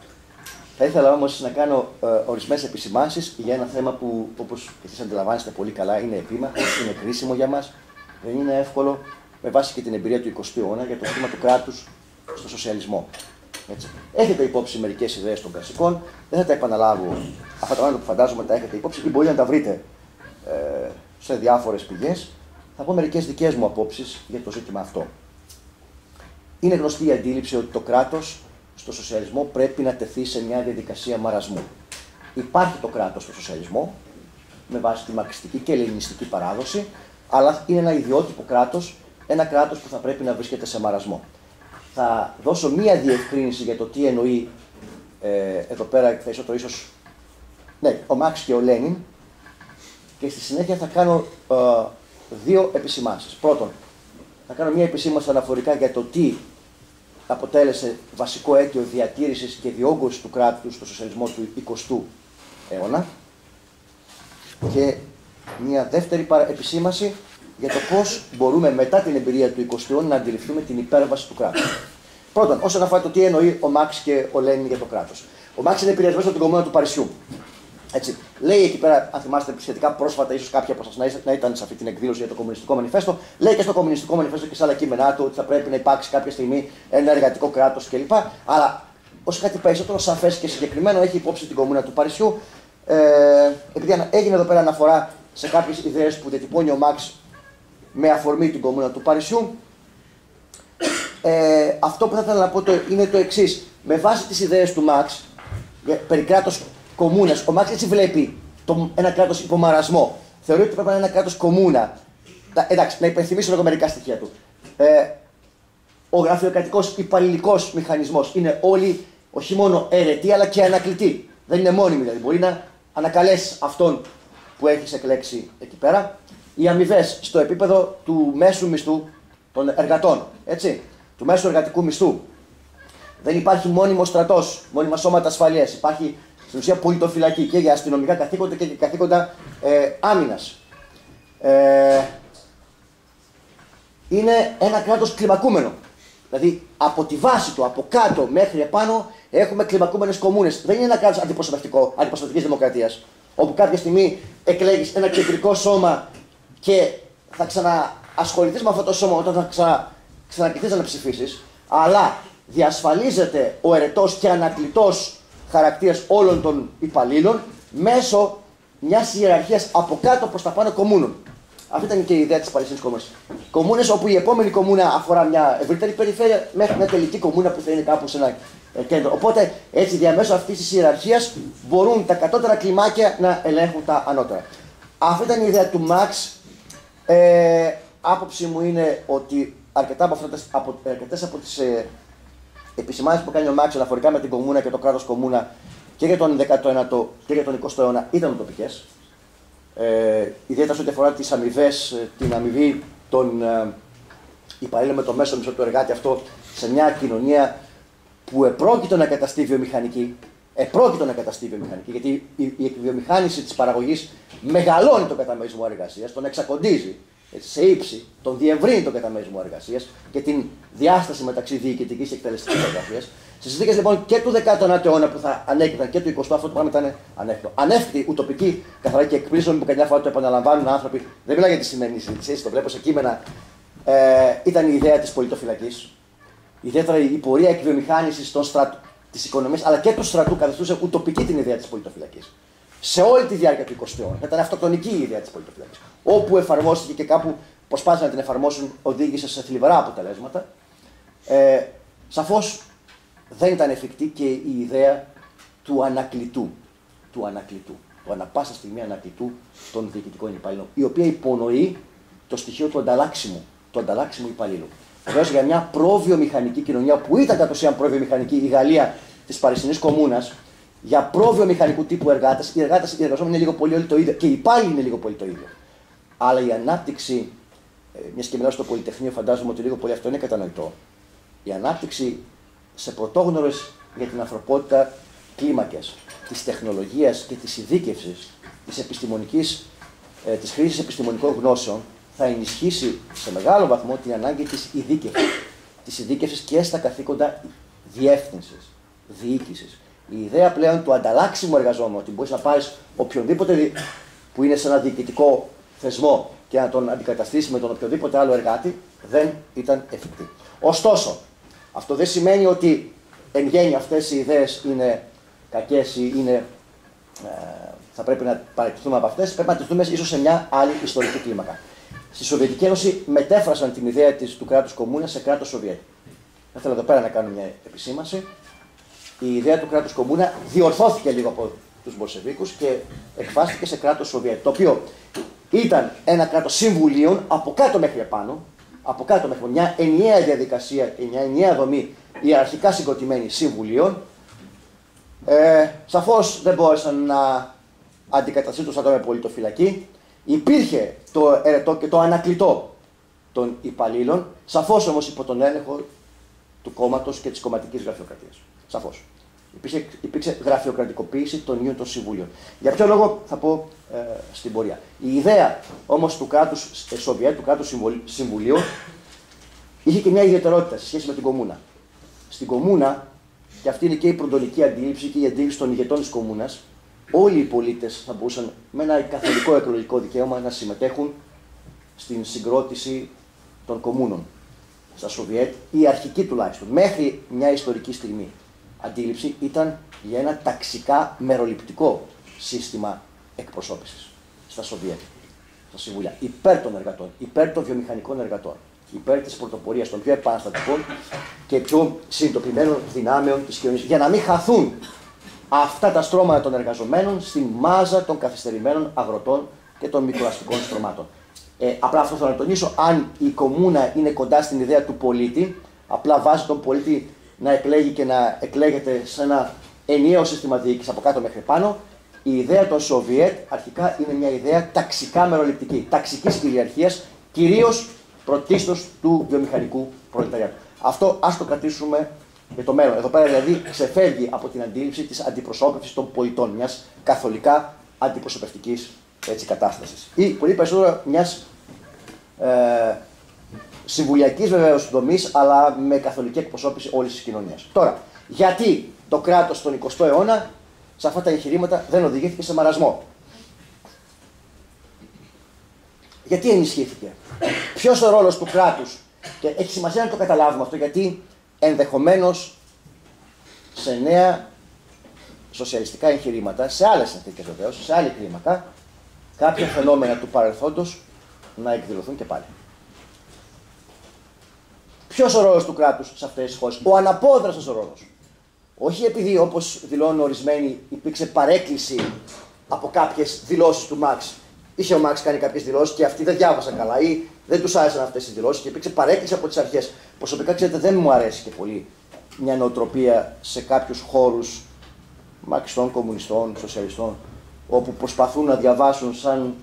B: Θα ήθελα όμως να κάνω ορισμένες επισημάνσεις για ένα θέμα που, όπως εσείς αντιλαμβάνεστε πολύ καλά, είναι επίμαχο, είναι κρίσιμο για μας, δεν είναι εύκολο, με βάση και την εμπειρία του 20ου αιώνα για το θέμα του κράτους στο σοσιαλισμό. Έτσι. Έχετε υπόψη μερικές ιδέες των κλασικών, δεν θα τα επαναλάβω. Αυτά τα πράγματα που φαντάζομαι τα έχετε υπόψη ή μπορεί να τα βρείτε σε διάφορες πηγές. Θα πω μερικές δικές μου απόψεις για το ζήτημα αυτό. Είναι γνωστή η αντίληψη ότι το κράτος στο σοσιαλισμό πρέπει να τεθεί σε μια διαδικασία μαρασμού. Υπάρχει το κράτος στο σοσιαλισμό, με βάση τη μαρξιστική και ελληνιστική παράδοση, αλλά είναι ένα ιδιότυπο κράτος, ένα κράτος που θα πρέπει να βρίσκεται σε μαρασμό. Θα δώσω μία διευκρίνηση για το τι εννοεί εδώ πέρα, περισσότερο ίσως, ναι, ο Μάρξ και ο Λένιν, και στη συνέχεια θα κάνω δύο επισημάνσεις. Πρώτον, θα κάνω μία επισήμανση αναφορικά για το τι αποτέλεσε βασικό αίτιο διατήρησης και διόγκωσης του κράτους στο σοσιαλισμό του 20ου αιώνα και μια δεύτερη επισήμανση για το πώς μπορούμε μετά την εμπειρία του 20ου αιώνα να αντιληφθούμε την υπέρβαση του κράτους. Πρώτον, όσον αφορά το τι εννοεί ο Μάρξ και ο Λένιν για το κράτος. Ο Μάρξ είναι επηρεασμένος από την Κομμούνα του Παρισιού. Έτσι. Λέει εκεί πέρα, αν θυμάστε σχετικά πρόσφατα, ίσως κάποιοι από εσάς να ήταν σε αυτή την εκδήλωση για το Κομμουνιστικό Μανιφέστο, λέει και στο Κομμουνιστικό Μανιφέστο και σε άλλα κείμενά του ότι θα πρέπει να υπάρξει κάποια στιγμή ένα εργατικό κράτος κλπ. Αλλά ως κάτι περισσότερο σαφές και συγκεκριμένο έχει υπόψη την Κομμούνα του Παρισιού, επειδή έγινε εδώ πέρα αναφορά σε κάποιες ιδέες που διατυπώνει ο Μάρξ με αφορμή την Κομμούνα του Παρισιού. Αυτό που θα ήθελα να πω είναι το εξής. Με βάση τις ιδέες του Μάρξ περί κράτος κομμούνας, ο Μάρξ έτσι βλέπει ένα κράτος υπομαρασμό. Θεωρεί ότι πρέπει να είναι ένα κράτος κομμούνα. Εντάξει, να υπενθυμίσω λίγο μερικά στοιχεία του. Ο γραφειοκρατικός υπαλληλικός μηχανισμός είναι όλοι όχι μόνο αιρετοί αλλά και ανακλητοί. Δεν είναι μόνιμοι, δηλαδή μπορεί να ανακαλέσει αυτόν που έχει εκλέξει εκεί πέρα. Οι αμοιβές στο επίπεδο του μέσου μισθού των εργατών, έτσι, του μέσου εργατικού μισθού. Δεν υπάρχει μόνιμο στρατός, μόνιμα σώματα ασφαλείας. Υπάρχει στην ουσία πολιτοφυλακή και για αστυνομικά καθήκοντα και για καθήκοντα άμυνας. Είναι ένα κράτος κλιμακούμενο. Δηλαδή από τη βάση του, από κάτω μέχρι επάνω, έχουμε κλιμακούμενες κομμούνες. Δεν είναι ένα κράτος αντιπροσωπευτικής δημοκρατίας, όπου κάποια στιγμή εκλέγεις ένα κεντρικό σώμα και θα ξαναασχοληθείς με αυτό το σώμα όταν θα ξανακληθείς να ψηφίσεις. Αλλά διασφαλίζεται ο ερετός και ανακλητός χαρακτήρας όλων των υπαλλήλων μέσω μιας ιεραρχίας από κάτω προς τα πάνω κομμούνων. Αυτή ήταν και η ιδέα της Παλαιστινής Κομμούνας. Κομμούνες όπου η επόμενη κομμούνα αφορά μια ευρύτερη περιφέρεια μέχρι μια τελική κομμούνα που θα είναι κάπου σε ένα κέντρο. Οπότε έτσι διαμέσου αυτής της ιεραρχίας μπορούν τα κατώτερα κλιμάκια να ελέγχουν τα ανώτερα. Αυτή ήταν η ιδέα του Μαξ. Άποψη μου είναι ότι αρκετές από τις επισημάνσεις που κάνει ο Μαξ αναφορικά με την κομμούνα και το κράτος κομμούνα και για τον 19ο και για τον 20ο αιώνα ήταν ουτοπικές. Ιδιαίτερα σε ό,τι αφορά τις αμοιβές, την αμοιβή των υπαλλήλων με το μέσο μισθό του εργάτη, αυτό σε μια κοινωνία που επρόκειτο να καταστεί βιομηχανική. Γιατί η εκβιομηχάνηση της παραγωγής μεγαλώνει τον καταμερισμό εργασίας, τον εξακοντίζει σε ύψη, τον διευρύνει τον καταμερισμό εργασίας και την διάσταση μεταξύ διοικητικής και εκτελεστικής εργασίας. Στις συνθήκες λοιπόν και του 19ου αιώνα που θα ανέκυπταν και του 20ου, αυτό το πράγμα ήταν ανέφικτο. Ανέφικτη, ουτοπική, καθαρά και εκπλήσωμη που καμιά φορά το επαναλαμβάνουν άνθρωποι. Δεν μιλάω για τη σημερινή συζήτηση, έτσι το βλέπω σε κείμενα. Ήταν η ιδέα της πολιτοφυλακής. Ιδιαίτερα η πορεία εκβιομηχάνησης της οικονομίας αλλά και του στρατού καθιστούσε ουτοπική την ιδέα της πολιτοφυλακής. Σε όλη τη διάρκεια του 20ου αιώνα. Ήταν αυτοκτονική η ιδέα της πολιτοφυλακής. Όπου εφαρμόστηκε και κάπου προσπάθησαν να την εφαρμόσουν, οδήγησε σε θλιβερά αποτελέσματα. Σαφώς δεν ήταν εφικτή και η ιδέα του ανακλητού. Του ανα πάσα στιγμή ανακλητού των διοικητικών υπαλλήλων, η οποία υπονοεί το στοιχείο του ανταλλάξιμου υπαλλήλου. Βεβαίως για μια προβιομηχανική κοινωνία που ήταν κατ' ουσίαν προβιομηχανική, η Γαλλία της Παλαιστινής Κομμούνας, για προβιομηχανικού τύπου εργάτες, οι εργαζόμενοι είναι λίγο πολύ όλοι το ίδιο και οι υπάλληλοι είναι λίγο πολύ το ίδιο. Αλλά η ανάπτυξη, μιας και μιλάω στο Πολυτεχνείο, φαντάζομαι ότι λίγο πολύ αυτό είναι κατανοητό. Η ανάπτυξη σε πρωτόγνωρες για την ανθρωπότητα κλίμακες της τεχνολογίας και της ειδίκευσης, της χρήσης επιστημονικών γνώσεων, θα ενισχύσει σε μεγάλο βαθμό την ανάγκη της ειδίκευσης και στα καθήκοντα διεύθυνσης, διοίκησης. Η ιδέα πλέον του ανταλλάξιμου εργαζόμενου, ότι μπορείς να πάρεις οποιονδήποτε που είναι σε ένα διοικητικό θεσμό και να τον αντικαταστήσει με τον οποιοδήποτε άλλο εργάτη, δεν ήταν εφικτή. Ωστόσο, αυτό δεν σημαίνει ότι εν γέννη αυτές οι ιδέες είναι κακές ή θα πρέπει να παραιτηθούμε από αυτές, πρέπει να τις δούμε ίσως σε μια άλλη ιστορική κλίμακα. Στη Σοβιετική Ένωση μετέφρασαν την ιδέα του κράτους κομμούνα σε κράτος Σοβιέτ. Θα ήθελα εδώ πέρα να κάνω μια επισήμανση. Η ιδέα του κράτους κομμούνα διορθώθηκε λίγο από τους Μπολσεβίκους και εκφράστηκε σε κράτος Σοβιέτ, το οποίο ήταν ένα κράτος συμβουλίων από κάτω μέχρι επάνω, μια ενιαία διαδικασία και μια ενιαία δομή ιεραρχικά συγκροτημένη συμβουλίων. Σαφώς δεν μπόρεσαν να αντικαταστήσουν το στρατό με πολιτοφυλακή. Υπήρχε το ερετό και το ανακλητό των υπαλλήλων, σαφώς όμως υπό τον έλεγχο του κόμματος και της κομματικής γραφειοκρατίας. Σαφώς. Υπήρξε γραφειοκρατικοποίηση των ίδιων των συμβουλίων. Για ποιο λόγο θα πω στην πορεία. Η ιδέα όμως του κράτους Σοβιέτ, του κράτους συμβουλίων, είχε και μια ιδιαιτερότητα σε σχέση με την κομμούνα. Στην κομμούνα, και αυτή είναι και η προντονική αντίληψη και η αντίληψη των ηγετών της κομμούνας, όλοι οι πολίτες θα μπορούσαν με ένα καθολικό εκλογικό δικαίωμα να συμμετέχουν στην συγκρότηση των κομμούνων. Στα Σοβιέτ, η αρχική τουλάχιστον, μέχρι μια ιστορική στιγμή, αντίληψη ήταν για ένα ταξικά μεροληπτικό σύστημα εκπροσώπησης στα Σοβιέτ, στα συμβούλια, υπέρ των εργατών, υπέρ των βιομηχανικών εργατών, υπέρ της πρωτοπορίας των πιο επαναστατικών και πιο συνειδητοποιημένων δυνάμεων της κοινωνίας, για να μην χαθούν αυτά τα στρώματα των εργαζομένων στην μάζα των καθυστερημένων αγροτών και των μικροαστικών στρωμάτων. Απλά αυτό θέλω να τονίσω, αν η κομμούνα είναι κοντά στην ιδέα του πολίτη, απλά βάζει τον πολίτη να εκλέγει και να εκλέγεται σε ένα ενιαίο σύστημα διοίκησης από κάτω μέχρι πάνω, η ιδέα των Σοβιέτ αρχικά είναι μια ιδέα ταξικά μεροληπτική, ταξικής κυριαρχίας, κυρίως πρωτίστως του βιομηχανικού προλεταριάτου. Αυτό ας το κρατήσουμε για το μέλλον. Εδώ πέρα δηλαδή ξεφεύγει από την αντίληψη της αντιπροσώπευσης των πολιτών, μιας καθολικά αντιπροσωπευτικής κατάστασης. Ή πολύ περισσότερο μιας συμβουλιακής βεβαίως δομής, αλλά με καθολική εκπροσώπηση όλης της κοινωνίας. Τώρα, γιατί το κράτος στον 20ο αιώνα σε αυτά τα εγχειρήματα δεν οδηγήθηκε σε μαρασμό? Γιατί ενισχύθηκε? Ποιος ο ρόλος του κράτους? Και έχει σημασία να το καταλάβουμε αυτό, γιατί ενδεχομένως σε νέα σοσιαλιστικά εγχειρήματα, σε άλλες συνθήκες βεβαίως, σε άλλη κλίμακα, κάποια φαινόμενα του παρελθόντος να εκδηλωθούν και πάλι. Ποιος ο ρόλος του κράτους σε αυτές τις χώρες? Ο αναπόδραστος ρόλος. Όχι επειδή, όπως δηλώνουν ορισμένοι, υπήρξε παρέκκληση από κάποιες δηλώσεις του Μάρξ. Είχε ο Μάρξ κάνει κάποιες δηλώσεις και αυτοί δεν διάβασαν καλά ή δεν τους άρεσαν αυτές τις δηλώσεις και υπήρξε παρέκκληση από τις αρχές. Προσωπικά, ξέρετε, δεν μου αρέσει και πολύ μια νοοτροπία σε κάποιους χώρους μαρξιστών, κομμουνιστών, σοσιαλιστών, όπου προσπαθούν να διαβάσουν σαν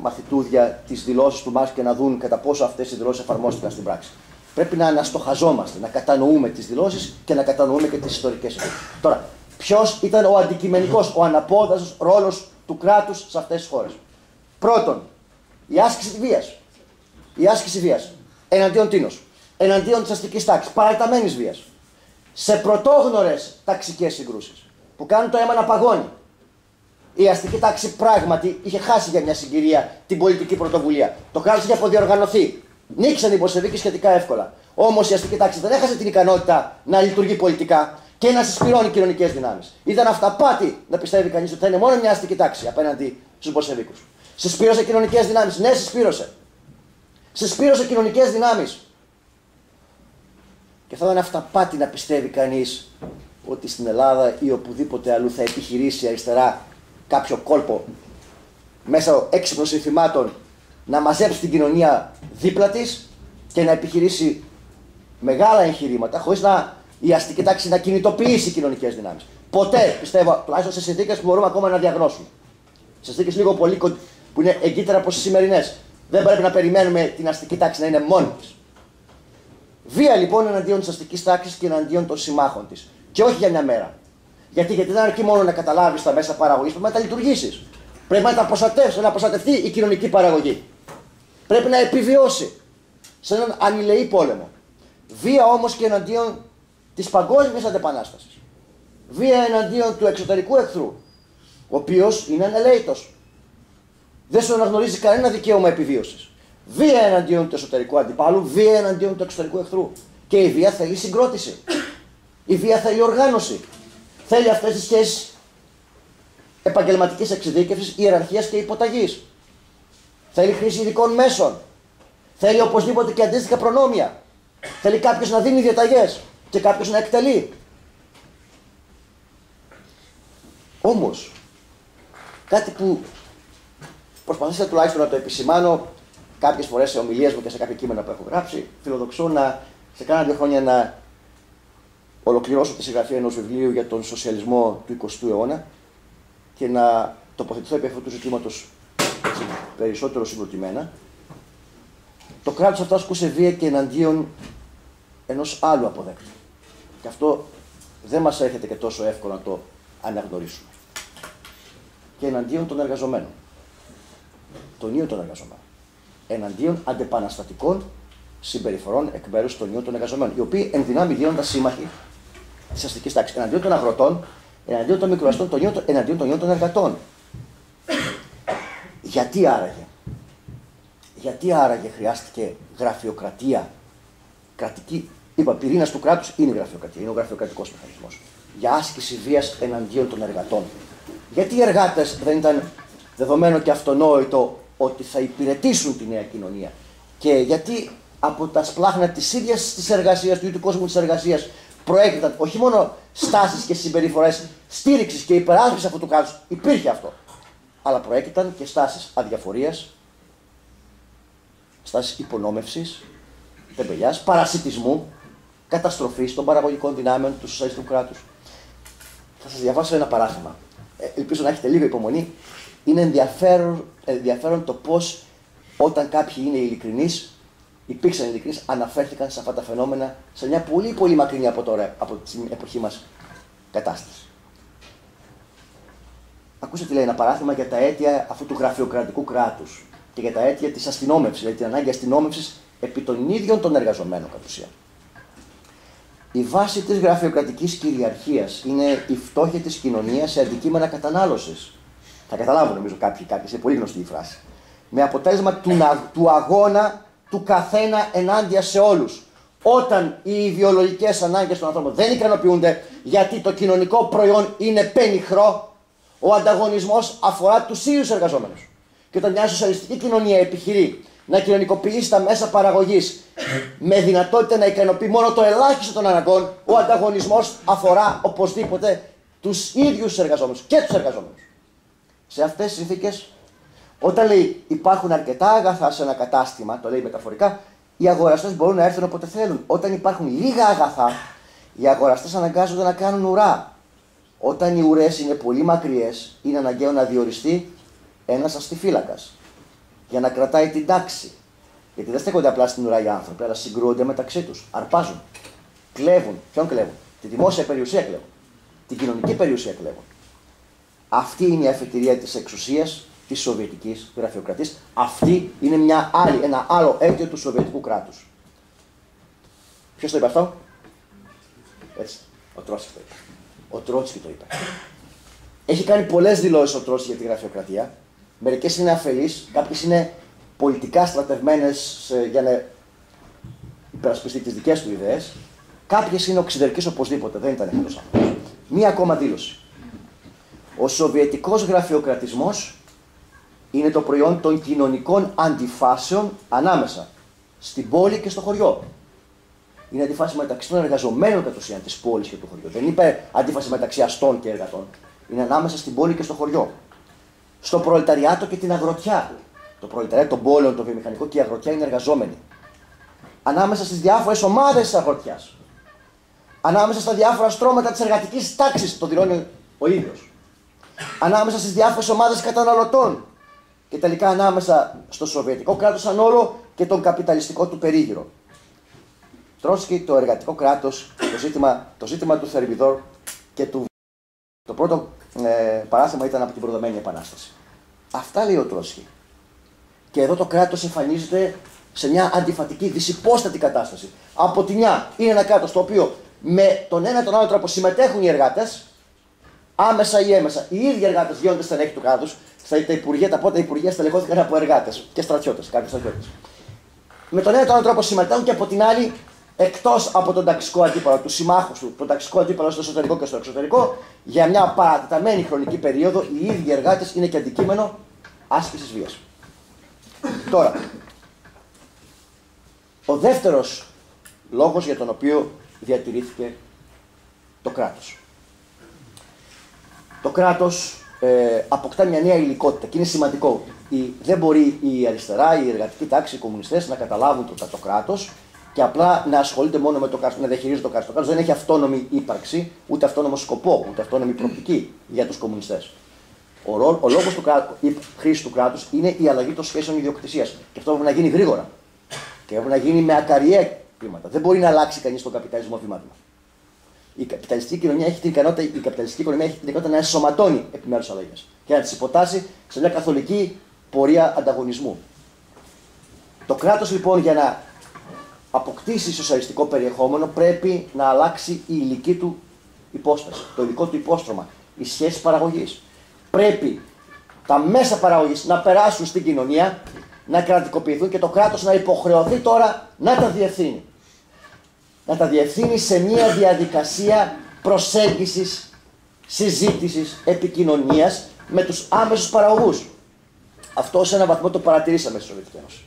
B: μαθητούδια τις δηλώσεις του Μάρξ και να δουν κατά πόσο αυτές οι δηλώσεις εφαρμόστηκαν στην πράξη. Πρέπει να αναστοχαζόμαστε, να κατανοούμε τις δηλώσεις και να κατανοούμε και τις ιστορικές αιτίες. Τώρα, ποιος ήταν ο αντικειμενικός, ο αναπόδραστος ρόλος του κράτους σε αυτές τις χώρες? Πρώτον, η άσκηση βίας. Η άσκηση βίας. Εναντίον τίνος? Εναντίον της αστικής τάξης, παραταμένης βίας. Σε πρωτόγνωρες ταξικές συγκρούσεις που κάνουν το αίμα να παγώνει. Η αστική τάξη πράγματι είχε χάσει για μια συγκυρία την πολιτική πρωτοβουλία. Το κράτος είχε αποδιοργανωθεί. Νίκησαν οι Μπολσεβίκοι σχετικά εύκολα. Όμως η αστική τάξη δεν έχασε την ικανότητα να λειτουργεί πολιτικά και να συσπηρώνει κοινωνικές δυνάμεις. Ήταν αυταπάτη να πιστεύει κανείς ότι θα είναι μόνο μια αστική τάξη απέναντι στους Μπολσεβίκους. Συσπήρωσε κοινωνικές δυνάμεις. Ναι, συσπήρωσε. Συσπήρωσε κοινωνικές δυνάμεις. Και θα ήταν αυταπάτη να πιστεύει κανείς ότι στην Ελλάδα ή οπουδήποτε αλλού θα επιχειρήσει η αριστερά κάποιο κόλπο μέσα έξυπνων συνθημάτων να μαζέψει την κοινωνία δίπλα της και να επιχειρήσει μεγάλα εγχειρήματα χωρίς η αστική τάξη να κινητοποιήσει κοινωνικές δυνάμεις. Ποτέ, πιστεύω, τουλάχιστον σε συνθήκες που μπορούμε ακόμα να διαγνώσουμε. Σε συνθήκες λίγο πολύ που είναι εγκύτερα από τις σημερινές. Δεν πρέπει να περιμένουμε την αστική τάξη να είναι μόνη της. Βία λοιπόν εναντίον της αστικής τάξης και εναντίον των συμμάχων της. Και όχι για μια μέρα. Γιατί δεν αρκεί μόνο να καταλάβεις τα μέσα παραγωγής, πρέπει να τα λειτουργήσεις. Πρέπει να τα προστατεύσεις, να προστατευτεί η κοινωνική παραγωγή. Πρέπει να επιβιώσει σε έναν ανηλεή πόλεμο. Βία όμως και εναντίον της παγκόσμιας αντεπανάστασης. Βία εναντίον του εξωτερικού εχθρού, ο οποίος είναι ανελαίτος. Δεν σου αναγνωρίζει κανένα δικαίωμα επιβίωσης. Βία εναντίον του εσωτερικού αντιπάλου, βία εναντίον του εξωτερικού εχθρού. Και η βία θέλει συγκρότηση. Η βία θέλει οργάνωση. Θέλει αυτές τις σχέσεις επαγγελματικής εξειδίκευσης, ιεραρχίας και υποταγής. Θέλει χρήση ειδικών μέσων. Θέλει οπωσδήποτε και αντίστοιχα προνόμια. Θέλει κάποιος να δίνει διαταγές και κάποιος να εκτελεί. Όμως, κάτι που προσπαθήσα τουλάχιστον να το επισημάνω κάποιες φορές σε ομιλίες μου και σε κάποια κείμενα που έχω γράψει, φιλοδοξώ σε κάνα 2 χρόνια να ολοκληρώσω τη συγγραφή ενός βιβλίου για τον σοσιαλισμό του 20ου αιώνα και να τοποθετηθώ επί αυτού του ζητήματος περισσότερο συγκροτημένα. Το κράτος αυτό ασκούσε βία και εναντίον ενός άλλου αποδέκτη. Και αυτό δεν μας έρχεται και τόσο εύκολο να το αναγνωρίσουμε. Και εναντίον των εργαζομένων. Των ίδιων των εργαζομένων. Εναντίον αντεπαναστατικών συμπεριφορών εκ μέρους των ίδιων των εργαζομένων. Οι οποίοι εν δυνάμει γίνονταν σύμμαχοι της αστικής τάξης. Εναντίον των αγροτών, εναντίον των μικροαστών, εναντίον των ίδιων των εργατών. Γιατί άραγε χρειάστηκε γραφειοκρατία κρατική? Είπα, πυρήνας του κράτους είναι η γραφειοκρατία, είναι ο γραφειοκρατικός μηχανισμός. Για άσκηση βίας εναντίον των εργατών. Γιατί οι εργάτες δεν ήταν δεδομένο και αυτονόητο ότι θα υπηρετήσουν τη νέα κοινωνία? Και γιατί από τα σπλάχνα της ίδιας της εργασίας, του ίδιου του κόσμου της εργασίας, προέκυπταν όχι μόνο στάσεις και συμπεριφορές στήριξης και υπεράσπισης αυτού του κράτους, υπήρχε αυτό, αλλά προέκυπταν και στάσεις αδιαφορίας, στάσεις υπονόμευσης, τεμπελιάς, παρασιτισμού, καταστροφής των παραγωγικών δυνάμεων του σοσιαλιστικού κράτους. Θα σας διαβάσω ένα παράδειγμα. Ελπίζω να έχετε λίγο υπομονή. Είναι ενδιαφέρον το πώς όταν κάποιοι είναι ειλικρινείς, υπήρξαν ειλικρινείς, αναφέρθηκαν σε αυτά τα φαινόμενα σε μια πολύ πολύ μακρινή από τώρα, από την εποχή μας κατάσταση. Ακούστε τι λέει ένα παράδειγμα για τα αίτια αυτού του γραφειοκρατικού κράτους και για τα αίτια της αστυνόμευσης, δηλαδή την ανάγκη αστυνόμευσης επί των ίδιων των εργαζομένων κατ' ουσίαν. Η βάση της γραφειοκρατικής κυριαρχίας είναι η φτώχεια της κοινωνίας σε αντικείμενα κατανάλωσης. Θα καταλάβουν νομίζω κάποιοι, είναι πολύ γνωστή η φράση. Με αποτέλεσμα του αγώνα του καθένα ενάντια σε όλους. Όταν οι ιδεολογικές ανάγκες των ανθρώπων δεν ικανοποιούνται, γιατί το κοινωνικό προϊόν είναι πενιχρό, ο ανταγωνισμός αφορά τους ίδιους εργαζόμενους. Και όταν μια σοσιαλιστική κοινωνία επιχειρεί να κοινωνικοποιήσει τα μέσα παραγωγής με δυνατότητα να ικανοποιεί μόνο το ελάχιστο των αναγκών, ο ανταγωνισμός αφορά οπωσδήποτε τους ίδιους εργαζόμενους και τους εργαζόμενους. Σε αυτές τις συνθήκες, όταν λέει υπάρχουν αρκετά αγαθά σε ένα κατάστημα, το λέει μεταφορικά, οι αγοραστές μπορούν να έρθουν όποτε θέλουν. Όταν υπάρχουν λίγα αγαθά, οι αγοραστές αναγκάζονται να κάνουν ουρά. Όταν οι ουρές είναι πολύ μακριές, είναι αναγκαίο να διοριστεί ένας αστιφύλακας για να κρατάει την τάξη. Γιατί δεν στέκονται απλά στην ουρά οι άνθρωποι, αλλά συγκρούονται μεταξύ τους. Αρπάζουν, κλέβουν. Ποιον κλέβουν? Τη δημόσια περιουσία κλέβουν. Την κοινωνική περιουσία κλέβουν. Αυτή είναι η αφετηρία της εξουσίας της Σοβιετικής γραφειοκρατίας. Αυτή είναι ένα άλλο αίτιο του Σοβιετικού κράτους. Ποιος το είπε αυτό? Έτσι. Ο Τρότσκι το είπε. Ο Τρότσκι το είπε. Έχει κάνει πολλές δηλώσεις ο Τρότσκι για τη γραφειοκρατία. Μερικές είναι αφελείς, κάποιες είναι πολιτικά στρατευμένες για να υπερασπιστεί τις δικές του ιδέες. Κάποιες είναι οξυδερκείς οπωσδήποτε, δεν ήταν εκτός άνθρωπος. Μία ακόμα δήλωση. Ο σοβιετικός γραφειοκρατισμός είναι το προϊόν των κοινωνικών αντιφάσεων ανάμεσα στην πόλη και στο χωριό. Είναι αντίφαση μεταξύ των εργαζομένων κατ' ουσίαν της πόλης και του χωριού. Δεν είπε αντίφαση μεταξύ αστών και εργατών. Είναι ανάμεσα στην πόλη και στο χωριό. Στο προλεταριάτο και την αγροτιά. Το προλεταριάτο των πόλεων, το βιομηχανικό και η αγροτιά είναι εργαζόμενοι. Ανάμεσα στις διάφορες ομάδες της αγροτιάς. Ανάμεσα στα διάφορα στρώματα της εργατικής τάξης, το δηλώνει ο ίδιος. Ανάμεσα στις διάφορες ομάδες καταναλωτών. Και τελικά ανάμεσα στο Σοβιετικό κράτος σαν όλο και τον καπιταλιστικό του περίγυρο. Τρότσκι, το εργατικό κράτος, το ζήτημα του Θερμιδόρ και του. Το πρώτο παράθεμα ήταν από την Προδομένη Επανάσταση. Αυτά λέει ο Τρότσκι. Και εδώ το κράτος εμφανίζεται σε μια αντιφατική, δυσυπόστατη κατάσταση. Από τη μια είναι ένα κράτος το οποίο με τον ένα τον άλλο τρόπο συμμετέχουν οι εργάτες, άμεσα ή έμεσα. Οι ίδιοι εργάτες γίνονται στελέχη του κράτους. Τα πρώτα υπουργεία στελεχώθηκαν από εργάτες και στρατιώτες, κάποιοι στρατιώτες. Με τον ένα τον άλλο τρόπο συμμετέχουν και από την άλλη, εκτός από τον ταξικό αντίπαλο, του συμμάχου του, τον ταξικό αντίπαλο στο εσωτερικό και στο εξωτερικό, για μια παρατεταμένη χρονική περίοδο, οι ίδιοι εργάτες είναι και αντικείμενο άσκησης βίας. Τώρα, ο δεύτερος λόγος για τον οποίο διατηρήθηκε το κράτος. Το κράτος αποκτά μια νέα υλικότητα και είναι σημαντικό. Δεν μπορεί η αριστερά, η εργατική τάξη, οι κομμουνιστές να καταλάβουν το κράτος και απλά να ασχολείται μόνο με το κράτος, να διαχειρίζεται το κράτος. Το κράτος δεν έχει αυτόνομη ύπαρξη, ούτε αυτόνομο σκοπό, ούτε αυτόνομη προοπτική για τους κομμουνιστές. Ο λόγος η χρήση του κράτους είναι η αλλαγή των σχέσεων ιδιοκτησίας. Και αυτό πρέπει να γίνει γρήγορα. Και πρέπει να γίνει με ακαριέ βήματα. Δεν μπορεί να αλλάξει κανείς τον καπιταλισμό βήμα-βήμα. Η καπιταλιστική οικονομία έχει την ικανότητα να ενσωματώνει επιμέρους αλλαγές και να τις υποτάσσει σε μια καθολική πορεία ανταγωνισμού. Το κράτος λοιπόν για να αποκτήσει σοσιαλιστικό περιεχόμενο πρέπει να αλλάξει η υλική του υπόσταση, το υλικό του υπόστρωμα, οι σχέσεις παραγωγής. Πρέπει τα μέσα παραγωγής να περάσουν στην κοινωνία, να κρατικοποιηθούν και το κράτος να υποχρεωθεί τώρα να τα διευθύνει. Να τα διευθύνει σε μια διαδικασία προσέγγισης, συζήτησης, επικοινωνίας με τους άμεσους παραγωγούς. Αυτό σε έναν βαθμό το παρατηρήσαμε στη Σοβιετική Ένωση.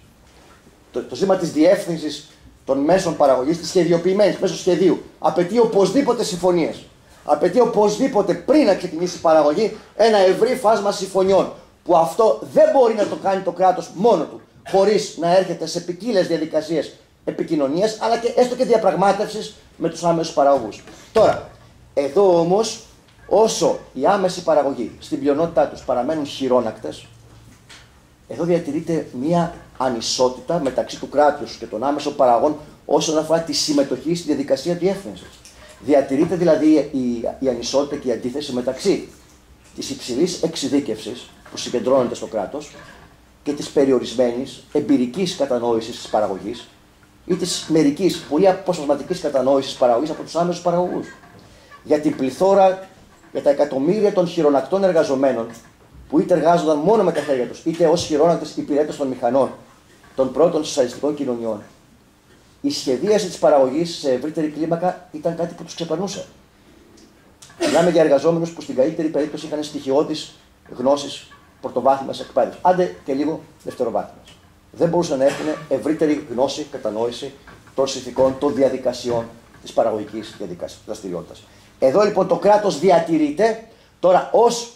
B: Το ζήτημα της διεύθυνσης των μέσων παραγωγής, της σχεδιοποιημένης μέσω σχεδίου, απαιτεί οπωσδήποτε συμφωνίες. Απαιτεί οπωσδήποτε πριν να ξεκινήσει η παραγωγή ένα ευρύ φάσμα συμφωνιών. Που αυτό δεν μπορεί να το κάνει το κράτος μόνο του, χωρίς να έρχεται σε ποικίλες διαδικασίες επικοινωνίας, αλλά και έστω και διαπραγμάτευσης με τους άμεσους παραγωγούς. Τώρα, εδώ όμως, όσο οι άμεσοι παραγωγοί στην πλειονότητά τους παραμένουν χειρόνακτες, εδώ διατηρείται μία ανισότητα μεταξύ του κράτους και των άμεσων παραγωγών όσον αφορά τη συμμετοχή στη διαδικασία διεύθυνσης. Διατηρείται δηλαδή η ανισότητα και η αντίθεση μεταξύ της υψηλής εξειδίκευσης που συγκεντρώνεται στο κράτος και της περιορισμένης εμπειρικής κατανόησης της παραγωγής ή της μερικής, πολύ αποσπασματικής κατανόησης παραγωγής από τους άμεσους παραγωγούς. Για την πληθώρα, για τα εκατομμύρια των χειρονακτών εργαζομένων που είτε εργάζονταν μόνο με τα χέρια τους, είτε ως χειρόνακτες υπηρέτες των μηχανών των πρώτων σοσιαλιστικών κοινωνιών. η σχεδίαση της παραγωγής σε ευρύτερη κλίμακα ήταν κάτι που τους ξεπερνούσε. Μιλάμε για εργαζόμενους που στην καλύτερη περίπτωση είχαν στοιχειώδεις γνώσεις πρωτοβάθμιας εκπαίδευσης, άντε και λίγο δευτεροβάθμιας. Δεν μπορούσαν να έχουν ευρύτερη γνώση, κατανόηση των συνθηκών, των διαδικασιών της παραγωγικής δραστηριότητας. Εδώ λοιπόν το κράτος διατηρείται τώρα ως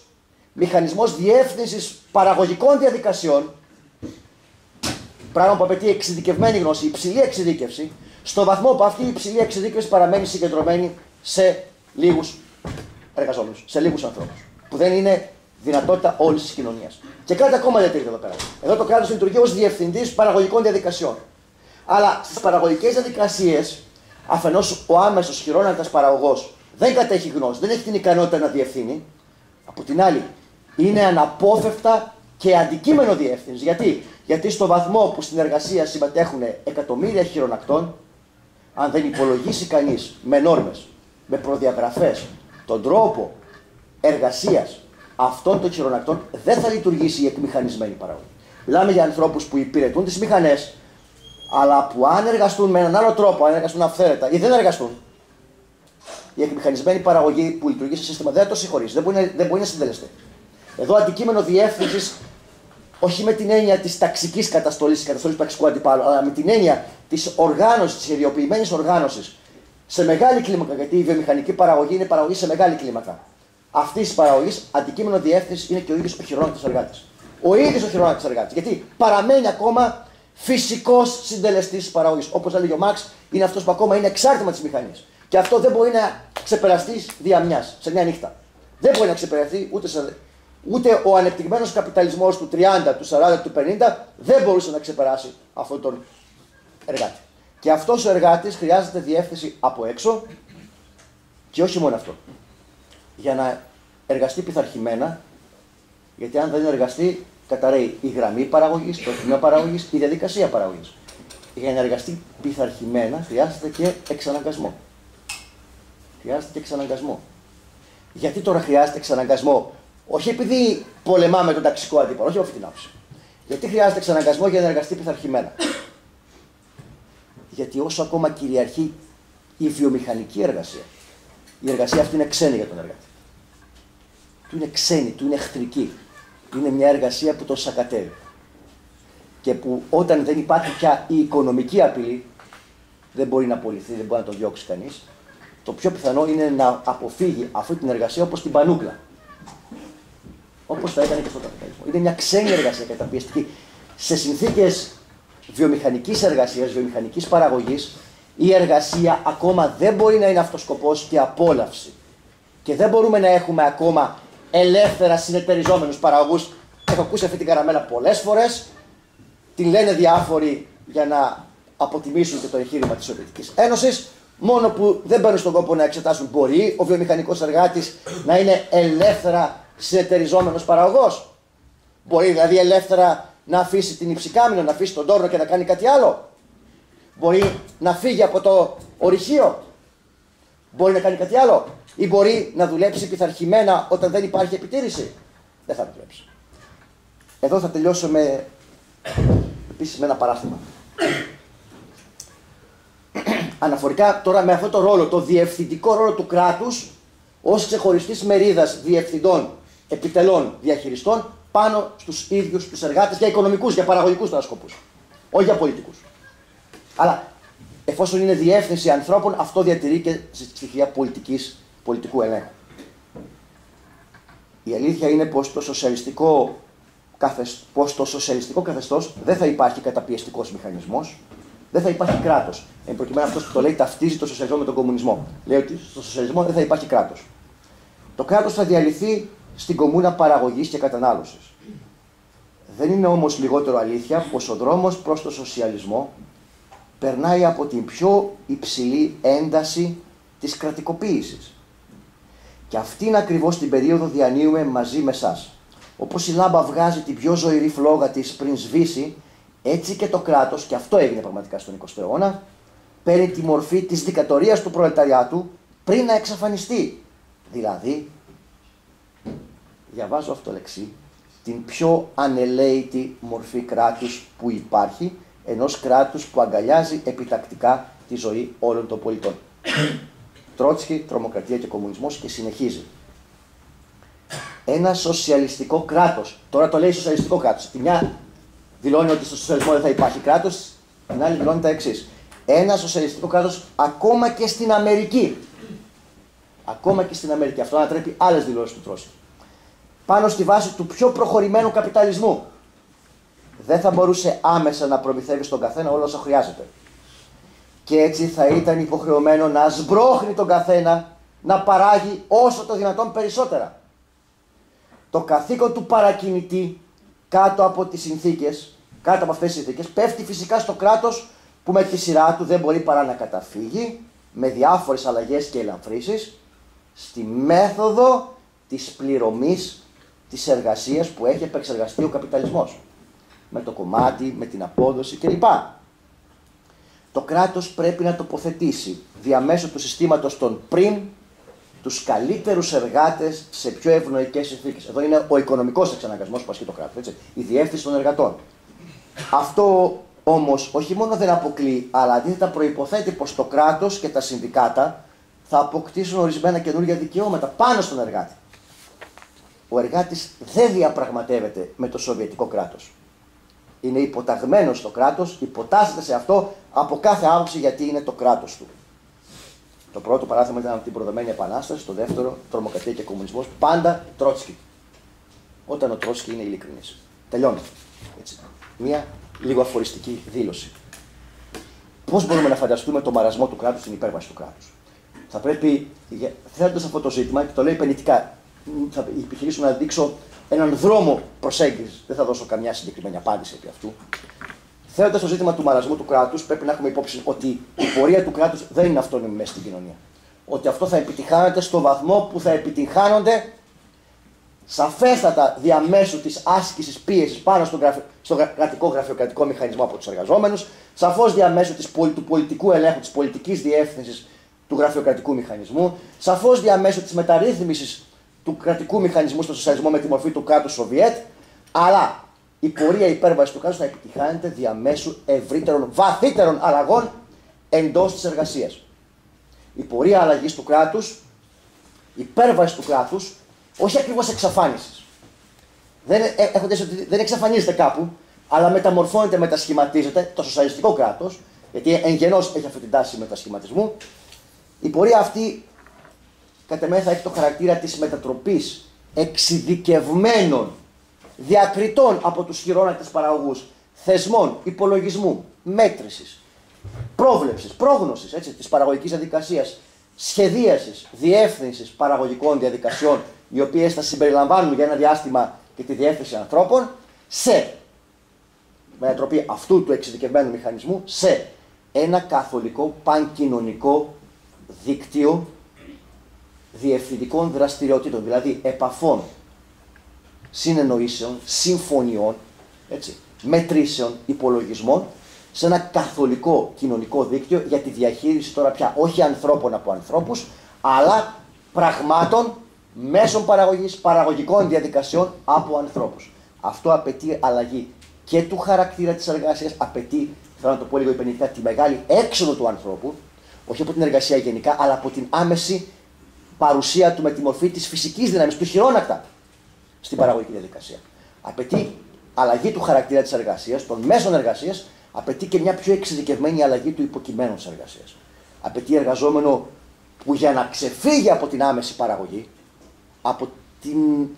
B: μηχανισμός διεύθυνσης παραγωγικών διαδικασιών, πράγμα που απαιτεί εξειδικευμένη γνώση, υψηλή εξειδίκευση, στο βαθμό που αυτή η υψηλή εξειδίκευση παραμένει συγκεντρωμένη σε λίγους εργαζόμενους, σε λίγους ανθρώπους, που δεν είναι δυνατότητα όλης της κοινωνίας. Και κάτι ακόμα διατηρείται εδώ πέρα. Εδώ το κράτος λειτουργεί ως διευθυντής παραγωγικών διαδικασιών. Αλλά στις παραγωγικές διαδικασίες, αφενός ο άμεσος χειρόνακτας παραγωγός δεν κατέχει γνώση, δεν έχει την ικανότητα να διευθύνει. Από την άλλη, είναι αναπόφευκτα και αντικείμενο διεύθυνση. Γιατί στο βαθμό που στην εργασία συμμετέχουν εκατομμύρια χειρονακτών, αν δεν υπολογίσει κανείς με νόρμες, με προδιαγραφές, τον τρόπο εργασίας αυτών των χειρονακτών, δεν θα λειτουργήσει η εκμηχανισμένη παραγωγή. Μιλάμε για ανθρώπους που υπηρετούν τις μηχανές, αλλά που αν εργαστούν με έναν άλλο τρόπο, αν εργαστούν αυθαίρετα ή δεν εργαστούν, η εκμηχανισμένη παραγωγή που λειτουργεί σε σύστημα δεν θα το συγχωρήσει, δεν μπορεί να συντελεστεί. Εδώ αντικείμενο διεύθυνσης, όχι με την έννοια της ταξικής καταστολής, της καταστολής του ταξικού αντιπάλου, αλλά με την έννοια της οργάνωσης, της σχεδιοποιημένης οργάνωσης σε μεγάλη κλίμακα, γιατί η βιομηχανική παραγωγή είναι παραγωγή σε μεγάλη κλίμακα. Αυτή τη παραγωγή αντικείμενο διεύθυνση είναι και ο ίδιος ο χειρόνακτος εργάτης. Ο ίδιος ο χειρόνακτος εργάτης. Γιατί παραμένει ακόμα φυσικός συντελεστής της παραγωγής. Όπως έλεγε ο Μάρξ, είναι αυτός που ακόμα είναι εξάρτημα της μηχανής. Και αυτό δεν μπορεί να ξεπεραστεί δια μιας, σε μια νύχτα. Δεν μπορεί να ξεπεραστεί ούτε ο ανεπτυγμένος καπιταλισμός του 30, του 40, του 50 δεν μπορούσε να ξεπεράσει αυτόν τον εργάτη. Και αυτός ο εργάτης χρειάζεται διεύθυνση από έξω και όχι μόνο αυτό. Για να εργαστεί πειθαρχημένα, γιατί αν δεν εργαστεί, καταραίει η γραμμή παραγωγής, το τμήμα παραγωγής, η διαδικασία παραγωγής. Για να εργαστεί πειθαρχημένα χρειάζεται και εξαναγκασμό. Χρειάζεται και εξαναγκασμό. Γιατί τώρα χρειάζεται εξαναγκασμό? Όχι επειδή πολεμάμε τον ταξικό αντίπαλο, όχι από αυτή την άποψη. Γιατί χρειάζεται εξαναγκασμό για να εργαστεί πειθαρχημένα? Γιατί όσο ακόμα κυριαρχεί η βιομηχανική εργασία, η εργασία αυτή είναι ξένη για τον εργάτη. Του είναι ξένη, του είναι εχθρική. Είναι μια εργασία που τον σακατεύει. Και που όταν δεν υπάρχει πια η οικονομική απειλή, δεν μπορεί να απολυθεί, δεν μπορεί να το διώξει κανείς. Το πιο πιθανό είναι να αποφύγει αυτή την εργασία όπως την πανούκλα. Όπως θα έκανε και στον καπιταλισμό. Είναι μια ξένη εργασία καταπιεστική. Σε συνθήκες βιομηχανικής εργασίας, βιομηχανικής παραγωγής, η εργασία ακόμα δεν μπορεί να είναι αυτός σκοπός και απόλαυση. Και δεν μπορούμε να έχουμε ακόμα ελεύθερα συνεταιριζόμενους παραγωγούς. Έχω ακούσει αυτή την καραμέλα πολλές φορές. Την λένε διάφοροι για να αποτιμήσουν και το εγχείρημα της Σοβιετικής Ένωσης. Μόνο που δεν παίρνουν στον κόπο να εξετάσουν, μπορεί ο βιομηχανικός εργάτης να είναι ελεύθερα συνεταιριζόμενος παραγωγός? Μπορεί δηλαδή ελεύθερα να αφήσει την υψηκάμινο, να αφήσει τον τόρνο και να κάνει κάτι άλλο? Μπορεί να φύγει από το ορυχείο? Μπορεί να κάνει κάτι άλλο? Ή μπορεί να δουλέψει πειθαρχημένα όταν δεν υπάρχει επιτήρηση? Δεν θα δουλέψει. Εδώ θα τελειώσω επίσης με ένα παράθεμα. Αναφορικά τώρα με αυτό το ρόλο, το διευθυντικό ρόλο του κράτους ως ξεχωριστής μερίδας διευθυντών, επιτελών, διαχειριστών πάνω στους ίδιους τους εργάτες για οικονομικούς, για παραγωγικούς τώρα σκοπούς, όχι για πολιτικούς. Αλλά εφόσον είναι διεύθυνση ανθρώπων, αυτό διατηρεί και στοιχεία πολιτικού ελέγχου. Η αλήθεια είναι πως το σοσιαλιστικό καθεστώς δεν θα υπάρχει καταπιεστικός μηχανισμός, δεν θα υπάρχει κράτος. Εν προκειμένου αυτός που το λέει ταυτίζει το σοσιαλισμό με τον κομμουνισμό. Λέει ότι στο σοσιαλισμό δεν θα υπάρχει κράτος. Το κράτος θα διαλυθεί στην κομμούνα παραγωγής και κατανάλωσης. Δεν είναι όμως λιγότερο αλήθεια πως ο δρόμος προς το σοσιαλισμό περνάει από την πιο υψηλή ένταση της κρατικοποίησης. Και αυτήν ακριβώς την περίοδο διανύουμε μαζί με εσάς. Όπως η λάμπα βγάζει την πιο ζωηρή φλόγα της πριν σβήσει, έτσι και το κράτος, και αυτό έγινε πραγματικά στον 20ο αιώνα, παίρνει τη μορφή της δικτατορίας του προλεταριάτου πριν να εξαφανιστεί. Δηλαδή, διαβάζω αυτό το λεξί, την πιο ανελαίητη μορφή κράτους που υπάρχει ενός κράτους που αγκαλιάζει επιτακτικά τη ζωή όλων των πολιτών. Τρότσκι, τρομοκρατία και κομμουνισμός, και συνεχίζει. Ένα σοσιαλιστικό κράτος, τώρα το λέει σοσιαλιστικό κράτος, τη μια δηλώνει ότι στο σοσιαλισμό δεν θα υπάρχει κράτος, την άλλη δηλώνει τα εξής. Ένα σοσιαλιστικό κράτος ακόμα και στην Αμερική. Ακόμα και στην Αμερική. Αυτό ανατρέπει άλλες δηλώσεις του Τρότσκι. Πάνω στη βάση του πιο προχωρημένου καπιταλισμού. Δεν θα μπορούσε άμεσα να προμηθεύει στον καθένα όλα όσα χρειάζεται. Και έτσι θα ήταν υποχρεωμένο να σμπρώχνει τον καθένα να παράγει όσο το δυνατόν περισσότερα. Το καθήκον του παρακινητή κάτω από αυτές τις συνθήκες, πέφτει φυσικά στο κράτος που με τη σειρά του δεν μπορεί παρά να καταφύγει με διάφορες αλλαγές και ελαφρύσεις στη μέθοδο της πληρωμής της εργασίας που έχει επεξεργαστεί ο καπιταλισμός. Με το κομμάτι, με την απόδοση κλπ. Το κράτος πρέπει να τοποθετήσει διαμέσου του συστήματος των πριν τους καλύτερους εργάτες σε πιο ευνοϊκές συνθήκες. Εδώ είναι ο οικονομικός εξαναγκασμός που ασκεί το κράτος, έτσι, η διεύθυνση των εργατών. Αυτό όμως όχι μόνο δεν αποκλεί, αλλά αντίθετα προϋποθέτει πως το κράτος και τα συνδικάτα θα αποκτήσουν ορισμένα καινούργια δικαιώματα πάνω στον εργάτη. Ο εργάτης δεν διαπραγματεύεται με το σοβιετικό κράτος. Είναι υποταγμένος στο κράτος, υποτάσσεται σε αυτό από κάθε άποψη γιατί είναι το κράτος του. Το πρώτο παράδειγμα ήταν από την προδομένη επανάσταση, το δεύτερο τρομοκρατία και κομμουνισμός, πάντα Τρότσκι. Όταν ο Τρότσκι είναι ειλικρινής. Τελειώνει. Έτσι. Μία λίγο αφοριστική δήλωση. Πώς μπορούμε να φανταστούμε το μαρασμό του κράτους, την υπέρβαση του κράτους? Θα πρέπει, θέτοντας αυτό το ζήτημα, και το λέω επενητικά, θα επιχειρήσω να δείξω έναν δρόμο προσέγγισης. Δεν θα δώσω καμιά συγκεκριμένη απάντηση επί αυτού. Θέτοντας το ζήτημα του μαρασμού του κράτους, πρέπει να έχουμε υπόψη ότι η πορεία του κράτους δεν είναι αυτόνομη μέσα στην κοινωνία. Ότι αυτό θα επιτυχάνεται στο βαθμό που θα επιτυγχάνονται σαφέστατα διαμέσου της άσκησης πίεσης πάνω στον κρατικό γραφειοκρατικό μηχανισμό από τους εργαζόμενους, σαφώς διαμέσου του πολιτικού ελέγχου, της πολιτικής διεύθυνσης του γραφειοκρατικού μηχανισμού, σαφώς διαμέσου της μεταρρύθμισης του κρατικού μηχανισμού στο σοσιαλισμό με τη μορφή του κράτους Σοβιέτ, αλλά η πορεία υπέρβαση του κράτους θα επιτυχάνεται διαμέσου ευρύτερων, βαθύτερων αλλαγών εντός της εργασίας. Η πορεία αλλαγής του κράτους, υπέρβαση του κράτους, όχι ακριβώς εξαφάνισης. Δεν εξαφανίζεται κάπου, αλλά μεταμορφώνεται, μετασχηματίζεται το σοσιαλιστικό κράτος, γιατί εν γενός έχει αυτή την τάση μετασχηματισμού. Η πορεία αυτή, κατά μένα, θα έχει το χαρακτήρα της μετατροπής εξειδικευμένων, διακριτών από τους χειρόνακτες παραγωγούς, θεσμών, υπολογισμού, μέτρησης, πρόβλεψης, πρόγνωσης της παραγωγικής διαδικασίας, σχεδίασης, διεύθυνσης παραγωγικών διαδικασιών, οι οποίες θα συμπεριλαμβάνουν για ένα διάστημα και τη διεύθυνση ανθρώπων, σε μετατροπή αυτού του εξειδικευμένου μηχανισμού σε ένα καθολικό πανκοινωνικό δίκτυο διευθυντικών δραστηριοτήτων, δηλαδή επαφών, συνεννοήσεων, συμφωνιών, μετρήσεων, υπολογισμών, σε ένα καθολικό κοινωνικό δίκτυο για τη διαχείριση τώρα πια όχι ανθρώπων από ανθρώπους, αλλά πραγμάτων, μέσων παραγωγής, παραγωγικών διαδικασιών από ανθρώπους. Αυτό απαιτεί αλλαγή και του χαρακτήρα της εργασίας, απαιτεί, θέλω να το πω λίγο υπενητικά, τη μεγάλη έξοδο του ανθρώπου, όχι από την εργασία γενικά, αλλά από την άμεση παρουσία του με τη μορφή της φυσικής δύναμης, του χειρόνακτα στην παραγωγική διαδικασία. Απαιτεί αλλαγή του χαρακτήρα της εργασίας, των μέσων εργασίας, απαιτεί και μια πιο εξειδικευμένη αλλαγή του υποκειμένου της εργασίας. Απαιτεί εργαζόμενο που για να ξεφύγει από την άμεση παραγωγή,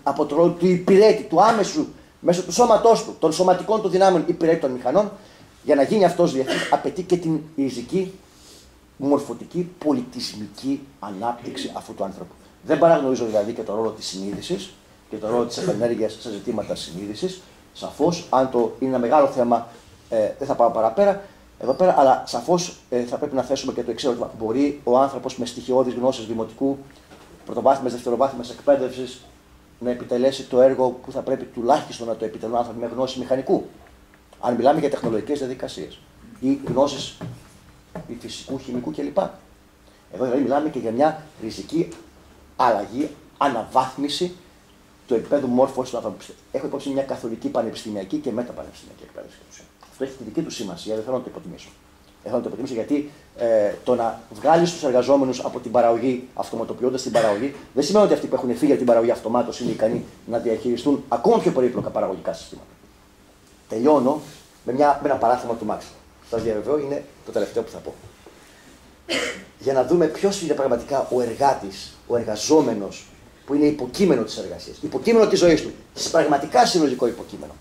B: από το ρόλο του υπηρέτη, του άμεσου, μέσω του σώματός του, των σωματικών του δυνάμεων υπηρέτη των μηχανών, για να γίνει αυτός διευθυντής, απαιτεί και την ριζική, μορφωτική, πολιτισμική ανάπτυξη αυτού του άνθρωπου. Δεν παραγνωρίζω δηλαδή και το ρόλο της συνείδησης και το ρόλο της επενέργειας σε ζητήματα συνείδησης. Σαφώς, αν το είναι ένα μεγάλο θέμα, δεν θα πάω παραπέρα εδώ πέρα, αλλά σαφώς θα πρέπει να θέσουμε και το εξής ερώτημα. Μπορεί ο άνθρωπος με στοιχειώδεις γνώσεις δημοτικού, πρωτοβάθμιας, δευτεροβάθμιας εκπαίδευσης να επιτελέσει το έργο που θα πρέπει τουλάχιστον να το επιτελούν άνθρωποι με γνώση μηχανικού, αν μιλάμε για τεχνολογικές διαδικασίες ή γνώσεις φυσικού, χημικού κλπ. Εδώ δηλαδή μιλάμε και για μια ριζική αλλαγή, αναβάθμιση του επίπεδου μόρφωσης του ανθρώπου. Έχω υπόψη μια καθολική πανεπιστημιακή και μεταπανεπιστημιακή εκπαίδευση. Αυτό έχει τη δική του σημασία, δεν θέλω να το υποτιμήσω. Δεν θέλω να το υποτιμήσω γιατί το να βγάλει του εργαζόμενου από την παραγωγή, αυτοματοποιώντας την παραγωγή, δεν σημαίνει ότι αυτοί που έχουν φύγει από την παραγωγή αυτομάτως είναι ικανοί να διαχειριστούν ακόμα πιο περίπλοκα παραγωγικά συστήματα. Τελειώνω με ένα παράθεμα του Μαξ. Σας διαβεβαιώ, είναι το τελευταίο που θα πω. Για να δούμε ποιος είναι πραγματικά ο εργάτης, ο εργαζόμενος που είναι υποκείμενο της εργασίας, υποκείμενο της ζωής του, πραγματικά συλλογικό υποκείμενο.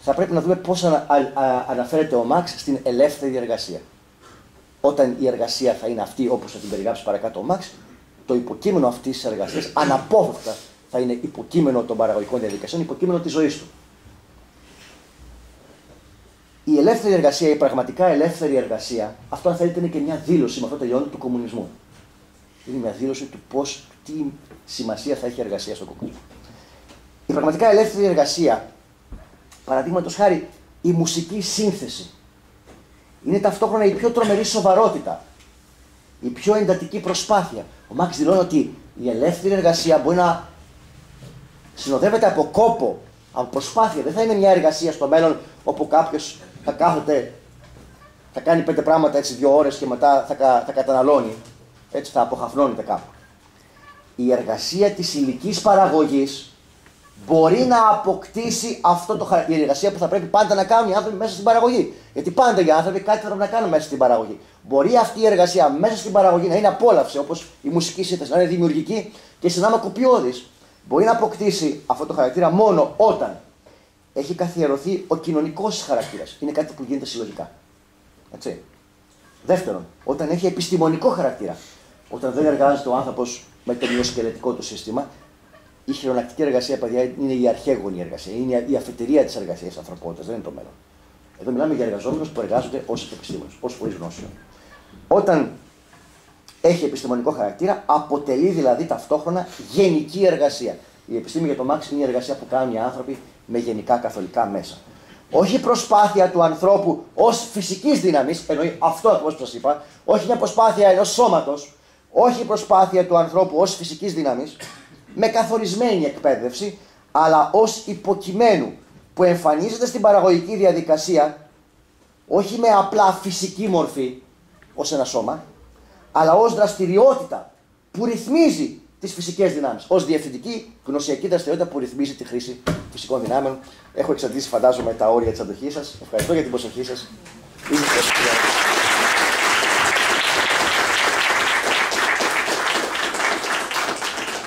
B: Θα πρέπει να δούμε πώς αναφέρεται ο Μαξ στην ελεύθερη εργασία. Όταν η εργασία θα είναι αυτή, όπως θα την περιγράψει παρακάτω ο Μαξ, το υποκείμενο αυτής της εργασίας αναπόφευκτα θα είναι υποκείμενο των παραγωγικών διαδικασιών, υποκείμενο της ζωής του. Η ελεύθερη εργασία, η πραγματικά ελεύθερη εργασία, αυτό αν θέλετε είναι και μια δήλωση, με αυτό τελειώνει, του κομμουνισμού. Είναι μια δήλωση του πώς, τι σημασία θα έχει η εργασία στον κομμουνισμό. Η πραγματικά ελεύθερη εργασία, παραδείγματος χάρη, η μουσική σύνθεση, είναι ταυτόχρονα η πιο τρομερή σοβαρότητα, η πιο εντατική προσπάθεια. Ο Μαξ δηλώνει ότι η ελεύθερη εργασία μπορεί να συνοδεύεται από κόπο, από προσπάθεια. Δεν θα είναι μια εργασία στο μέλλον όπου κάποιος θα κάθεται, θα κάνει 5 πράγματα έτσι 2 ώρες και μετά θα καταναλώνει, έτσι θα αποχαφνώνεται κάπου. Η εργασία της υλικής παραγωγής μπορεί να αποκτήσει αυτό το χαρακτήρα. Η εργασία που θα πρέπει πάντα να κάνουν οι άνθρωποι μέσα στην παραγωγή. Γιατί πάντα οι άνθρωποι κάτι θα πρέπει να κάνουν μέσα στην παραγωγή. Μπορεί αυτή η εργασία μέσα στην παραγωγή να είναι απόλαυση, όπως η μουσική σύνθεση, να είναι δημιουργική και συνάμα κοπιώδης. Μπορεί να αποκτήσει αυτό το χαρακτήρα μόνο όταν έχει καθιερωθεί ο κοινωνικός χαρακτήρας. Είναι κάτι που γίνεται συλλογικά. Έτσι. Δεύτερον, όταν έχει επιστημονικό χαρακτήρα. Όταν δεν εργάζεται ο άνθρωπος με το μυοσκελετικό του σύστημα. Η χειρονακτική εργασία, παιδιά, είναι η αρχαίγονη εργασία. Είναι η αφετηρία της εργασίας της ανθρωπότητας, δεν είναι το μέλλον. Εδώ μιλάμε για εργαζόμενους που εργάζονται ως επιστήμονες, ως φορείς γνώσεων. Όταν έχει επιστημονικό χαρακτήρα, αποτελεί δηλαδή ταυτόχρονα γενική εργασία. Η επιστήμη για το Μαξ είναι η εργασία που κάνουν οι άνθρωποι με γενικά καθολικά μέσα. Όχι η προσπάθεια του ανθρώπου ως φυσικής δύναμης, εννοεί αυτό ακριβώς που σας είπα, όχι μια προσπάθεια ενός σώματος, όχι η προσπάθεια του ανθρώπου ως φυσικής δύναμης, με καθορισμένη εκπαίδευση, αλλά ως υποκειμένου που εμφανίζεται στην παραγωγική διαδικασία, όχι με απλά φυσική μορφή, ως ένα σώμα, αλλά ως δραστηριότητα που ρυθμίζει τις φυσικές δυνάμεις. Ως διευθυντική γνωσιακή δραστηριότητα που ρυθμίζει τη χρήση φυσικών δυνάμεων. Έχω εξαντλήσει, φαντάζομαι, τα όρια της αντοχής σας. Ευχαριστώ για την προσοχή σας.